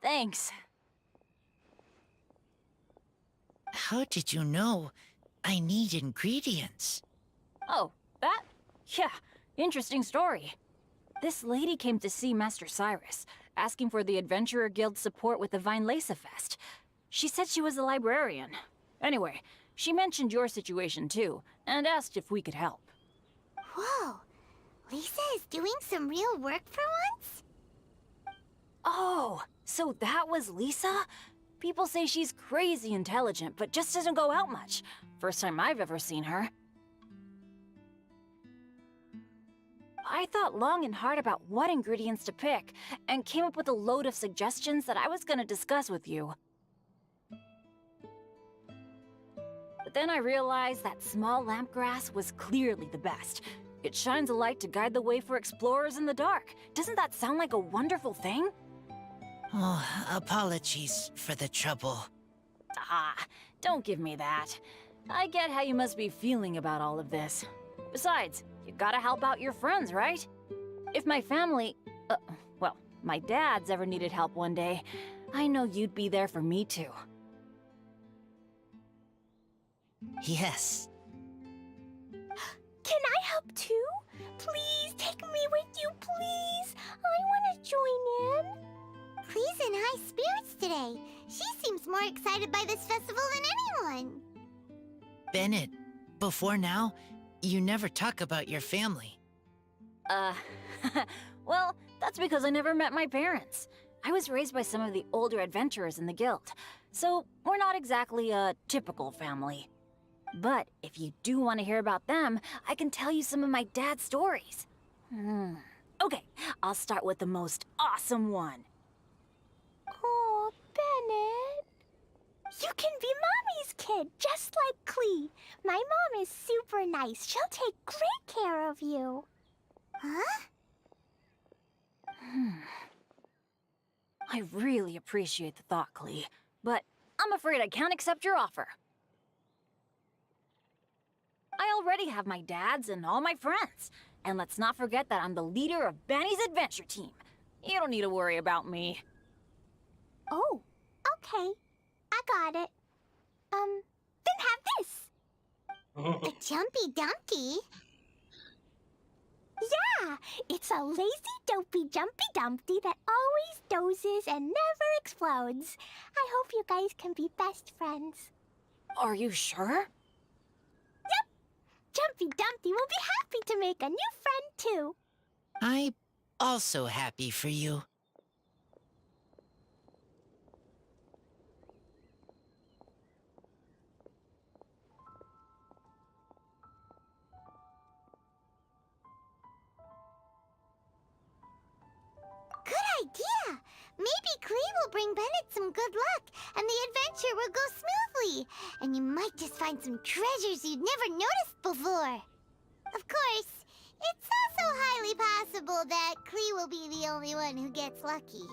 Thanks. How did you know I need ingredients? Oh, that? Yeah, interesting story. This lady came to see Master Cyrus, asking for the Adventurer Guild's support with the Vine Lesa Fest. She said she was a librarian. Anyway, she mentioned your situation too, and asked if we could help. Whoa, Lisa is doing some real work for once? Oh, so that was Lisa? People say she's crazy intelligent, but just doesn't go out much. First time I've ever seen her. I thought long and hard about what ingredients to pick, and came up with a load of suggestions that I was gonna discuss with you. But then I realized that small lampgrass was clearly the best. It shines a light to guide the way for explorers in the dark. Doesn't that sound like a wonderful thing? Oh, apologies for the trouble. Ah, don't give me that. I get how you must be feeling about all of this. Besides, you gotta help out your friends, right? If my family, well, my dad's ever needed help one day, I know you'd be there for me too. Yes. Can I help too? Please take me with you, please. I want to join in. Clee's in high spirits today. She seems more excited by this festival than anyone. Bennett, before now, you never talk about your family. Well, that's because I never met my parents. I was raised by some of the older adventurers in the guild, so we're not exactly a typical family. But if you do want to hear about them, I can tell you some of my dad's stories. Okay, I'll start with the most awesome one. Oh, Bennett. You can be Mommy's kid, just like Clee. My mom is super nice. She'll take great care of you. Huh? I really appreciate the thought, Clee, but I'm afraid I can't accept your offer. I already have my dad's and all my friends. And let's not forget that I'm the leader of Benny's adventure team. You don't need to worry about me. Oh, okay. I got it. Then have this. A Jumpy Dumpty? Yeah, it's a lazy, dopey, jumpy dumpty that always dozes and never explodes. I hope you guys can be best friends. Are you sure? Yep. Jumpy Dumpty will be happy to make a new friend, too. I'm also happy for you. Good idea! Maybe Clee will bring Bennett some good luck, and the adventure will go smoothly. And you might just find some treasures you'd never noticed before. Of course, it's also highly possible that Clee will be the only one who gets lucky.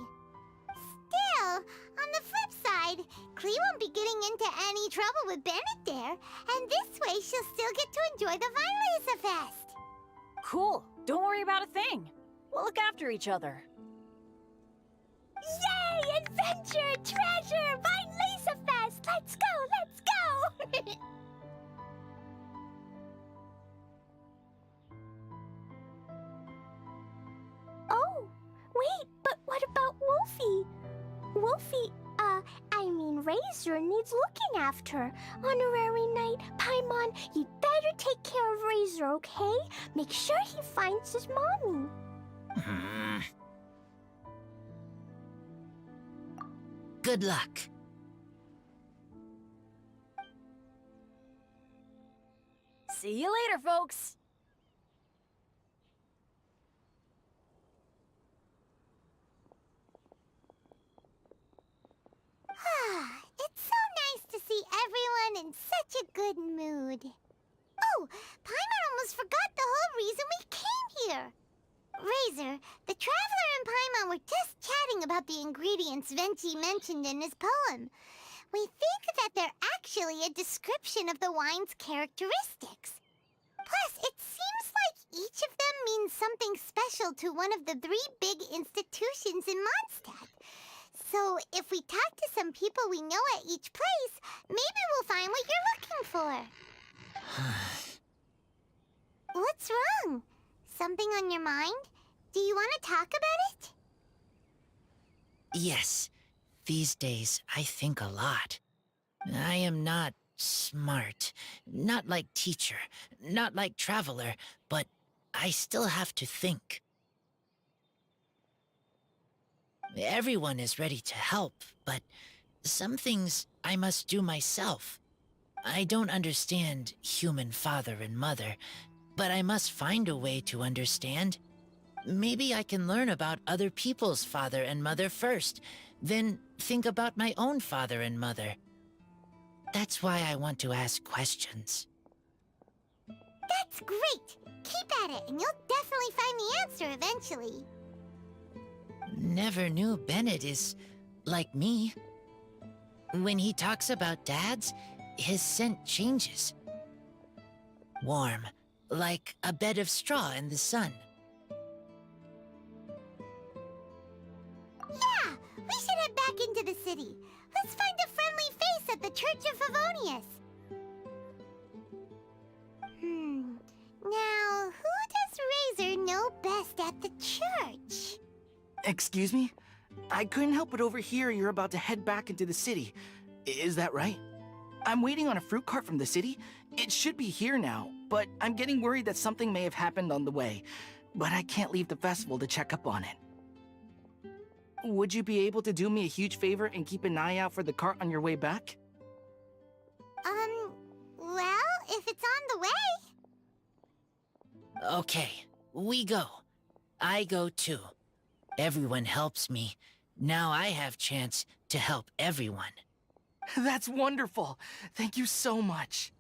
Still, on the flip side, Clee won't be getting into any trouble with Bennett there, and this way she'll still get to enjoy the Vine Lesa Fest. Cool. Don't worry about a thing. We'll look after each other. Yay! Adventure! Treasure! Vine Lesa Fest! Let's go! Let's go! Oh, wait, but what about Wolfie? Wolfie, Razor needs looking after. Honorary Knight, Paimon, you'd better take care of Razor, okay? Make sure he finds his mommy. Good luck. See you later, folks. It's so nice to see everyone in such a good mood. Oh, Paimon almost about the ingredients Venti mentioned in his poem. We think that they're actually a description of the wine's characteristics. Plus, it seems like each of them means something special to one of the 3 big institutions in Mondstadt. So, if we talk to some people we know at each place, maybe we'll find what you're looking for. What's wrong? Something on your mind? Do you want to talk about it? Yes, these days I think a lot. I am not smart, not like teacher, not like traveler, but I still have to think. Everyone is ready to help, but some things I must do myself. I don't understand human father and mother, but I must find a way to understand. Maybe I can learn about other people's father and mother first, then think about my own father and mother. That's why I want to ask questions. That's great! Keep at it, and you'll definitely find the answer eventually. Never knew Bennett is like me. When he talks about dads, his scent changes. Warm, like a bed of straw in the sun. Yeah! We should head back into the city. Let's find a friendly face at the Church of Favonius. Now, who does Razor know best at the church? Excuse me? I couldn't help but overhear you're about to head back into the city. Is that right? I'm waiting on a fruit cart from the city. It should be here now, but I'm getting worried that something may have happened on the way. But I can't leave the festival to check up on it. Would you be able to do me a huge favor and keep an eye out for the cart on your way back? Well, if it's on the way. Okay, we go. I go too. Everyone helps me. Now I have chance to help everyone. That's wonderful. Thank you so much.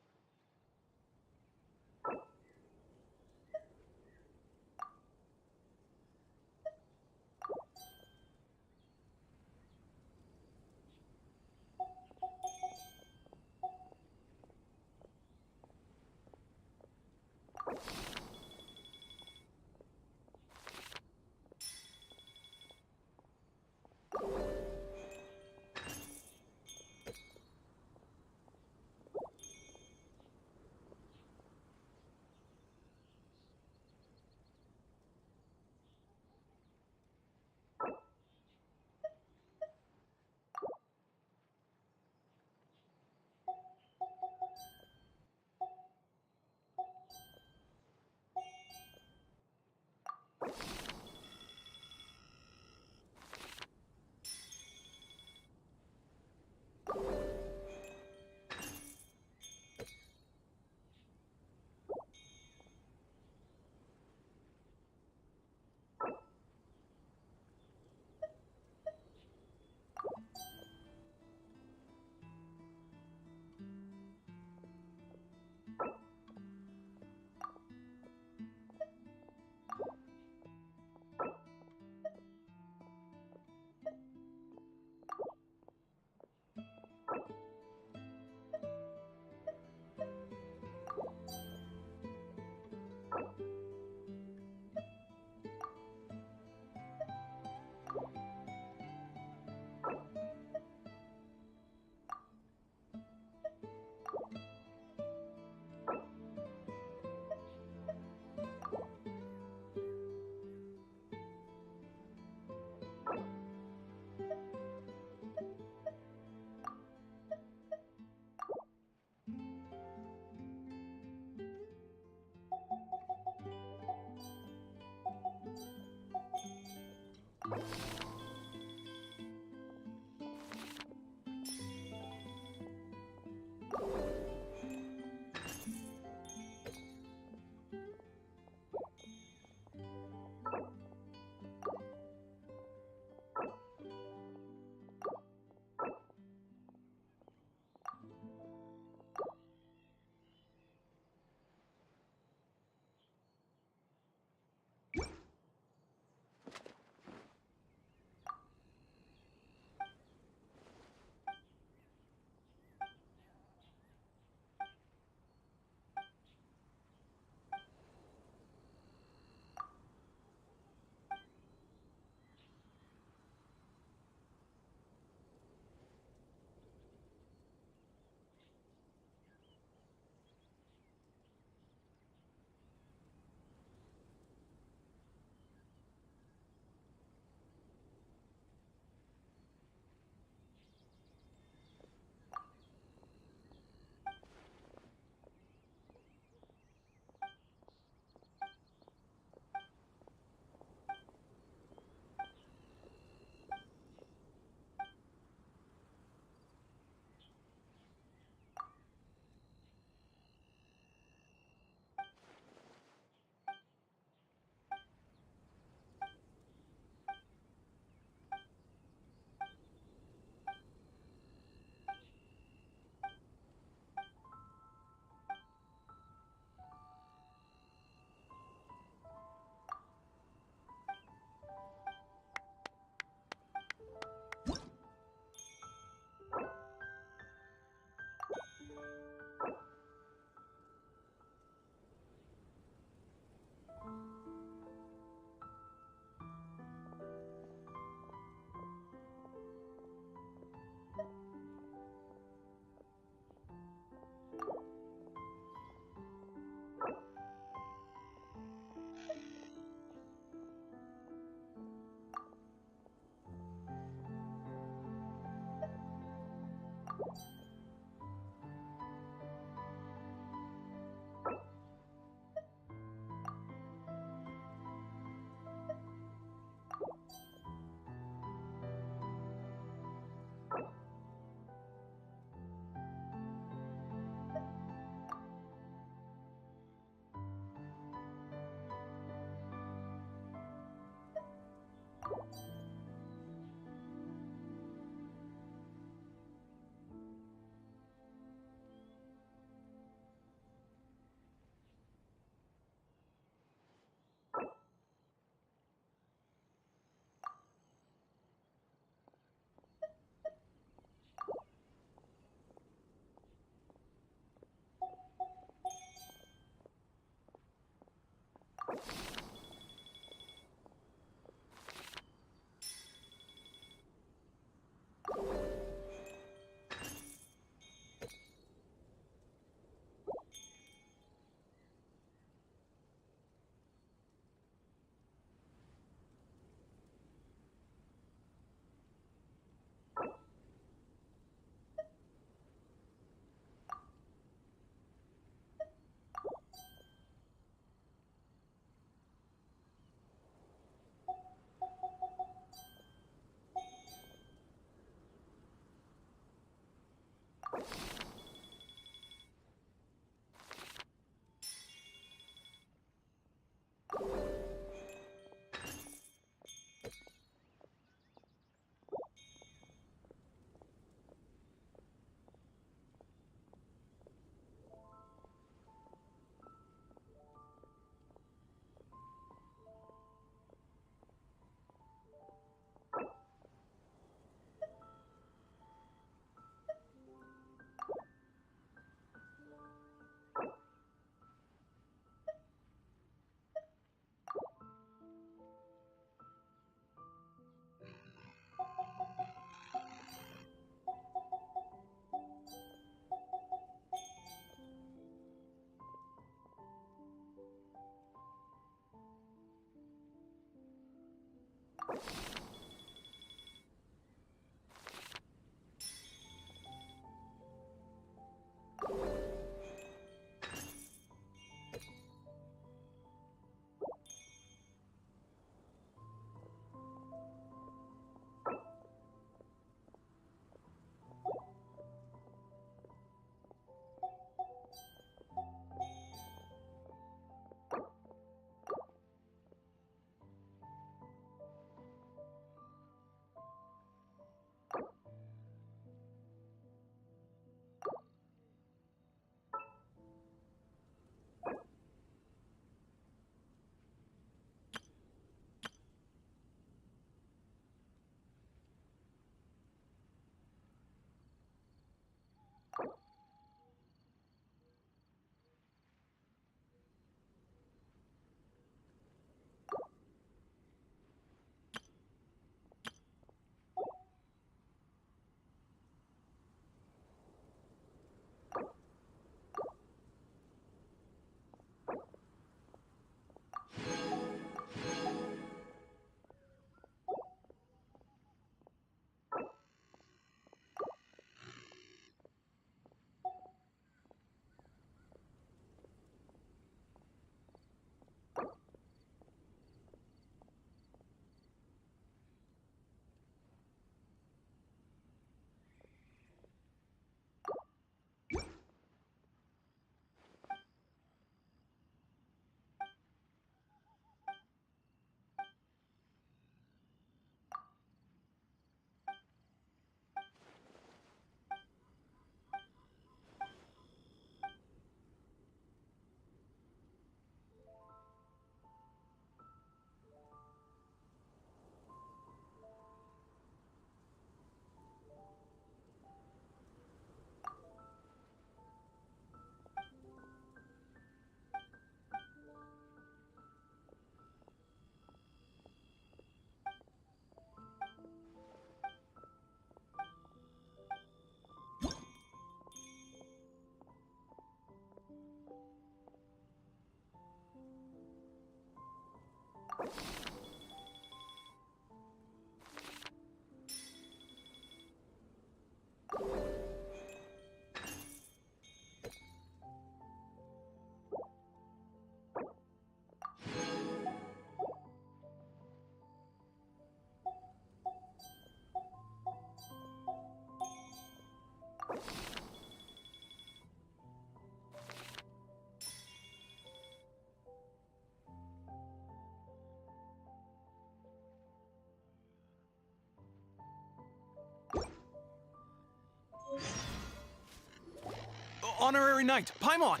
honorary knight, Paimon!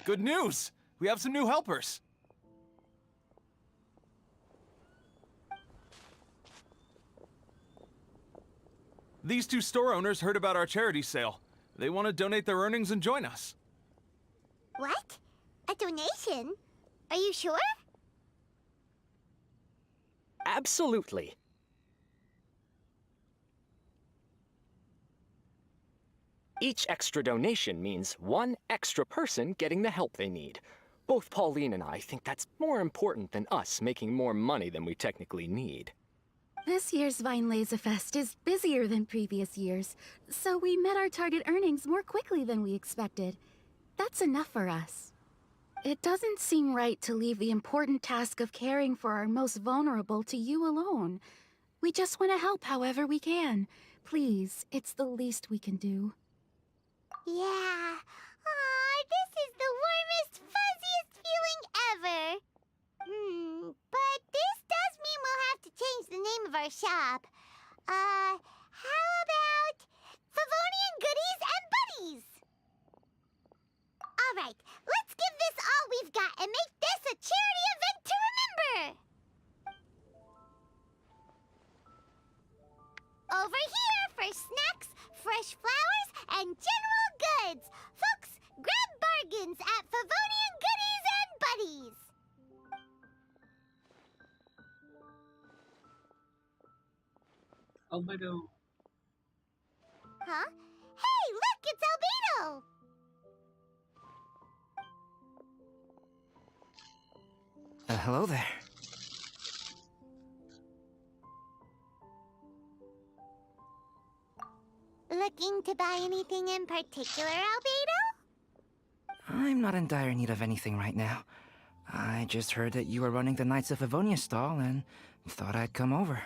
Good news! We have some new helpers. These two store owners heard about our charity sale. They want to donate their earnings and join us. What? A donation? Are you sure? Absolutely. Each extra donation means one extra person getting the help they need. Both Pauline and I think that's more important than us making more money than we technically need. This year's Vine Laser Fest is busier than previous years, so we met our target earnings more quickly than we expected. That's enough for us. It doesn't seem right to leave the important task of caring for our most vulnerable to you alone. We just want to help however we can. Please, it's the least we can do. Yeah. Aw, this is the warmest, fuzziest feeling ever. But this does mean we'll have to change the name of our shop. How about Favonian Goodies and Buddies? All right, let's give this all we've got and make this a charity event to remember. Over here for snacks, fresh flowers, and general goods. Folks, grab bargains at Favonian Goodies and Buddies. Albedo. Huh? Hey, look, it's Albedo! Hello there. Looking to buy anything in particular, Albedo? I'm not in dire need of anything right now. I just heard that you were running the Knights of Avonia stall and thought I'd come over.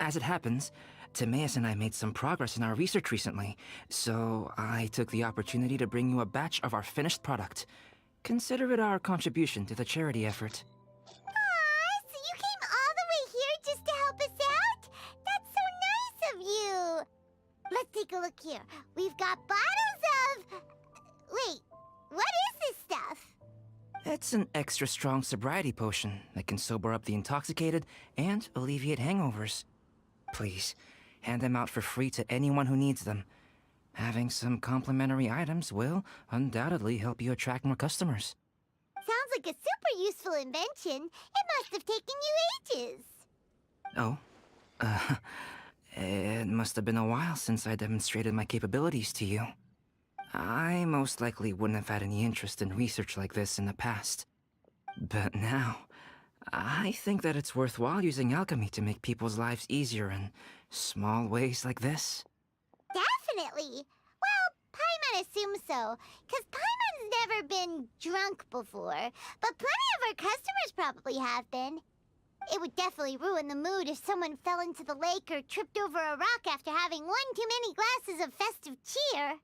As it happens, Timaeus and I made some progress in our research recently, so I took the opportunity to bring you a batch of our finished product. Consider it our contribution to the charity effort. Aw, so you came all the way here just to help us out? That's so nice of you! Let's take a look here. We've got bottles of... Wait, what is this stuff? It's an extra strong sobriety potion that can sober up the intoxicated and alleviate hangovers. Please, hand them out for free to anyone who needs them. Having some complimentary items will undoubtedly help you attract more customers. Sounds like a super useful invention. It must have taken you ages. Oh, it must have been a while since I demonstrated my capabilities to you. I most likely wouldn't have had any interest in research like this in the past. But now, I think that it's worthwhile using alchemy to make people's lives easier in small ways like this. Definitely. Well, Paimon assumes so, because Paimon's never been drunk before, but plenty of our customers probably have been. It would definitely ruin the mood if someone fell into the lake or tripped over a rock after having one too many glasses of festive cheer.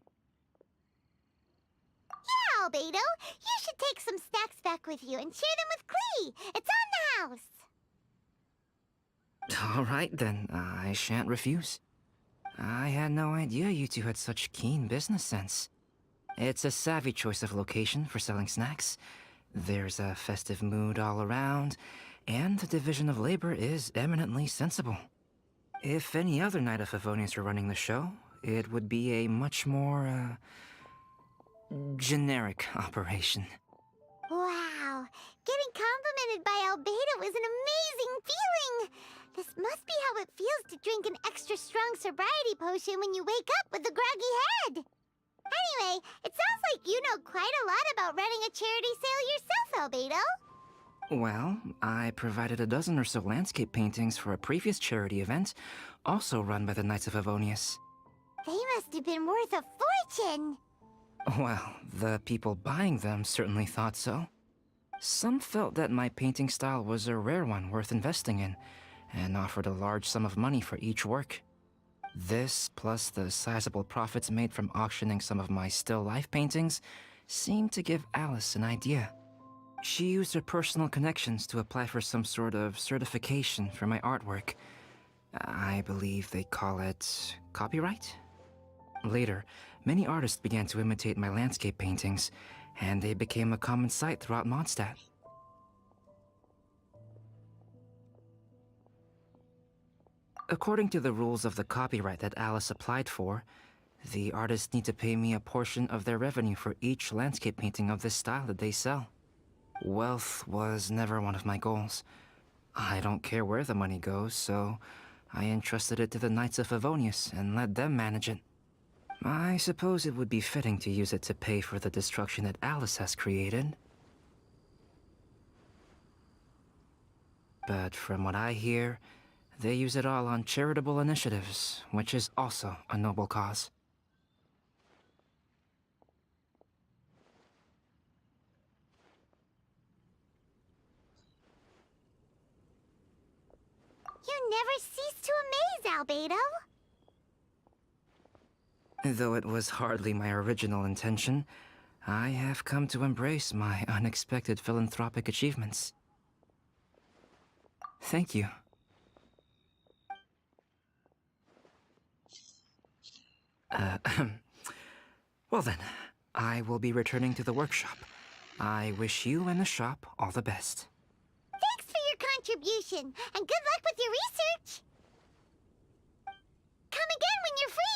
Yeah, Albedo, you should take some snacks back with you and share them with Klee. It's on the house. All right, then. I shan't refuse. I had no idea you two had such keen business sense. It's a savvy choice of location for selling snacks. There's a festive mood all around, and the division of labor is eminently sensible. If any other Knight of Favonius were running the show, it would be a much more, generic operation. Wow, getting complimented by Albedo is an amazing feeling. This must be how it feels to drink an extra strong sobriety potion when you wake up with a groggy head. Anyway, it sounds like you know quite a lot about running a charity sale yourself, Albedo. Well, I provided a dozen or so landscape paintings for a previous charity event, also run by the Knights of Avonius. They must have been worth a fortune. Well, the people buying them certainly thought so. Some felt that my painting style was a rare one worth investing in, and offered a large sum of money for each work. This, plus the sizable profits made from auctioning some of my still life paintings, seemed to give Alice an idea. She used her personal connections to apply for some sort of certification for my artwork. I believe they call it copyright? Later, many artists began to imitate my landscape paintings, and they became a common sight throughout Mondstadt. According to the rules of the copyright that Alice applied for, the artists need to pay me a portion of their revenue for each landscape painting of this style that they sell. Wealth was never one of my goals. I don't care where the money goes, so I entrusted it to the Knights of Favonius and let them manage it. I suppose it would be fitting to use it to pay for the destruction that Alice has created. But from what I hear, they use it all on charitable initiatives, which is also a noble cause. You never cease to amaze, Albedo. Though it was hardly my original intention, I have come to embrace my unexpected philanthropic achievements. Thank you. Well then, I will be returning to the workshop. I wish you and the shop all the best. Thanks for your contribution, and good luck with your research. Come again when you're free.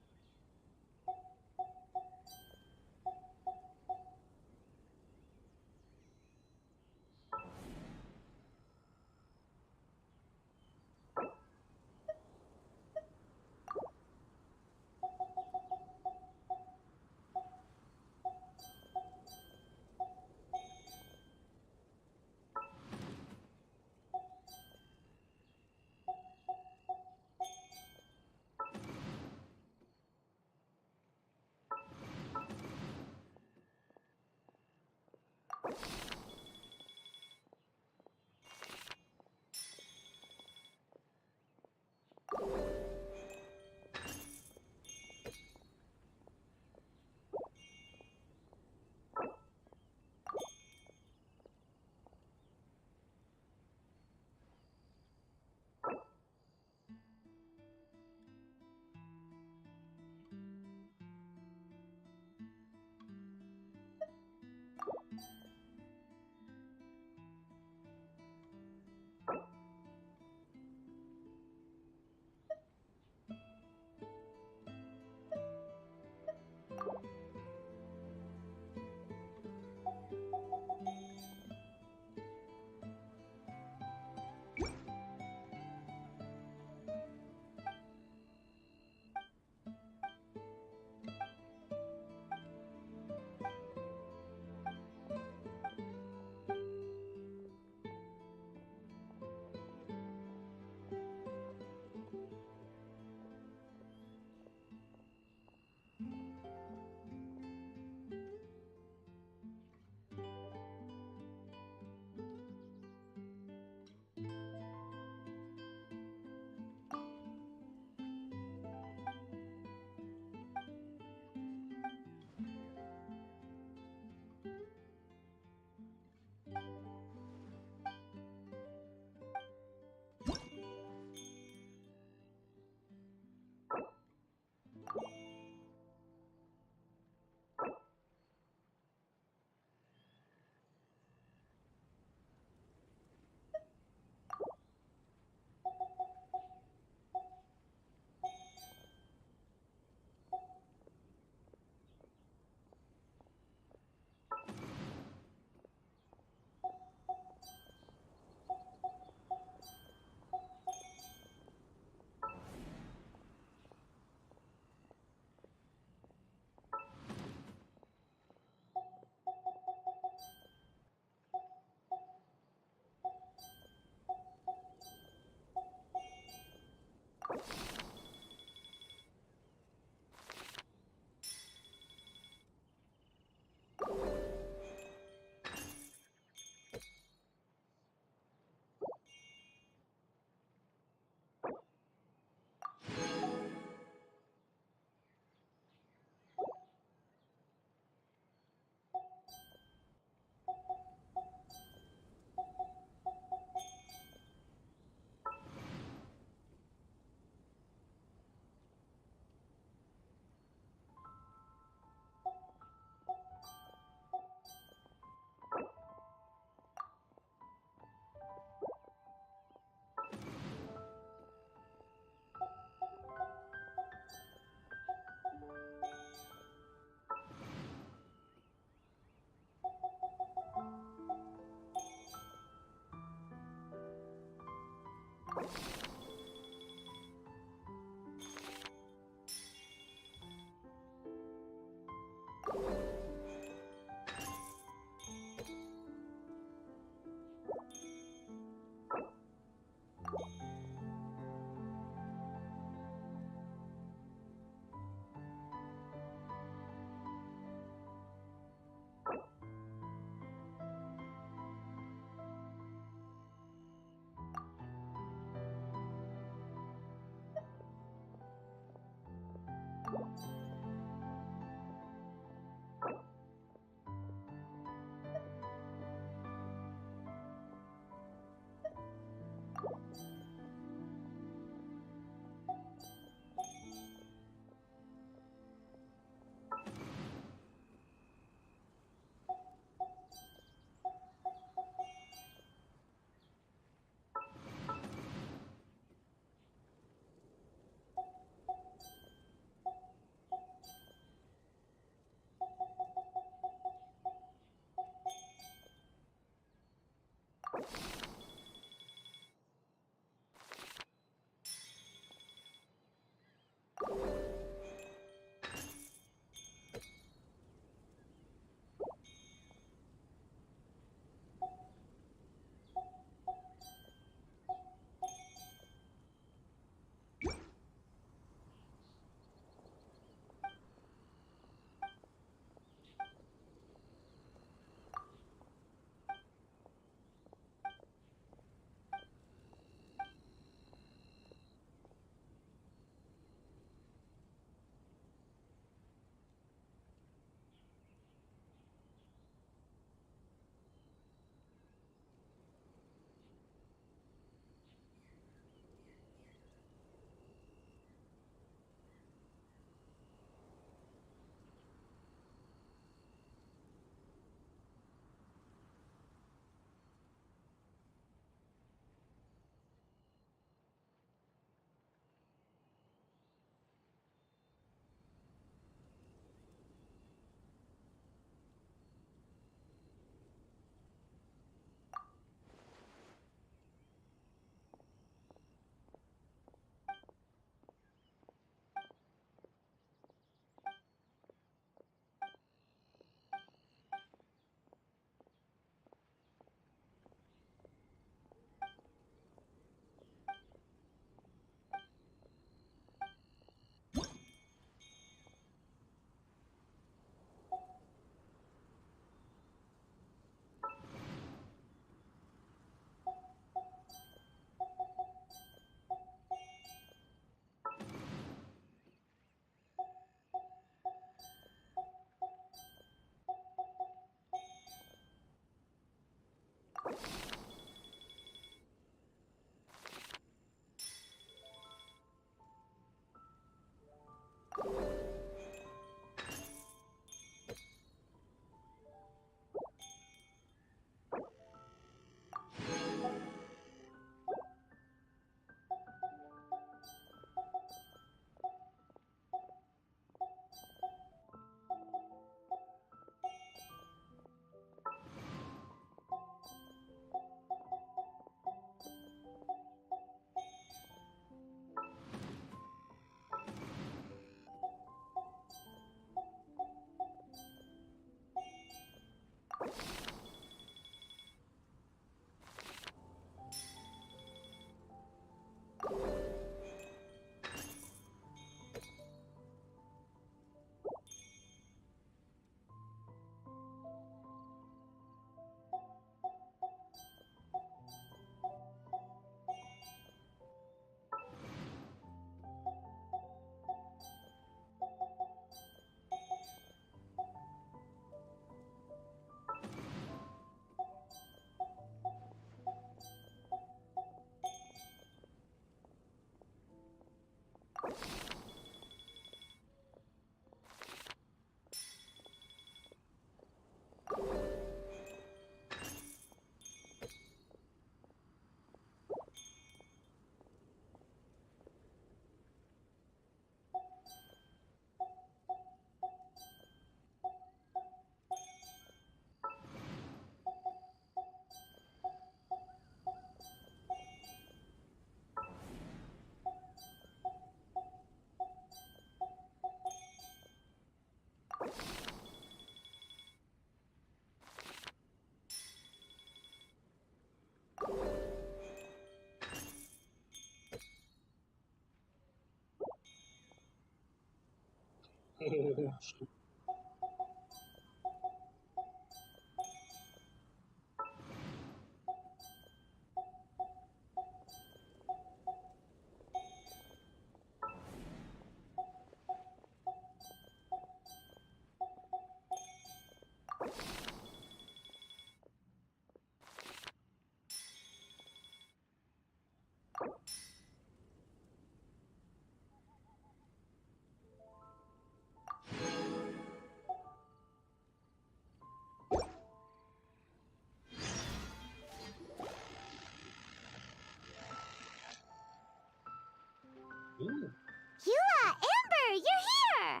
Eula, Amber, you're here!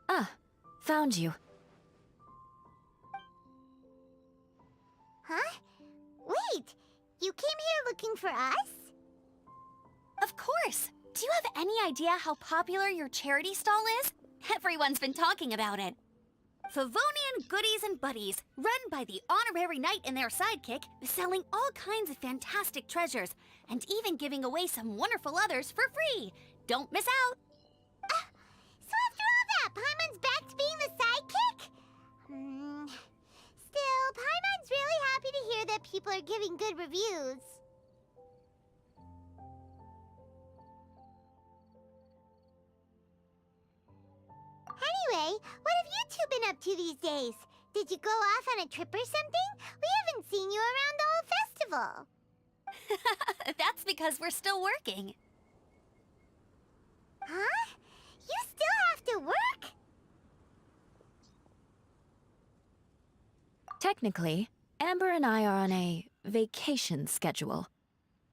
Ah, found you. Huh? Wait, you came here looking for us? Of course! Do you have any idea how popular your charity stall is? Everyone's been talking about it. Favonian Goodies and Buddies, run by the honorary knight and their sidekick, selling all kinds of fantastic treasures, and even giving away some wonderful others for free. Don't miss out! So after all that, Paimon's back to being the sidekick? Still, Paimon's really happy to hear that people are giving good reviews. Anyway, what have you two been up to these days? Did you go off on a trip or something? We haven't seen you around the whole festival. That's because we're still working. Huh? You still have to work? Technically, Amber and I are on a vacation schedule.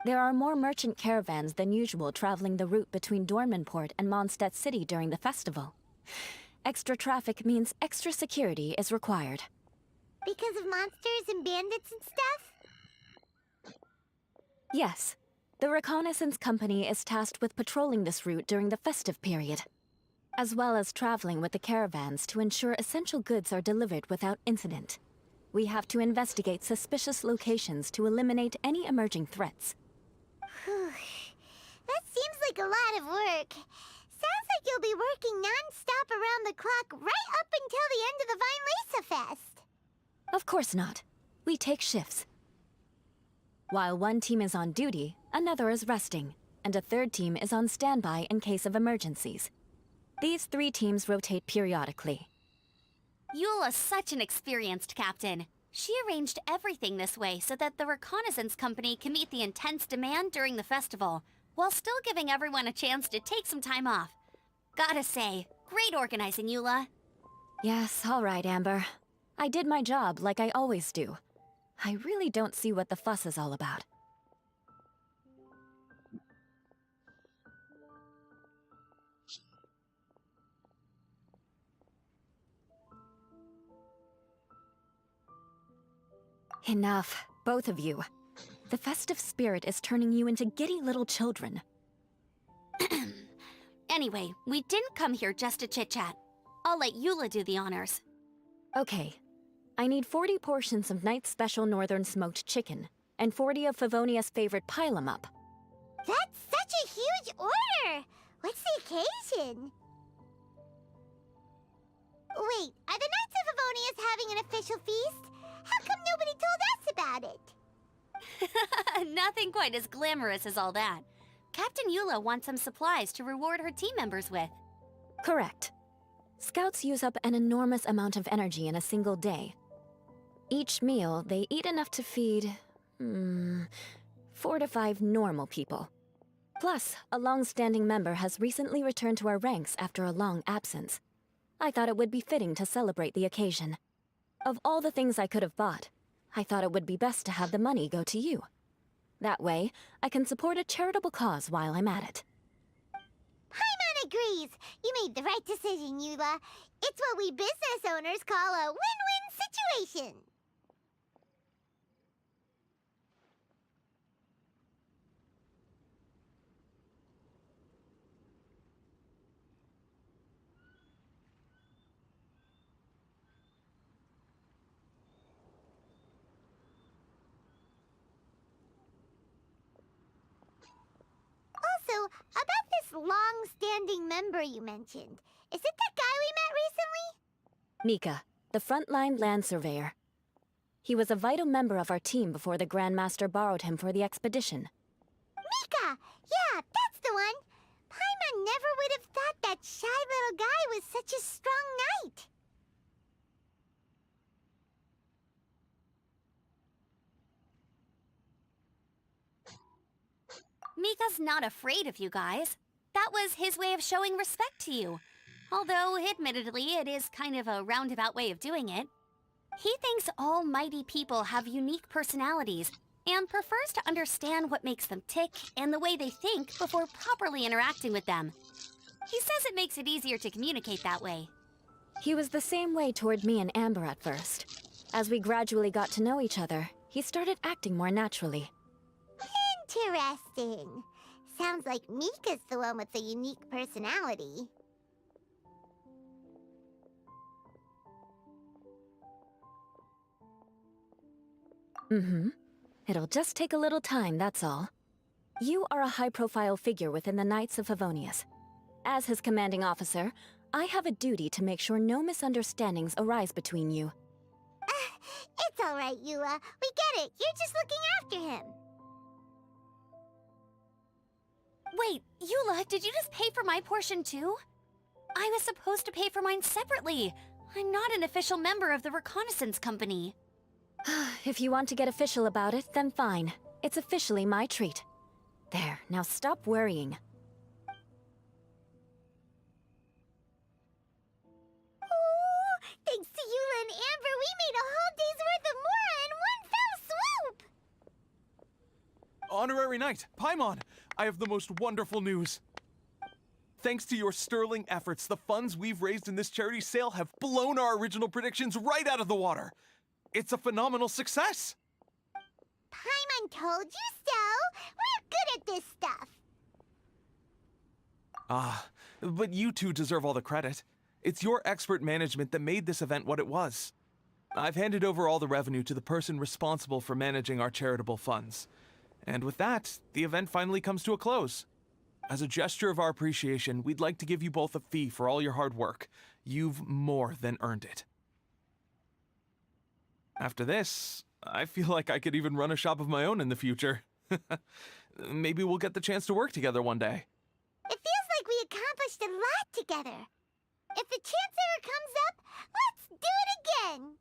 There are more merchant caravans than usual traveling the route between Dormanport and Mondstadt City during the festival. Extra traffic means extra security is required. Because of monsters and bandits and stuff? Yes. The Reconnaissance Company is tasked with patrolling this route during the festive period, as well as traveling with the caravans to ensure essential goods are delivered without incident. We have to investigate suspicious locations to eliminate any emerging threats. Whew. That seems like a lot of work. Sounds like you'll be working non-stop around the clock right up until the end of the Vine Lisa Fest. Of course not. We take shifts. While one team is on duty, another is resting, and a third team is on standby in case of emergencies. These 3 teams rotate periodically. Eula's such an experienced captain. She arranged everything this way so that the Reconnaissance Company can meet the intense demand during the festival, while still giving everyone a chance to take some time off. Gotta say, great organizing, Eula. Yes, all right, Amber. I did my job like I always do. I really don't see what the fuss is all about. Enough, both of you. The festive spirit is turning you into giddy little children. Anyway, we didn't come here just to chit-chat. I'll let Eula do the honors. Okay. I need 40 portions of Knight's Special Northern Smoked Chicken, and 40 of Favonia's favorite pile-em-up. That's such a huge order! What's the occasion? Wait, are the Knights of Favonia's having an official feast? How come nobody told us about it? Nothing quite as glamorous as all that. Captain Eula wants some supplies to reward her team members with. Correct. Scouts use up an enormous amount of energy in a single day. Each meal, they eat enough to feed 4 to 5 normal people. Plus, a long-standing member has recently returned to our ranks after a long absence. I thought it would be fitting to celebrate the occasion. Of all the things I could have bought, I thought it would be best to have the money go to you. That way, I can support a charitable cause while I'm at it. Paimon agrees. You made the right decision, Eula. It's what we business owners call a win-win situation. Also, about this long-standing member you mentioned, is it that guy we met recently? Mika, the frontline land surveyor. He was a vital member of our team before the Grandmaster borrowed him for the expedition. Mika! Yeah, that's the one! Paimon never would have thought that shy little guy was such a strong knight. Mika's not afraid of you guys. That was his way of showing respect to you. Although, admittedly, it is kind of a roundabout way of doing it. He thinks all mighty people have unique personalities and prefers to understand what makes them tick and the way they think before properly interacting with them. He says it makes it easier to communicate that way. He was the same way toward me and Amber at first. As we gradually got to know each other, he started acting more naturally. Interesting. Sounds like Mika's the one with the unique personality. It'll just take a little time, that's all. You are a high-profile figure within the Knights of Favonius. As his commanding officer, I have a duty to make sure no misunderstandings arise between you. It's all right, Eula. We get it. You're just looking after him. Wait, Eula, did you just pay for my portion too? I was supposed to pay for mine separately. I'm not an official member of the reconnaissance company. If you want to get official about it, then fine. It's officially my treat. There, now stop worrying. Oh, thanks to Eula and Amber, we made a whole day's worth of Mora in one fell swoop! Honorary Knight, Paimon, I have the most wonderful news. Thanks to your sterling efforts, the funds we've raised in this charity sale have blown our original predictions right out of the water. It's a phenomenal success! Paimon told you so! We're good at this stuff! But you two deserve all the credit. It's your expert management that made this event what it was. I've handed over all the revenue to the person responsible for managing our charitable funds. And with that, the event finally comes to a close. As a gesture of our appreciation, we'd like to give you both a fee for all your hard work. You've more than earned it. After this, I feel like I could even run a shop of my own in the future. Maybe we'll get the chance to work together one day. It feels like we accomplished a lot together. If the chance ever comes up, let's do it again!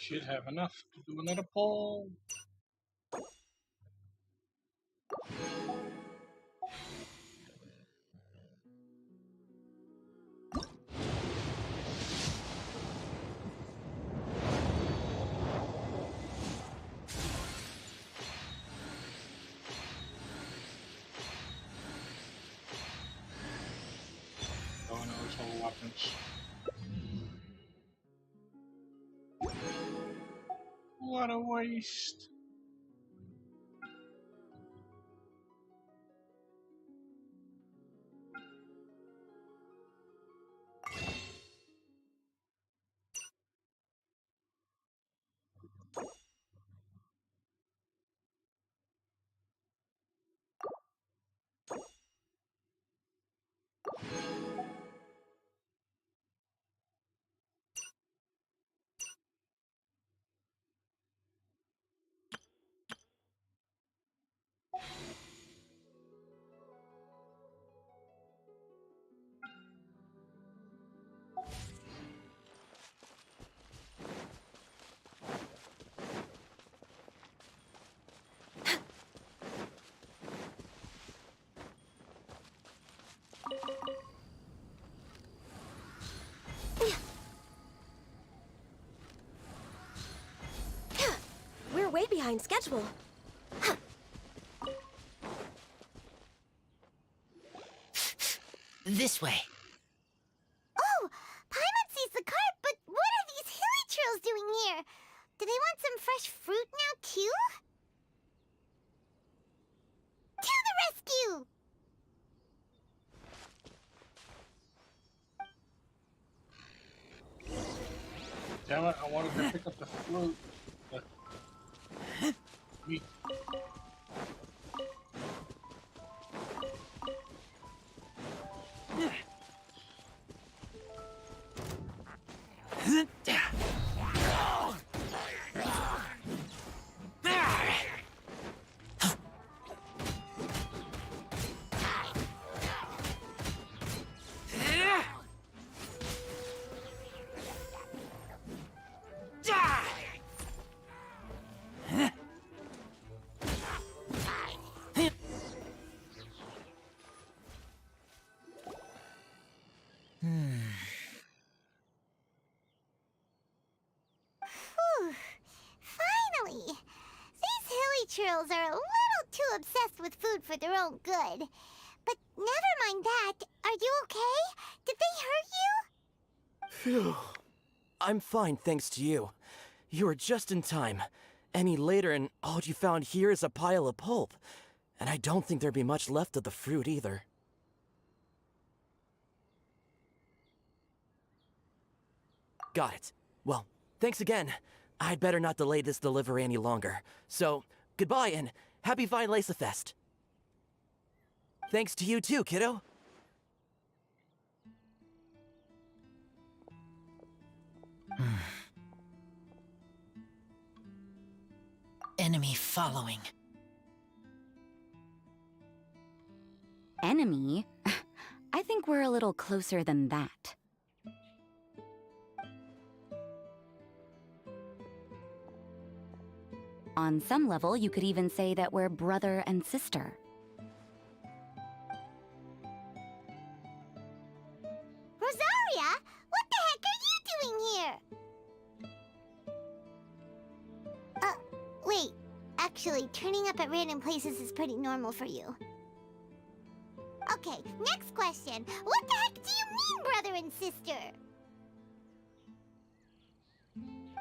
Should have enough to do another poll. Oh no, it's all weapons. What a waste. We're way behind schedule. This way. Oh, Paimon sees the cart, but what are these hilly churls doing here? Do they want some fresh fruit now, too? To the rescue! Damn it, I wanted to pick up the fruit. Meat. Whew. Finally! These hilly churls are a little too obsessed with food for their own good. But never mind that. Are you okay? Did they hurt you? Phew. I'm fine, thanks to you. You were just in time. Any later and all you found here is a pile of pulp. And I don't think there'd be much left of the fruit either. Got it. Well, thanks again. I'd better not delay this delivery any longer. So, goodbye and happy Vine Lace-a-Fest. Thanks to you too, kiddo. Enemy following. Enemy? I think we're a little closer than that. On some level, you could even say that we're brother and sister. Rosaria? What the heck are you doing here? Wait. Actually, turning up at random places is pretty normal for you. Okay, next question. What the heck do you mean, brother and sister?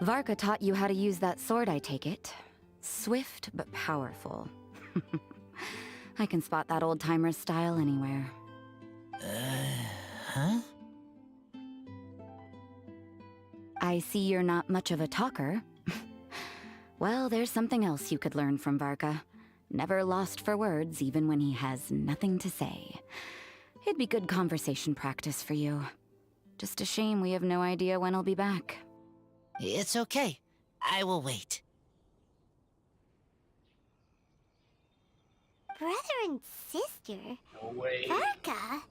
Varka taught you how to use that sword, I take it. Swift but powerful. I can spot that old-timer's style anywhere. Huh? I see you're not much of a talker. Well, there's something else you could learn from Varka. Never lost for words, even when he has nothing to say. It'd be good conversation practice for you. Just a shame we have no idea when he'll be back. It's okay. I will wait. Brother and sister? No way. Varka?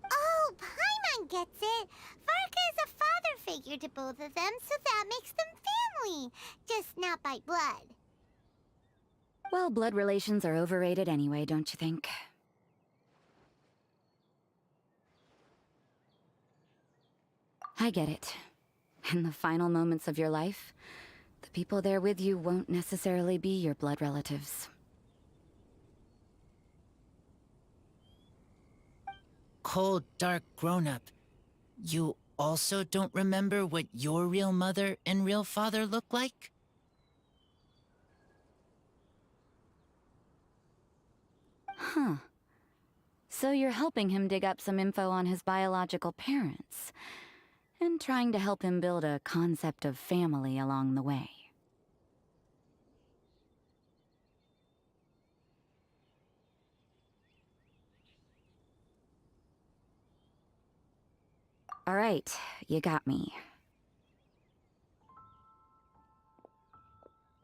Oh, Paimon everyone gets it. Varka is a father figure to both of them, so that makes them family. Just not by blood. Well, blood relations are overrated anyway, don't you think? I get it. In the final moments of your life, the people there with you won't necessarily be your blood relatives. Cold, dark grown-up. You also don't remember what your real mother and real father look like? Huh. So you're helping him dig up some info on his biological parents, and trying to help him build a concept of family along the way. All right, you got me.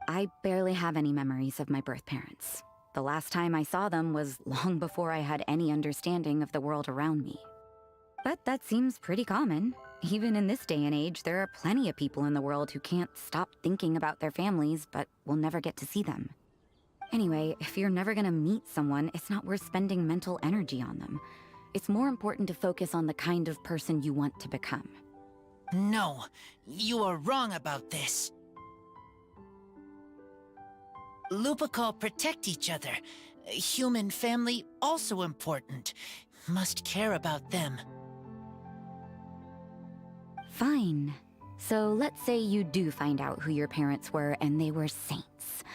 I barely have any memories of my birth parents. The last time I saw them was long before I had any understanding of the world around me. But that seems pretty common. Even in this day and age, there are plenty of people in the world who can't stop thinking about their families, but will never get to see them. Anyway, if you're never gonna meet someone, it's not worth spending mental energy on them. It's more important to focus on the kind of person you want to become. No, you are wrong about this. Lupacol protect each other. Human family also important. Must care about them. Fine. So let's say you do find out who your parents were and they were saints.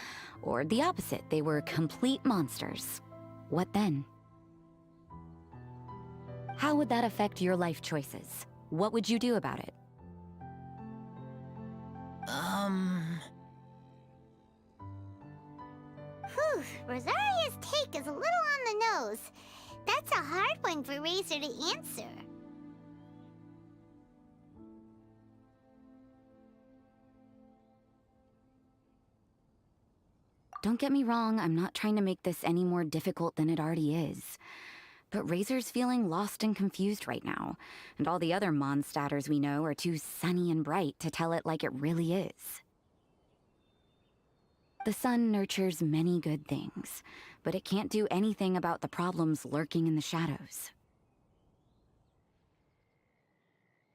Or the opposite, they were complete monsters. What then? How would that affect your life choices? What would you do about it? Whew, Rosaria's take is a little on the nose. That's a hard one for Razor to answer. Don't get me wrong, I'm not trying to make this any more difficult than it already is. But Razor's feeling lost and confused right now, and all the other Mondstadters we know are too sunny and bright to tell it like it really is. The sun nurtures many good things, but it can't do anything about the problems lurking in the shadows.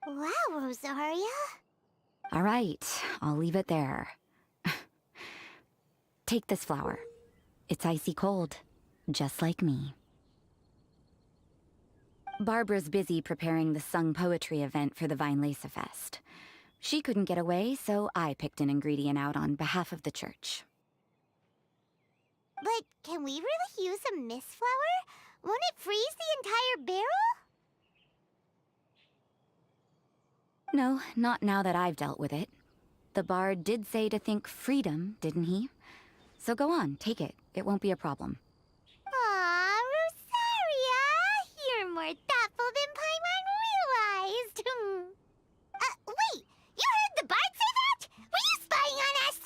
Wow, Rosaria. All right, I'll leave it there. Take this flower. It's icy cold, just like me. Barbara's busy preparing the sung poetry event for the Vinelesa Fest. She couldn't get away, so I picked an ingredient out on behalf of the church. But can we really use a mist flower? Won't it freeze the entire barrel? No, not now that I've dealt with it. The bard did say to think freedom, didn't he? So go on, take it. It won't be a problem. Aw, Rosaria! You're more thoughtful than Paimon realized. Wait! You heard the bard say that? Were you spying on us?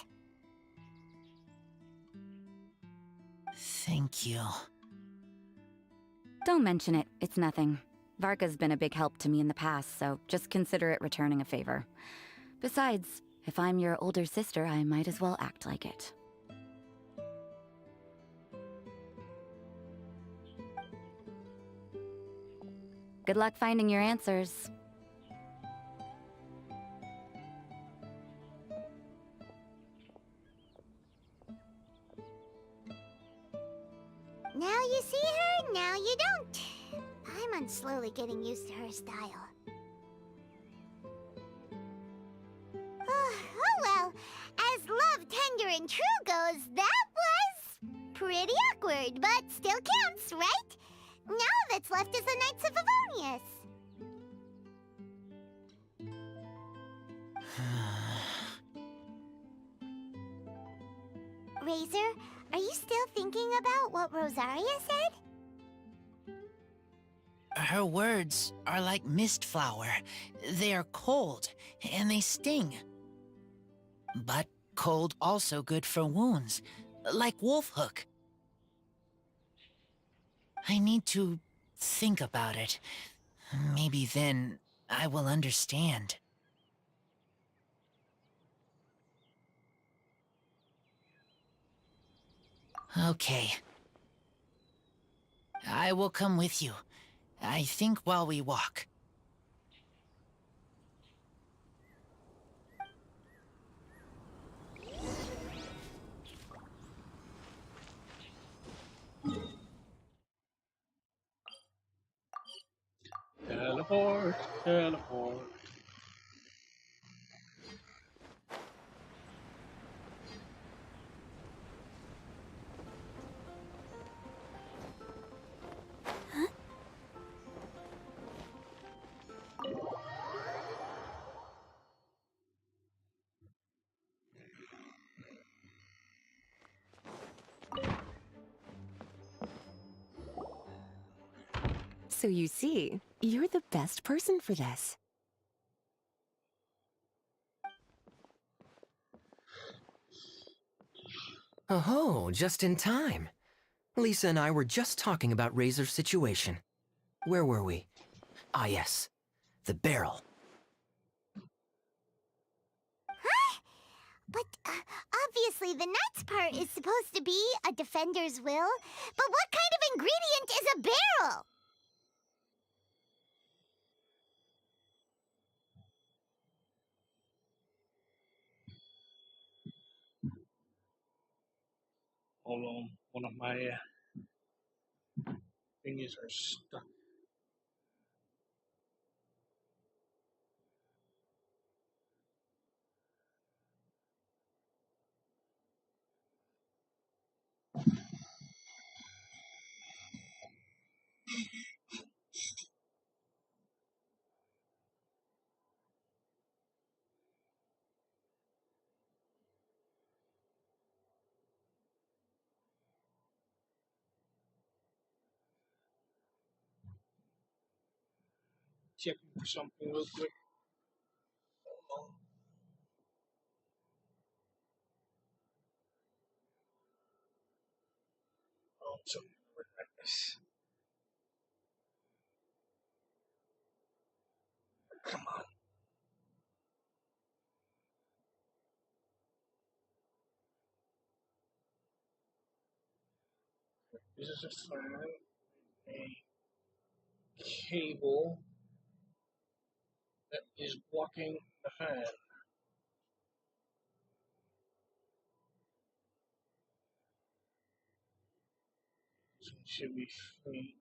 Thank you. Don't mention it. It's nothing. Varka's been a big help to me in the past, so just consider it returning a favor. Besides, if I'm your older sister, I might as well act like it. Good luck finding your answers. Now you see her, now you don't. Paimon's slowly getting used to her style. Oh well, as love, tender, and true goes, that was pretty awkward, but still counts, right? Now that's left is the Knights of Favonius. Razor, are you still thinking about what Rosaria said? Her words are like mist flower. They are cold, and they sting. But cold also good for wounds, like wolf hook. I need to think about it. Maybe then I will understand. Okay. I will come with you. I think while we walk. Teleport, teleport. So you see, you're the best person for this. Oh, just in time. Lisa and I were just talking about Razor's situation. Where were we? Ah, yes. The barrel. But obviously the nuts part is supposed to be a defender's will. But what kind of ingredient is a barrel? Hold on, one of my fingers are stuck. Checking for something real quick. Oh, something like this. Come on. This is a fan, a cable that is blocking the fan. So it should be free.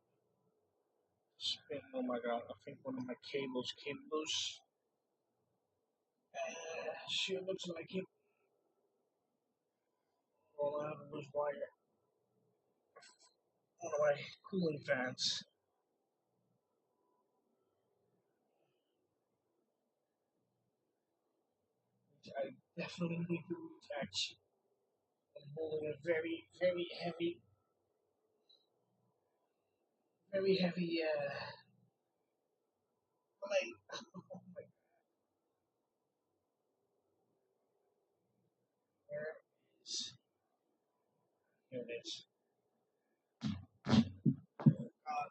Spin. Oh my god, I think one of my cables came loose. Sure looks like it. Well, I have a loose wire. One of my cooling fans. Which I definitely need to reattach. I'm holding a very heavy plate. Oh my god. Where is? Here it is. God.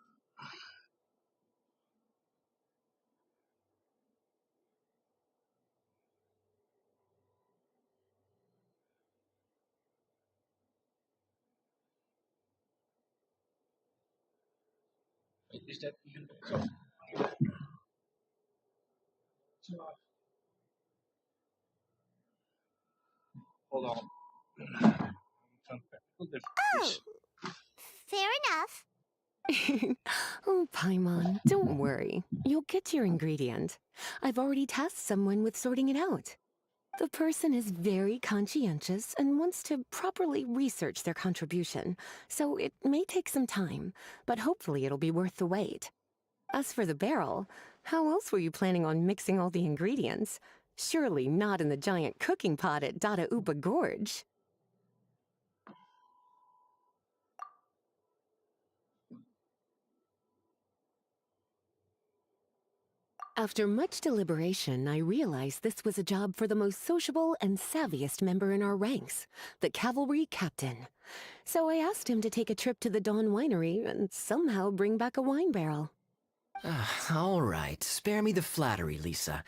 Is that even the cup? It's not. Hold on. Some technical difficulties. Fair enough. Oh, Paimon, don't worry. You'll get your ingredient. I've already tasked someone with sorting it out. The person is very conscientious and wants to properly research their contribution, so it may take some time, but hopefully it'll be worth the wait. As for the barrel, how else were you planning on mixing all the ingredients? Surely not in the giant cooking pot at Dada Upa Gorge. After much deliberation, I realized this was a job for the most sociable and savviest member in our ranks, the cavalry captain. So I asked him to take a trip to the Dawn Winery and somehow bring back a wine barrel. All right, spare me the flattery, Lisa.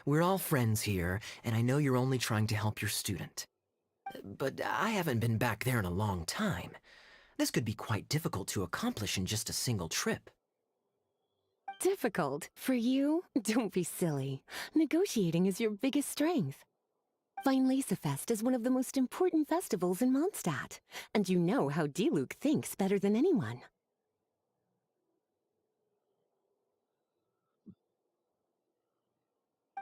We're all friends here, and I know you're only trying to help your student. But I haven't been back there in a long time. This could be quite difficult to accomplish in just a single trip. Difficult? For you? Don't be silly. Negotiating is your biggest strength. Vine Fest is one of the most important festivals in Mondstadt, and you know how Diluc thinks better than anyone.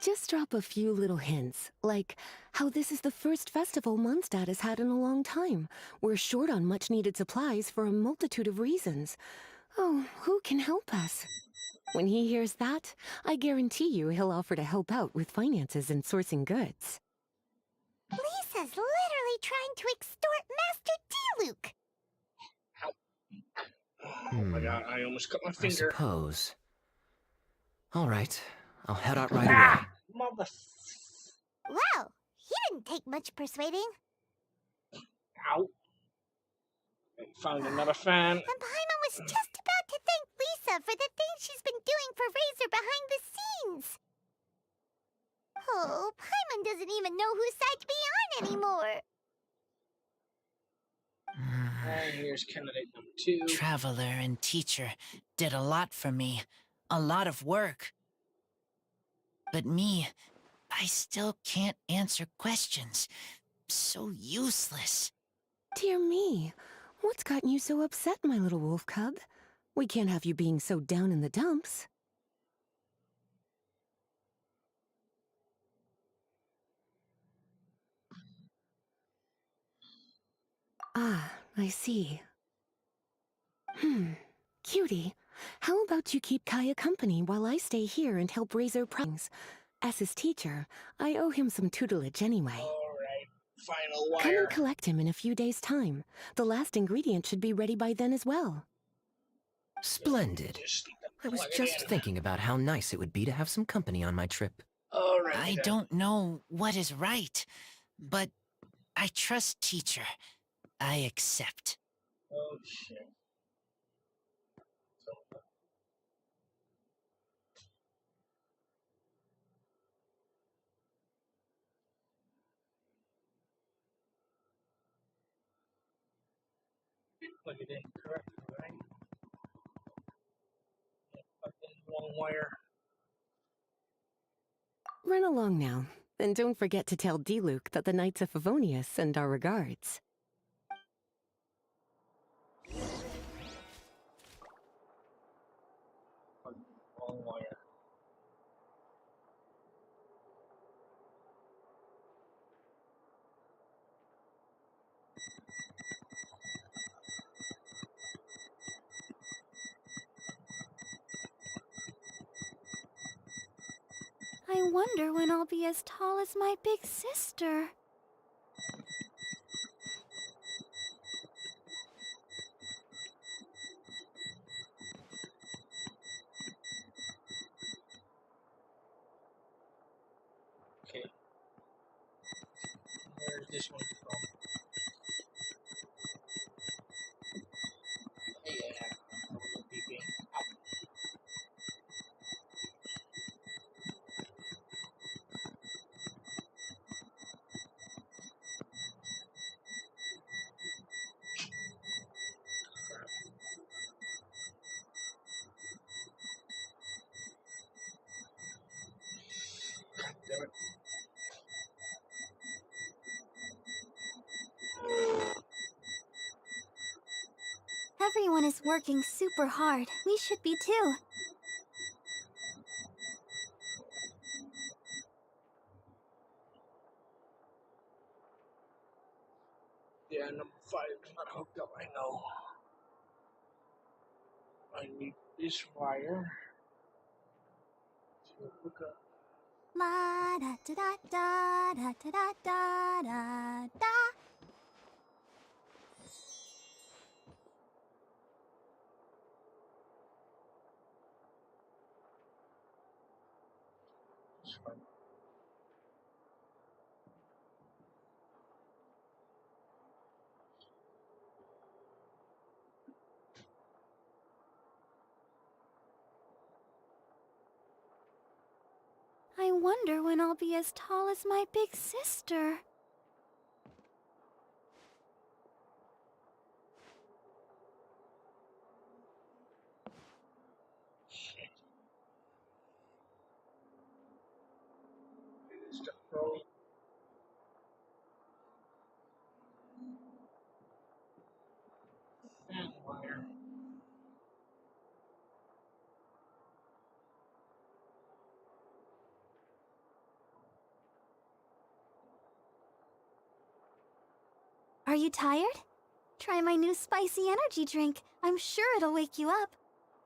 Just drop a few little hints, like how this is the first festival Mondstadt has had in a long time. We're short on much-needed supplies for a multitude of reasons. Oh, who can help us? When he hears that, I guarantee you he'll offer to help out with finances and sourcing goods. Lisa's literally trying to extort Master Diluc. Oh my god, I almost cut my finger. I suppose. All right, I'll head out right away. Mother... Well, he didn't take much persuading. Ow. I found another fan. And Paimon was just about to thank Lisa for the things she's been doing for Razor behind the scenes. Oh, Paimon doesn't even know whose side to be on anymore. And here's candidate number 2. Traveler and teacher did a lot for me. A lot of work. But me, I still can't answer questions. So useless. Dear me, what's gotten you so upset, my little wolf cub? We can't have you being so down in the dumps. Ah, I see. Cutie, how about you keep Kaya company while I stay here and help Razor Prongs? As his teacher, I owe him some tutelage anyway. Alright, final wire. Come and collect him in a few days' time. The last ingredient should be ready by then as well. Splendid. I was just thinking about how nice it would be to have some company on my trip. Alright, I don't know what is right, but I trust teacher. I accept. Oh shit. Plug it in correctly, right? Plug in the wrong wire. Run along now, and don't forget to tell Diluc that the Knights of Favonius send our regards. Plug in the wrong wire. I wonder when I'll be as tall as my big sister. Okay. Where's this one from? Yeah. Beeping. Damn it. Everyone is working super hard. We should be too. Yeah, number 5 is not hooked up, I know. I need this wire to hook up. La da da da da da da da da da. This one. wonder when I'll be as tall as my big sister. Shit. It is the pro. Fan wire. Are you tired? Try my new spicy energy drink. I'm sure it'll wake you up.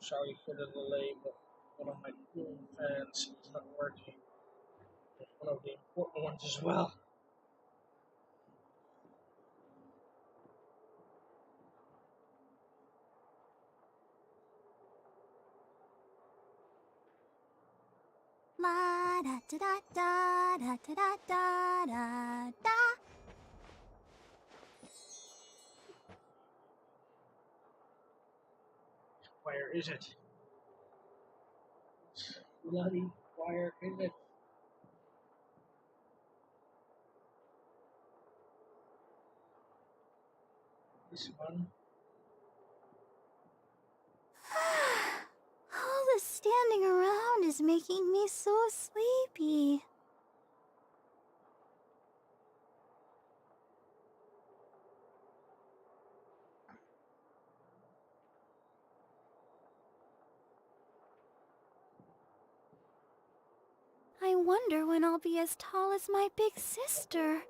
Sorry for the delay, but one of my cooling fans is not working. It's one of the important ones as well. La da da da da da da da da da. Where is it? Bloody, where is it? This one? All the standing around is making me so sleepy. I wonder when I'll be as tall as my big sister.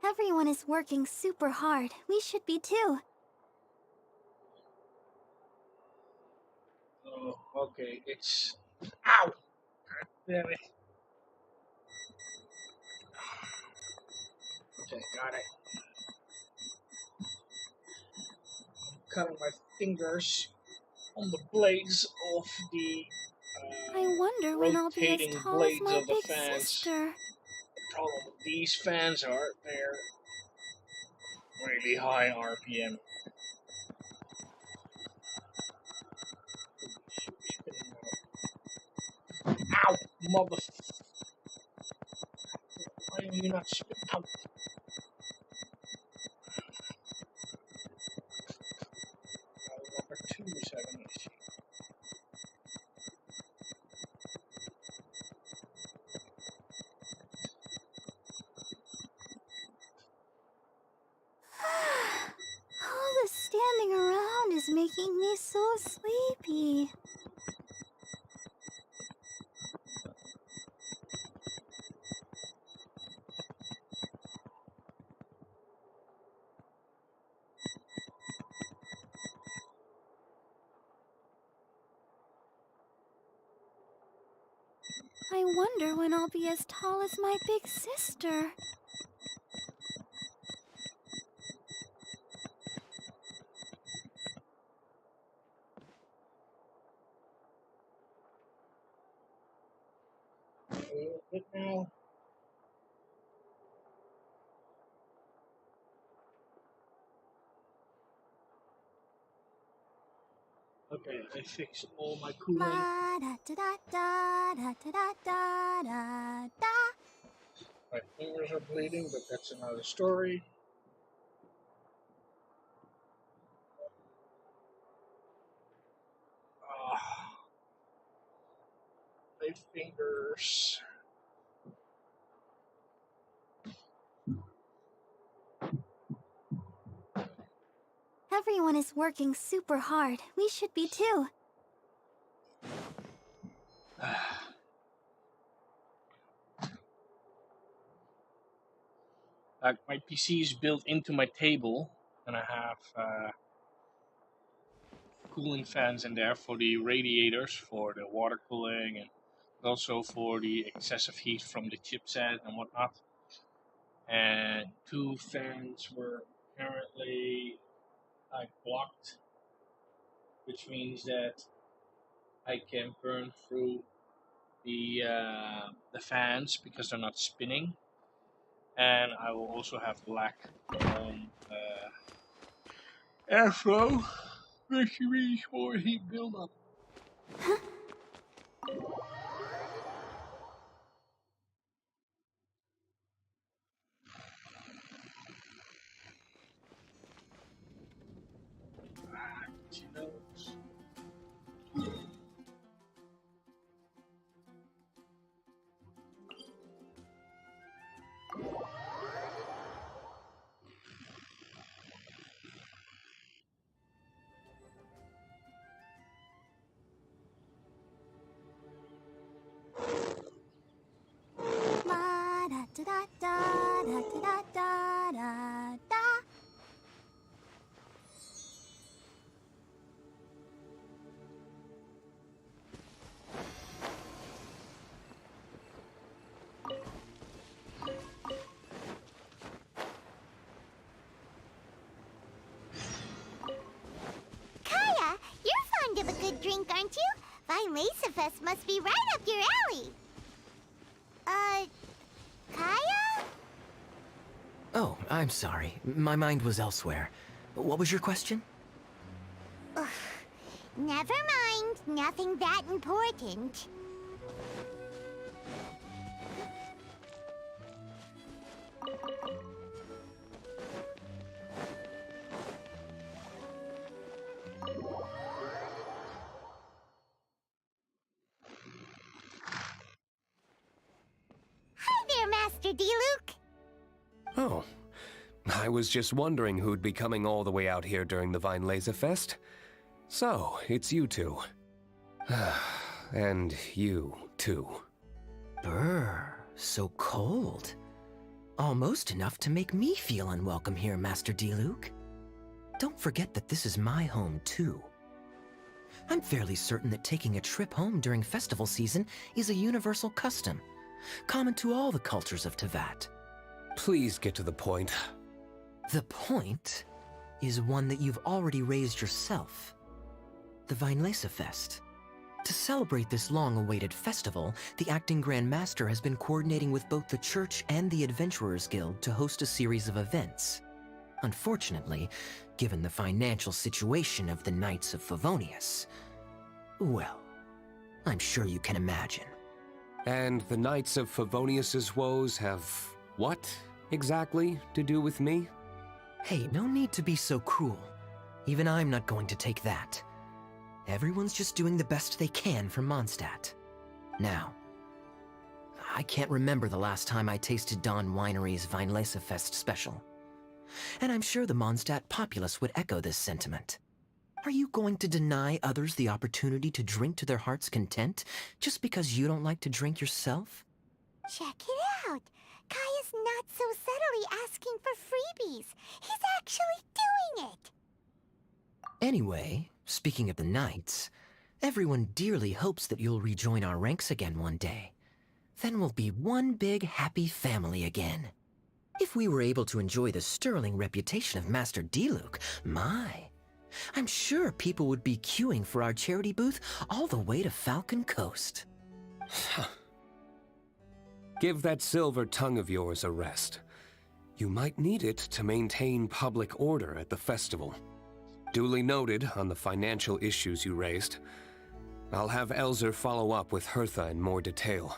Everyone is working super hard. We should be too. Oh, okay, it's... Ow! God damn it. Okay, got it. I'm cutting my fingers on the blades of the I wonder when I'll be as rotating tall as blades my of the big fans. sister. The problem with these fans are they're really high RPM. Ow! Mother... Why are you not spit out? Number 2 is having an issue. All the standing around is making me so sleepy. I wonder when I'll be as tall as my big sister. A little bit now. Okay, I fixed all my cooling. La da da da da da da da da da. My fingers are bleeding, but that's another story. My fingers. Everyone is working super hard. We should be too. Like my PC is built into my table, and I have cooling fans in there for the radiators, for the water cooling, and also for the excessive heat from the chipset and whatnot. And two fans were apparently blocked, which means that I can burn through the fans because they're not spinning, and I will also have lack on airflow, which means more heat buildup. La da da da da da da da da. Kaya, you're fond of a good drink, aren't you? Vine Lacerfest must be right up your alley. Kaya? Oh, I'm sorry. My mind was elsewhere. What was your question? Ugh, never mind. Nothing that important. Hi there, Master D-Luke. Oh, I was just wondering who'd be coming all the way out here during the Vine Laserfest. So, it's you two. And you, too. Brr, so cold. Almost enough to make me feel unwelcome here, Master D-Luke. Don't forget that this is my home, too. I'm fairly certain that taking a trip home during festival season is a universal custom, common to all the cultures of Teyvat. Please get to the point. The point is one that you've already raised yourself. The Vine Lacerfest. To celebrate this long-awaited festival, the Acting Grand Master has been coordinating with both the Church and the Adventurers Guild to host a series of events. Unfortunately, given the financial situation of the Knights of Favonius, well, I'm sure you can imagine. And the Knights of Favonius's woes have what exactly to do with me? Hey, no need to be so cruel. Even I'm not going to take that. Everyone's just doing the best they can for Mondstadt. Now, I can't remember the last time I tasted Dawn Winery's Vine Lacerfest special. And I'm sure the Mondstadt populace would echo this sentiment. Are you going to deny others the opportunity to drink to their heart's content just because you don't like to drink yourself? Check it out. Kaya's not so subtly asking for freebies. He's actually doing it. Anyway, speaking of the Knights, everyone dearly hopes that you'll rejoin our ranks again one day. Then we'll be one big happy family again. If we were able to enjoy the sterling reputation of Master D-Luke, my, I'm sure people would be queuing for our charity booth all the way to Falcon Coast. Give that silver tongue of yours a rest. You might need it to maintain public order at the festival. Duly noted on the financial issues you raised. I'll have Elzer follow up with Hertha in more detail.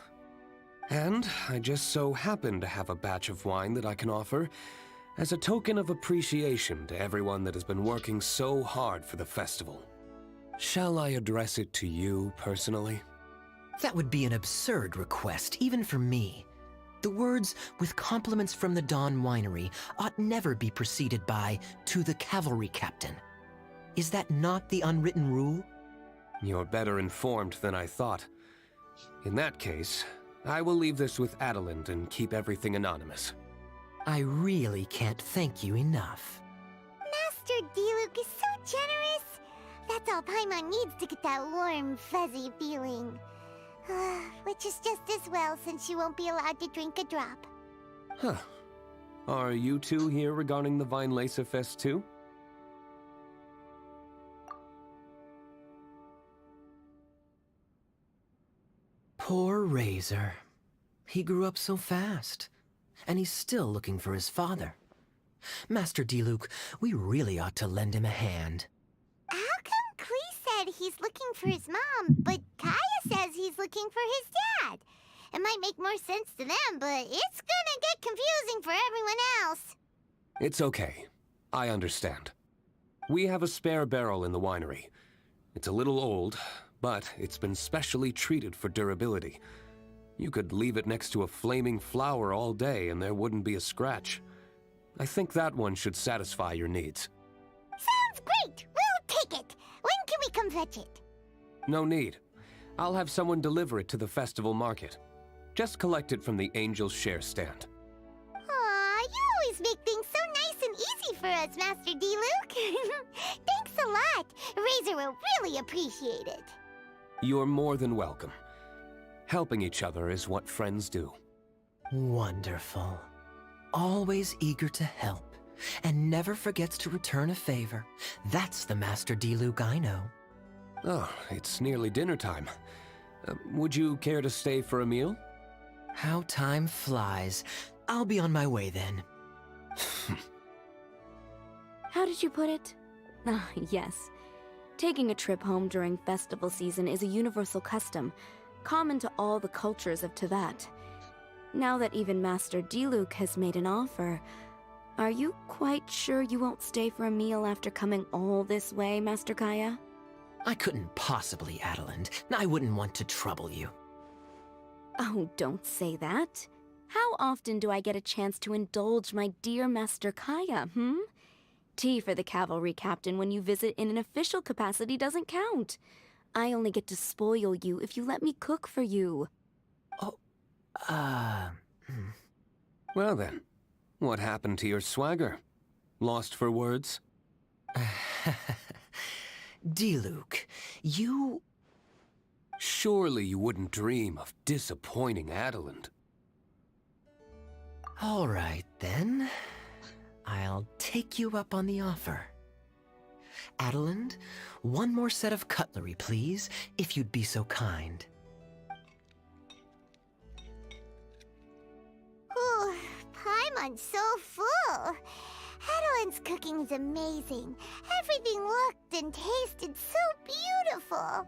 And I just so happen to have a batch of wine that I can offer as a token of appreciation to everyone that has been working so hard for the festival. Shall I address it to you personally? That would be an absurd request, even for me. The words, with compliments from the Dawn Winery, ought never be preceded by, to the cavalry captain. Is that not the unwritten rule? You're better informed than I thought. In that case, I will leave this with Adelind and keep everything anonymous. I really can't thank you enough. Master D-Luke is so generous. That's all Paimon needs to get that warm, fuzzy feeling. With which is just as well since you won't be allowed to drink a drop. Huh. Are you two here regarding the Vine Lacer Fest too? Poor Razor. He grew up so fast, and he's still looking for his father. Master Diluc, we really ought to lend him a hand. How come Klee said he's looking for his mom, but Kaya says he's looking for his dad? It might make more sense to them, but it's gonna get confusing for everyone else. It's okay. I understand. We have a spare barrel in the winery. It's a little old, but it's been specially treated for durability. You could leave it next to a flaming flower all day and there wouldn't be a scratch. I think that one should satisfy your needs. Sounds great! We'll take it! When can we come fetch it? No need. I'll have someone deliver it to the festival market. Just collect it from the Angel's Share stand. Aw, you always make things so nice and easy for us, Master Diluc. Thanks a lot. Razor will really appreciate it. You're more than welcome. Helping each other is what friends do. Wonderful. Always eager to help, and never forgets to return a favor. That's the Master Diluc I know. Oh, it's nearly dinner time. Would you care to stay for a meal? How time flies. I'll be on my way then. How did you put it? Ah, yes. Taking a trip home during festival season is a universal custom, common to all the cultures of Teyvat. Now that even Master Diluc has made an offer, are you quite sure you won't stay for a meal after coming all this way, Master Kaya? I couldn't possibly, Adeland. I wouldn't want to trouble you. Oh, don't say that. How often do I get a chance to indulge my dear Master Kaya, Tea for the cavalry captain when you visit in an official capacity doesn't count. I only get to spoil you if you let me cook for you. Well then, what happened to your swagger? Lost for words? Diluc, you... Surely you wouldn't dream of disappointing Adeland. All right, then. I'll take you up on the offer. Adeland, one more set of cutlery, please, if you'd be so kind. Ooh, Paimon's so full. Adeland's cooking's amazing. Everything looked and tasted so beautiful.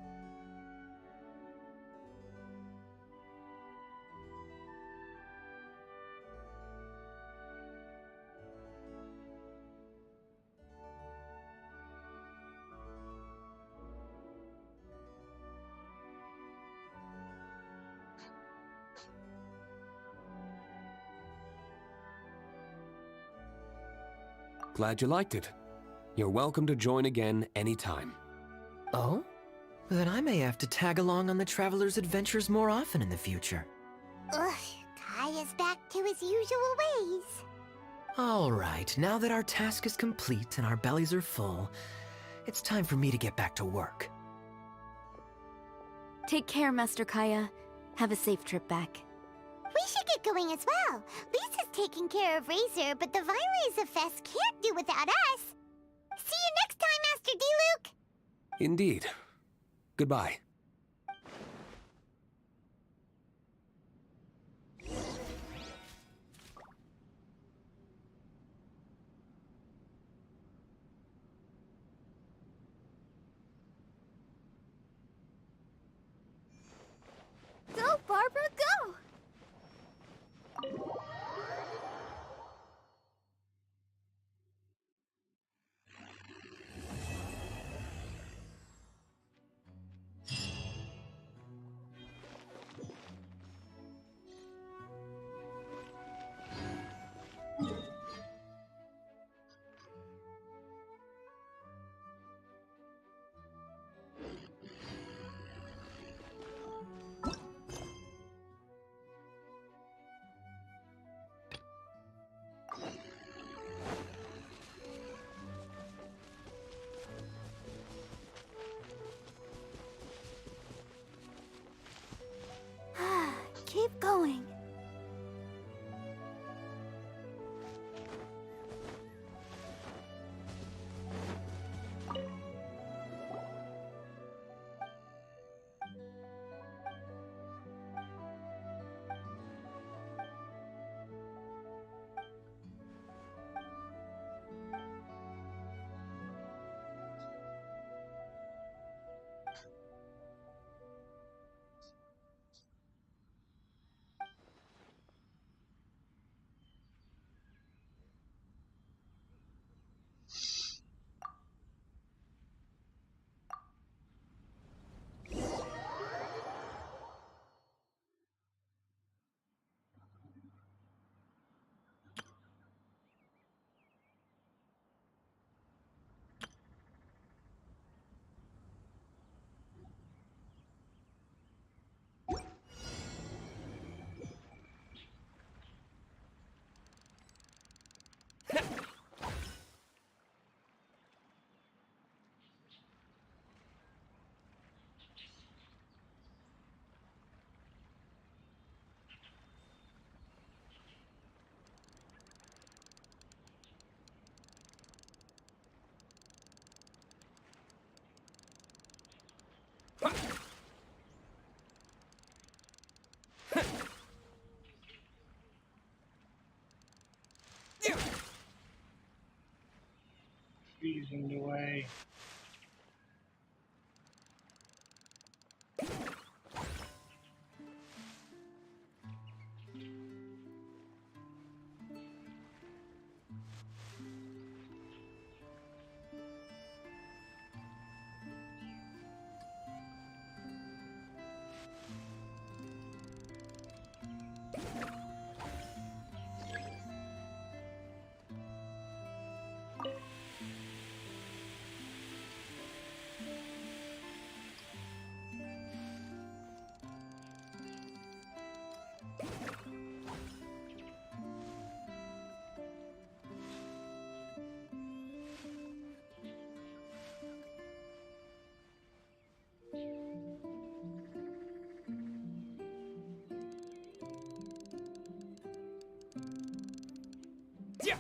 Glad you liked it. You're welcome to join again anytime. Oh? Then I may have to tag along on the Traveler's adventures more often in the future. Ugh, Kaya's back to his usual ways. All right, now that our task is complete and our bellies are full, it's time for me to get back to work. Take care, Master Kaya. Have a safe trip back. We should get going as well. Lisa's taking care of Razor, but the Vine Lacer Fest can't do without us. See you next time, Master Diluc! Indeed. Goodbye. Go, Barbara, go! Leading the way. Yeah.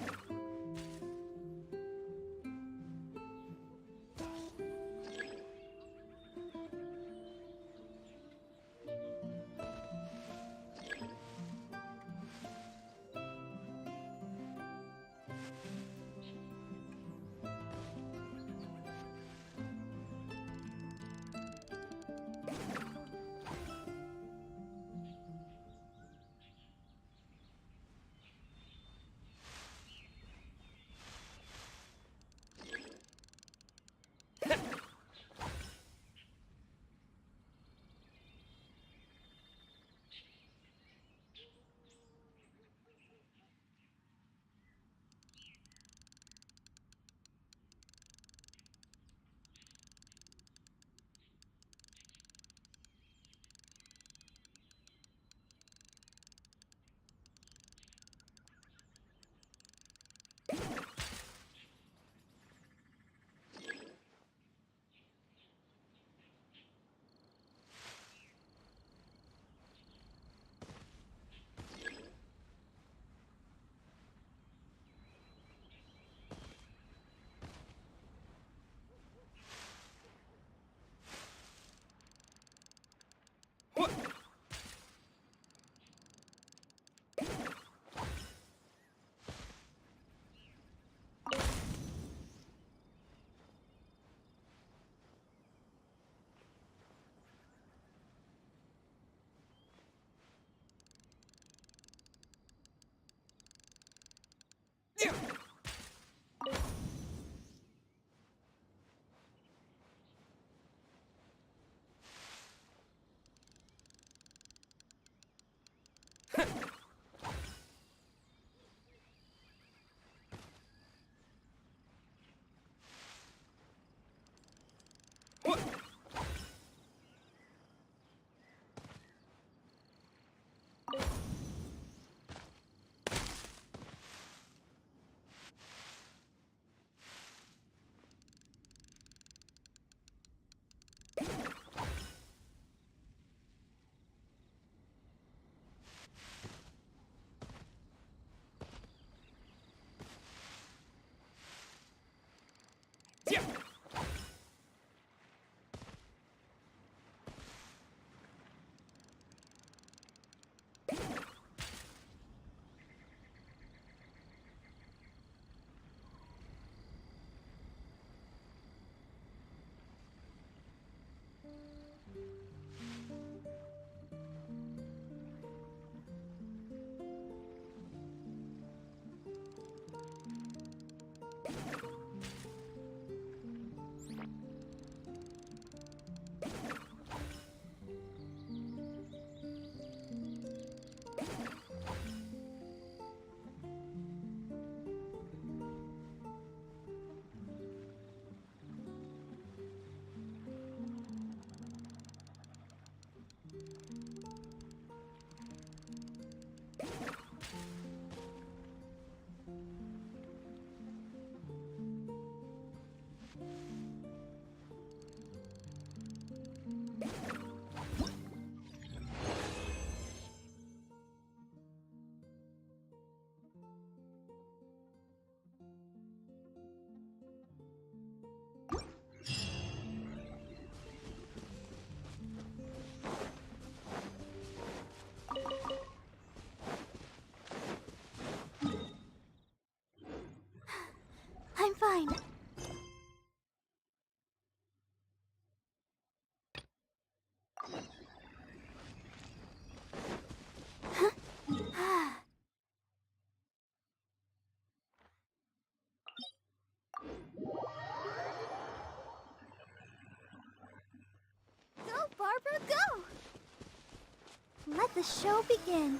Let the show begin.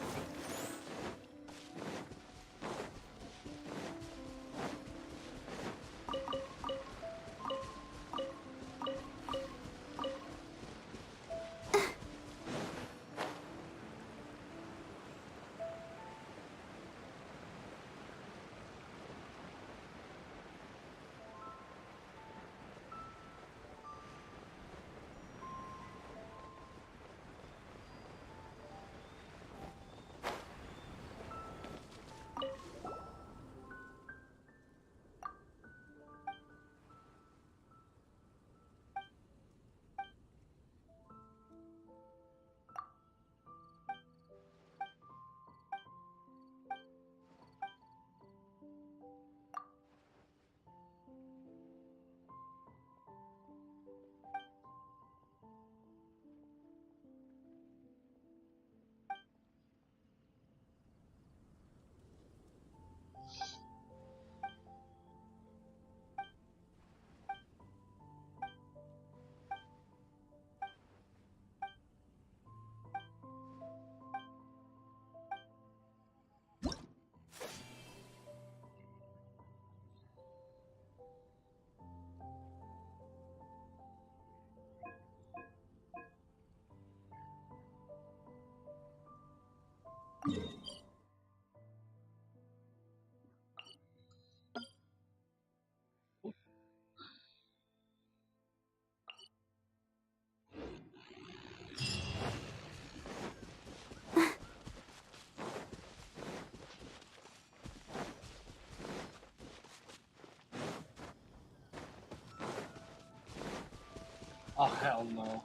Oh, hell no.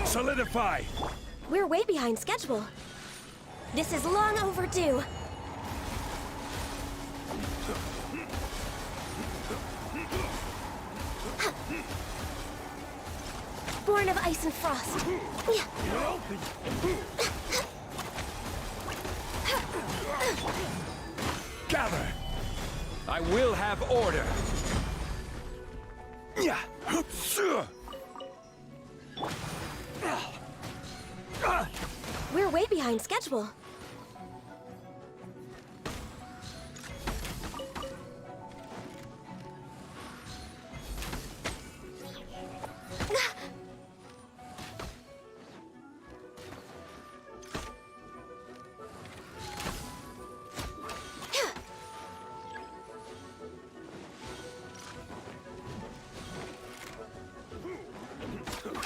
Solidify! We're way behind schedule. This is long overdue. Born of ice and frost. Gather! I will have order! We're way behind schedule.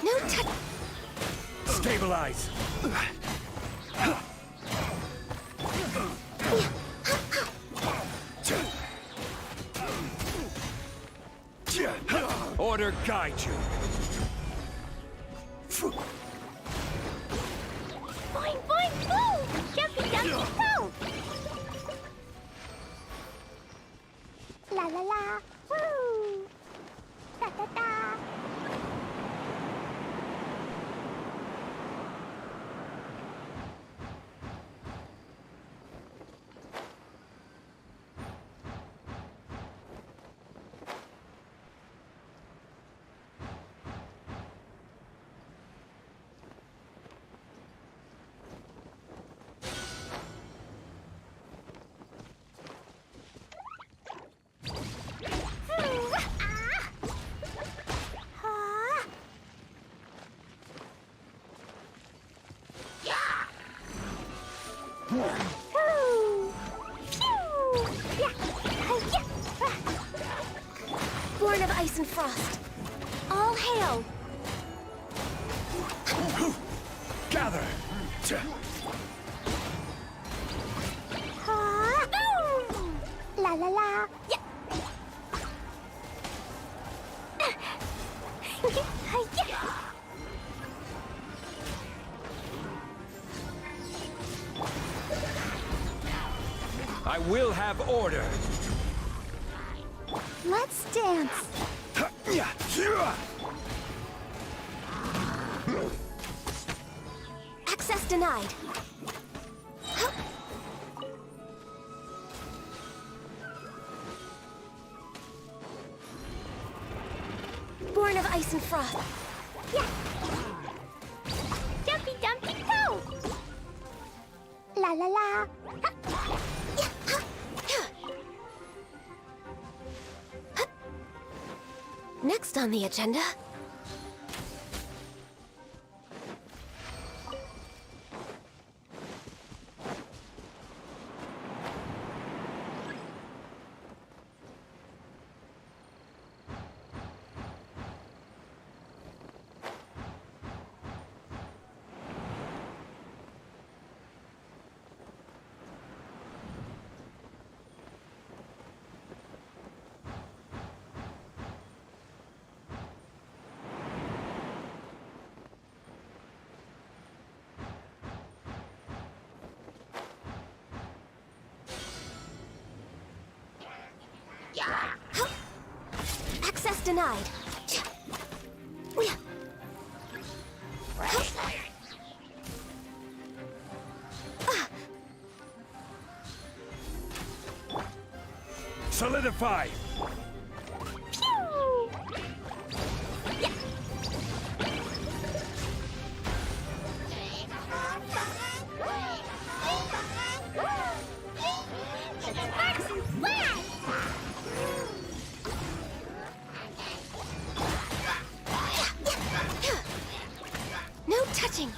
No touch. Stabilize! Order guide you. Boing, boing, boom! Jumpy, jumpy, boom! La la la, woo! Da da da! Born of ice and frost. All hail! Gather! La la la. Yeah. I will have order! Let's dance. Access denied. Born of ice and frost. Yeah. Jumpy dumpy go. La la la. Next on the agenda. Access denied. Solidify! No touching.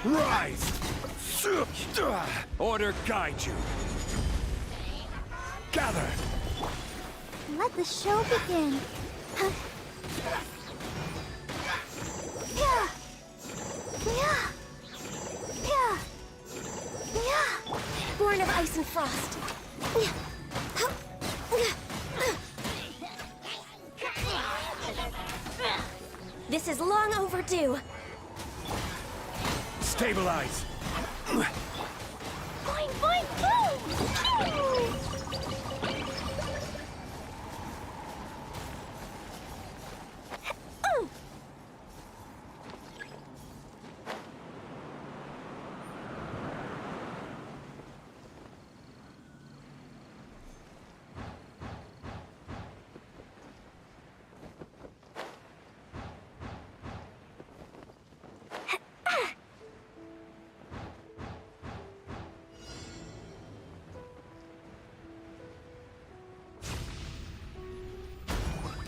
Rise! Order guide you. Gather! Let the show begin. Yeah. Yeah. Yeah. Yeah. Born of ice and frost. This is long overdue. Stabilize! Boing, boing, boom!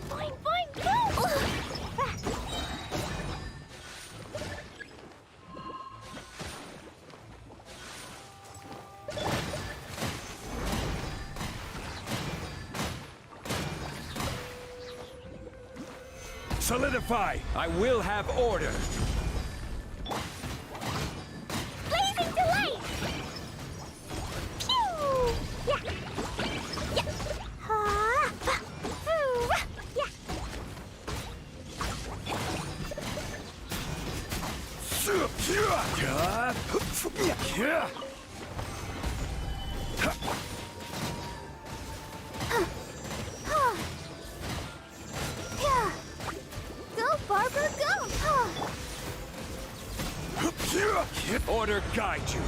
Boing, boing, boom! Solidify! I will have order! Blazing delight! Pew! Yeah! Yeah! Ha! Foo! Yeah! Yeah! Go, Barbara, go! Order guide you.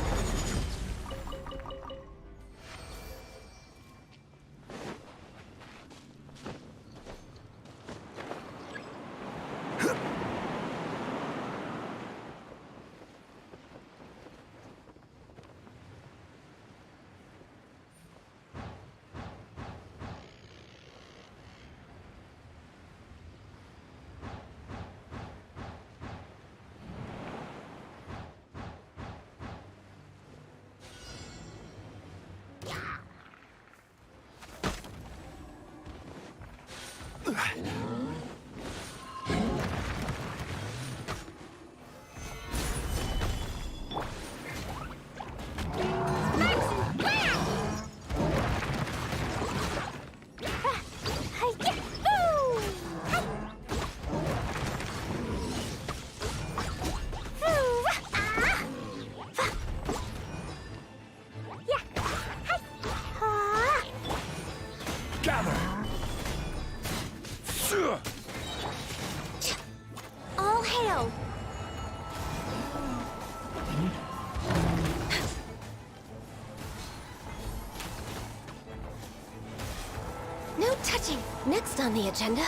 stretching. Next on the agenda.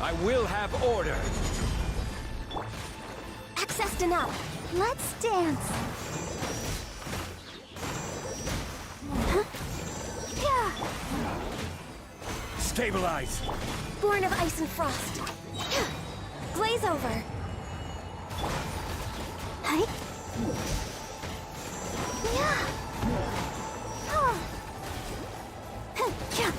I will have order. Access denied. Let's dance. Huh? Yeah. Stabilize. Born of ice and frost. Glaze over. Hi. Yeah. Oh. Yeah.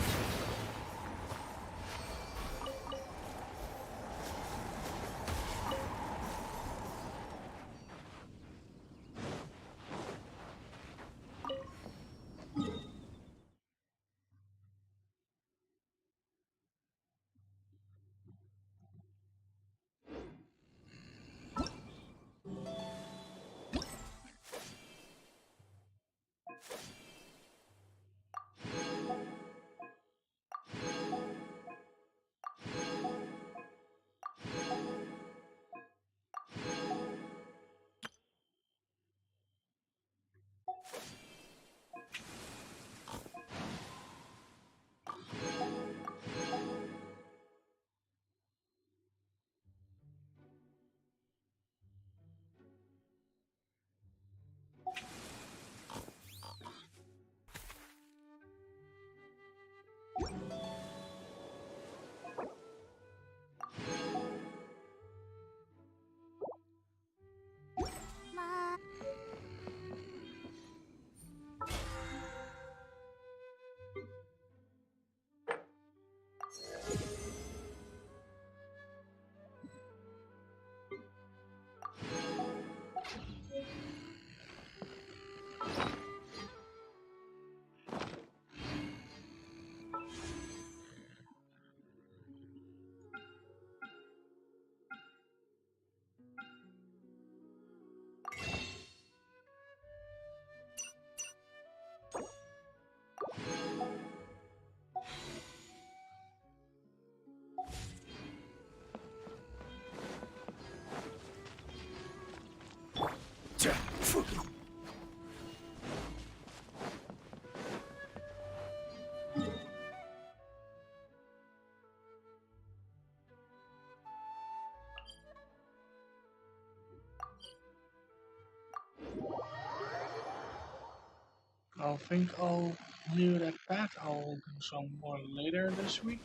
I think I'll leave it at that. I'll do some more later this week.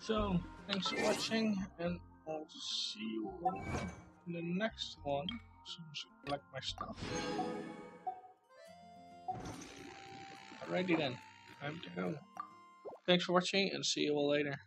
So, thanks for watching, and I'll see you in the next one. So, I should collect my stuff. Alrighty then, time to go. Thanks for watching, and see you all later.